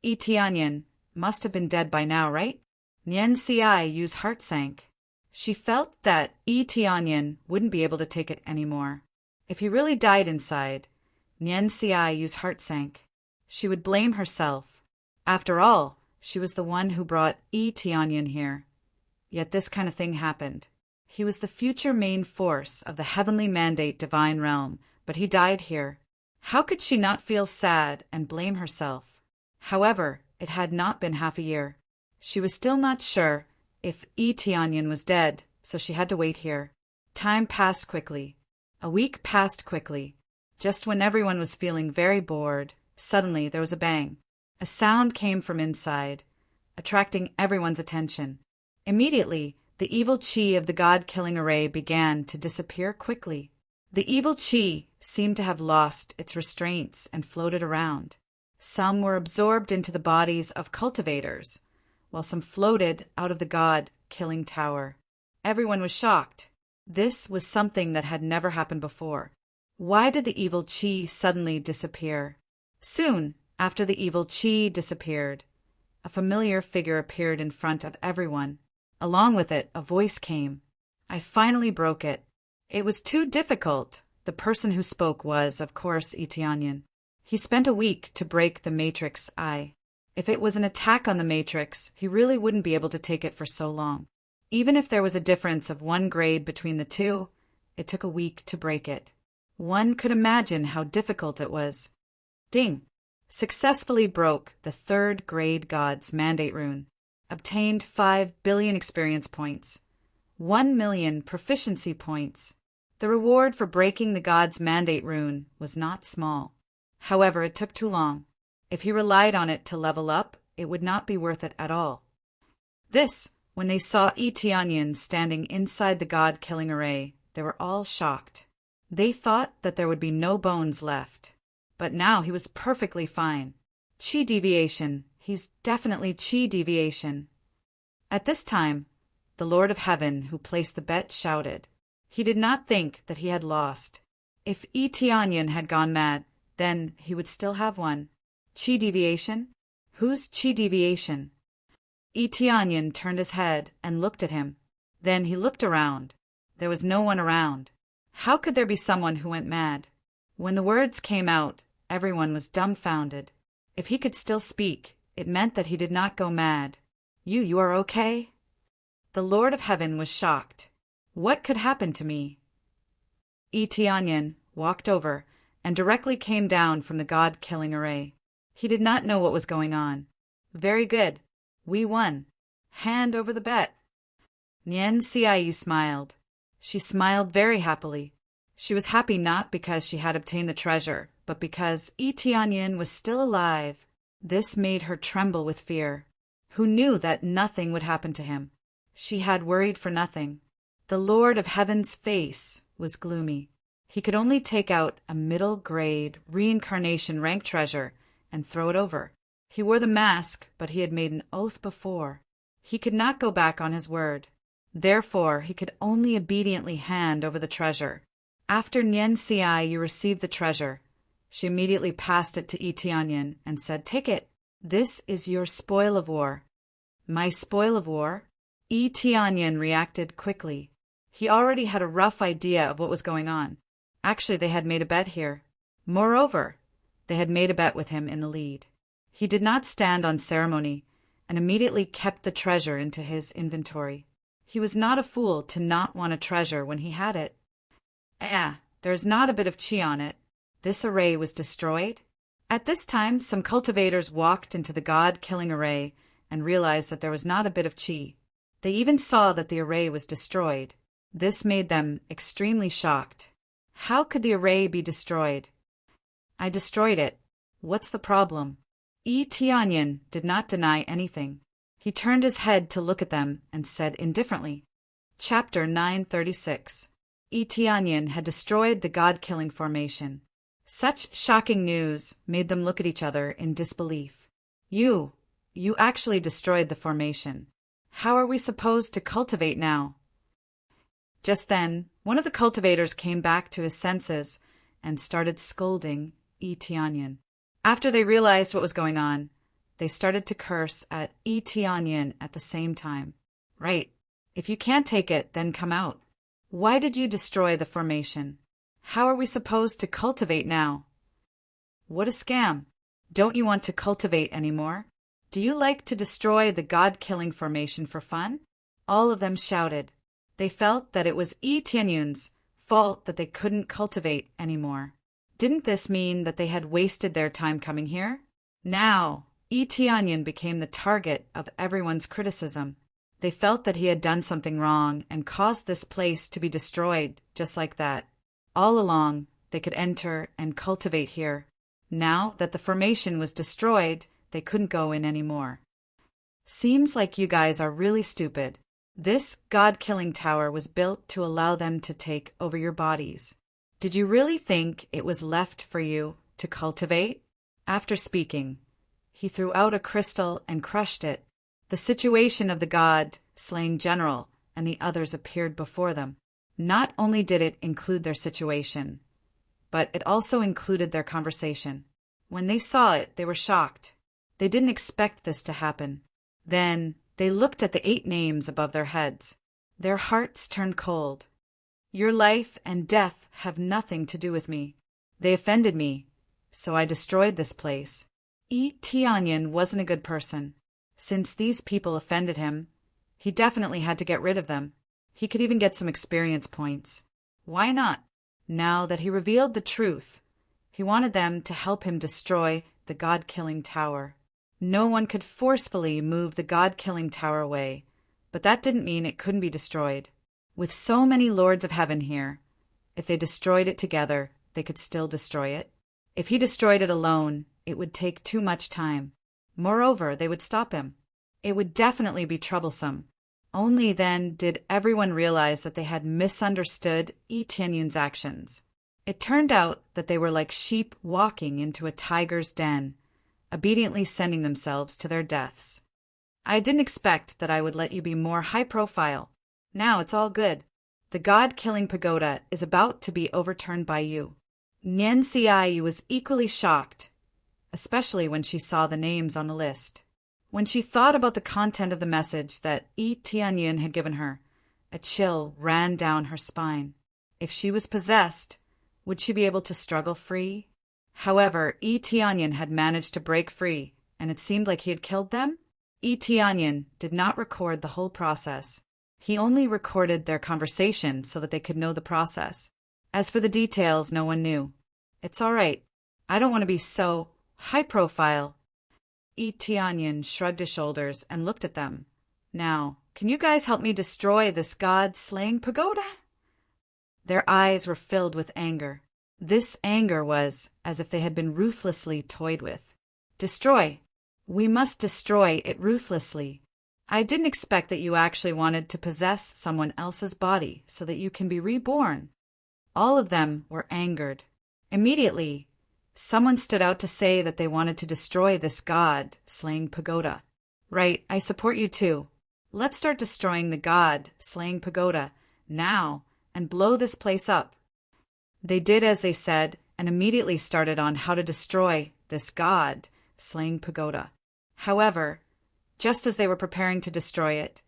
Tianyan must have been dead by now, right? Nian Xiaoyu's heart sank. She felt that Tianyan wouldn't be able to take it anymore. If he really died inside, Nian Xiaoyu's heart sank. She would blame herself. After all, she was the one who brought Tianyan here. Yet this kind of thing happened. He was the future main force of the heavenly mandate divine realm, but he died here. How could she not feel sad and blame herself? However, it had not been half a year. She was still not sure if Tianyan was dead, so she had to wait here. Time passed quickly. A week passed quickly. Just when everyone was feeling very bored, suddenly there was a bang. A sound came from inside, attracting everyone's attention. Immediately, the evil chi of the god-killing array began to disappear quickly. The evil chi seemed to have lost its restraints and floated around. Some were absorbed into the bodies of cultivators, while some floated out of the god-killing tower. Everyone was shocked. This was something that had never happened before. Why did the evil chi suddenly disappear? Soon after the evil chi disappeared, a familiar figure appeared in front of everyone. Along with it, a voice came. I finally broke it. It was too difficult. The person who spoke was, of course, Tianyan. He spent a week to break the Matrix Eye. If it was an attack on the Matrix, he really wouldn't be able to take it for so long. Even if there was a difference of 1 grade between the two, it took a week to break it. One could imagine how difficult it was. Ding! Successfully broke the 3rd grade God's Mandate Rune. Obtained 5 billion experience points. 1 million proficiency points. The reward for breaking the God's Mandate Rune was not small. However, it took too long. If he relied on it to level up, it would not be worth it at all. When they saw Tianyan standing inside the god-killing array, they were all shocked. They thought that there would be no bones left. But now he was perfectly fine. Chi deviation. He's definitely chi deviation. At this time, the Lord of Heaven, who placed the bet, shouted. He did not think that he had lost. If Tianyan had gone mad, then he would still have one. Chi deviation? Whose chi deviation? Tianyan turned his head and looked at him. Then he looked around. There was no one around. How could there be someone who went mad? When the words came out, everyone was dumbfounded. If he could still speak, it meant that he did not go mad. You are okay? The Lord of Heaven was shocked. What could happen to me? Tianyan walked over and directly came down from the god-killing array. He did not know what was going on. Very good. We won. Hand over the bet. Nian Xiaoyu smiled. She smiled very happily. She was happy not because she had obtained the treasure, but because Tianyan was still alive. This made her tremble with fear. Who knew that nothing would happen to him? She had worried for nothing. The Lord of Heaven's face was gloomy. He could only take out a middle-grade reincarnation rank treasure and throw it over. He wore the mask, but he had made an oath before. He could not go back on his word. Therefore, he could only obediently hand over the treasure. After Nian Xi, you received the treasure. She immediately passed it to Yi Tianyin and said, "Take it. This is your spoil of war." "My spoil of war?" Yi Tianyin reacted quickly. He already had a rough idea of what was going on. Actually, they had made a bet here. Moreover, they had made a bet with him in the lead. He did not stand on ceremony and immediately kept the treasure into his inventory. He was not a fool to not want a treasure when he had it. There's not a bit of qi on it. This array was destroyed. At this time, some cultivators walked into the god-killing array and realized that there was not a bit of qi. They even saw that the array was destroyed. This made them extremely shocked. How could the array be destroyed? "I destroyed it. What's the problem?" Yi Tianyin did not deny anything. He turned his head to look at them and said indifferently. Chapter 936. Yi Tianyin had destroyed the god-killing formation. Such shocking news made them look at each other in disbelief. You actually destroyed the formation. How are we supposed to cultivate now?" Just then, one of the cultivators came back to his senses and started scolding Yi Tianyin. After they realized what was going on, they started to curse at Yi Tianyin at the same time. "Right. If you can't take it, then come out. Why did you destroy the formation? How are we supposed to cultivate now?" "What a scam. Don't you want to cultivate anymore? Do you like to destroy the god-killing formation for fun?" All of them shouted. They felt that it was Yi Tianyin's fault that they couldn't cultivate anymore. Didn't this mean that they had wasted their time coming here? Now, Yi Tianyin became the target of everyone's criticism. They felt that he had done something wrong and caused this place to be destroyed just like that. All along, they could enter and cultivate here. Now that the formation was destroyed, they couldn't go in anymore. "Seems like you guys are really stupid. This god-killing tower was built to allow them to take over your bodies. Did you really think it was left for you to cultivate?" After speaking, he threw out a crystal and crushed it. The situation of the god-slaying general and the others appeared before them. Not only did it include their situation, but it also included their conversation. When they saw it, they were shocked. They didn't expect this to happen. Then they looked at the 8 names above their heads. Their hearts turned cold. "Your life and death have nothing to do with me. They offended me, so I destroyed this place." Yi Tianyin wasn't a good person. Since these people offended him, he definitely had to get rid of them. He could even get some experience points. Why not? Now that he revealed the truth, he wanted them to help him destroy the god-killing tower. No one could forcefully move the god-killing tower away, but that didn't mean it couldn't be destroyed. With so many Lords of Heaven here, if they destroyed it together, they could still destroy it. If he destroyed it alone, it would take too much time. Moreover, they would stop him. It would definitely be troublesome. Only then did everyone realize that they had misunderstood Yi Tianyin's actions. It turned out that they were like sheep walking into a tiger's den, obediently sending themselves to their deaths. "I didn't expect that I would let you be more high-profile. Now it's all good. The god-killing pagoda is about to be overturned by you." Nian Xi was equally shocked, especially when she saw the names on the list. When she thought about the content of the message that Yi Tianyin had given her, a chill ran down her spine. If she was possessed, would she be able to struggle free? However, Yi Tianyin had managed to break free, and it seemed like he had killed them. Yi Tianyin did not record the whole process. He only recorded their conversation so that they could know the process. As for the details, no one knew. "It's all right. I don't want to be so high-profile." Yi Tianyin shrugged his shoulders and looked at them. "Now, can you guys help me destroy this god-slaying pagoda?" Their eyes were filled with anger. This anger was as if they had been ruthlessly toyed with. "Destroy! We must destroy it ruthlessly." I didn't expect that you actually wanted to possess someone else's body so that you can be reborn. All of them were angered. Immediately, someone stood out to say that they wanted to destroy this god-slaying pagoda. Right, I support you too. Let's start destroying the god-slaying pagoda now and blow this place up. They did as they said and immediately started on how to destroy this god-slaying pagoda. However, just as they were preparing to destroy it,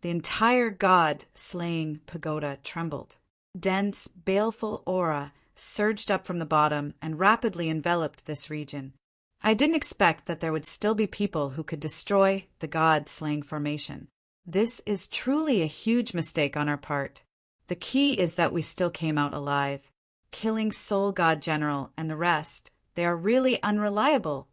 the entire god-slaying pagoda trembled. Dense, baleful aura surged up from the bottom and rapidly enveloped this region. I didn't expect that there would still be people who could destroy the god-slaying formation. This is truly a huge mistake on our part. The key is that we still came out alive. Killing Soul God General and the rest, they are really unreliable.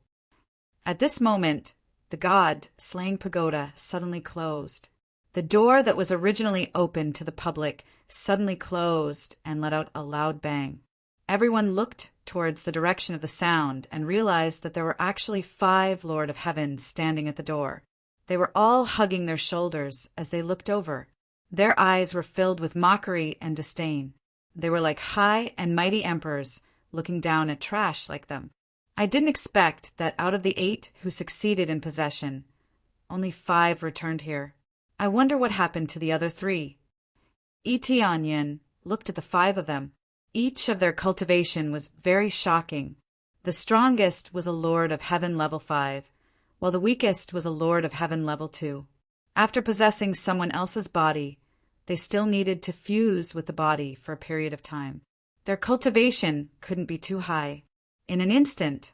At this moment, the god-slaying pagoda suddenly closed. The door that was originally open to the public suddenly closed and let out a loud bang. Everyone looked towards the direction of the sound and realized that there were actually 5 Lord of Heaven standing at the door. They were all hugging their shoulders as they looked over. Their eyes were filled with mockery and disdain. They were like high and mighty emperors looking down at trash like them. I didn't expect that out of the 8 who succeeded in possession, only 5 returned here. I wonder what happened to the other 3. Itianyin looked at the 5 of them. Each of their cultivation was very shocking. The strongest was a Lord of Heaven level 5, while the weakest was a Lord of Heaven level 2. After possessing someone else's body, they still needed to fuse with the body for a period of time. Their cultivation couldn't be too high. In an instant,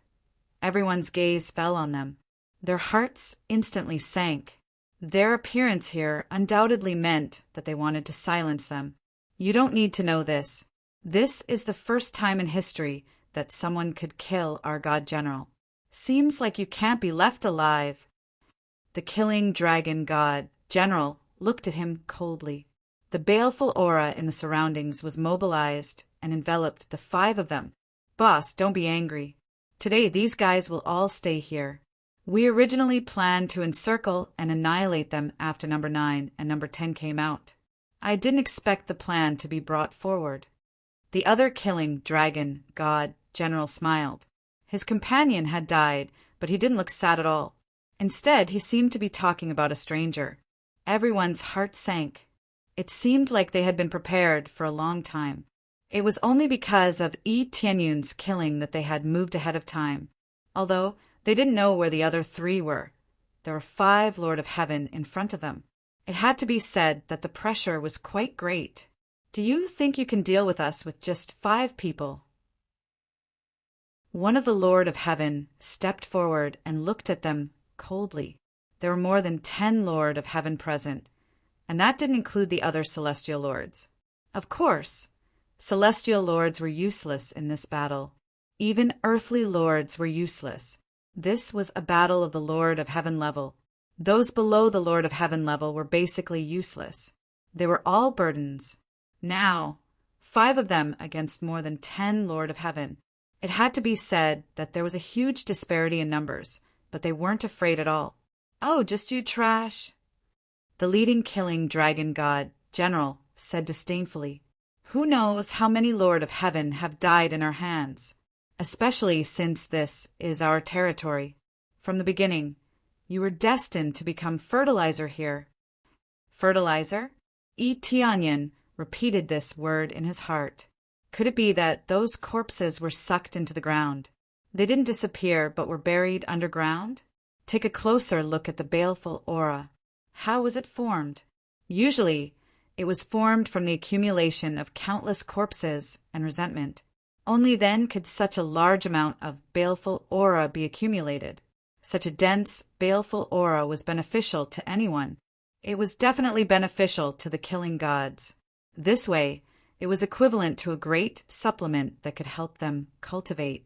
everyone's gaze fell on them. Their hearts instantly sank. Their appearance here undoubtedly meant that they wanted to silence them. You don't need to know this. This is the first time in history that someone could kill our God General. Seems like you can't be left alive. The killing dragon god General looked at him coldly. The baleful aura in the surroundings was mobilized and enveloped the 5 of them. Boss, don't be angry. Today these guys will all stay here. We originally planned to encircle and annihilate them after number 9 and number 10 came out. I didn't expect the plan to be brought forward. The other killing dragon god General smiled. His companion had died, but he didn't look sad at all. Instead, he seemed to be talking about a stranger. Everyone's heart sank. It seemed like they had been prepared for a long time. It was only because of Yi Tianyun's killing that they had moved ahead of time. Although they didn't know where the other 3 were. There were 5 Lord of Heaven in front of them. It had to be said that the pressure was quite great. Do you think you can deal with us with just 5 people? One of the Lord of Heaven stepped forward and looked at them coldly. There were more than 10 Lord of Heaven present, and that didn't include the other celestial lords. Of course, celestial lords were useless in this battle. Even earthly lords were useless. This was a battle of the Lord of Heaven level. Those below the Lord of Heaven level were basically useless. They were all burdens. Now, 5 of them against more than 10 Lord of Heaven. It had to be said that there was a huge disparity in numbers, but they weren't afraid at all. Oh, just you trash. The leading killing dragon god, General, said disdainfully. Who knows how many Lord of Heaven have died in our hands, especially since this is our territory. From the beginning, you were destined to become fertilizer here. Fertilizer? Yi Tianyin repeated this word in his heart. Could it be that those corpses were sucked into the ground? They didn't disappear, but were buried underground? Take a closer look at the baleful aura. How was it formed? Usually, it was formed from the accumulation of countless corpses and resentment. Only then could such a large amount of baleful aura be accumulated. Such a dense, baleful aura was beneficial to anyone. It was definitely beneficial to the killing gods. This way, it was equivalent to a great supplement that could help them cultivate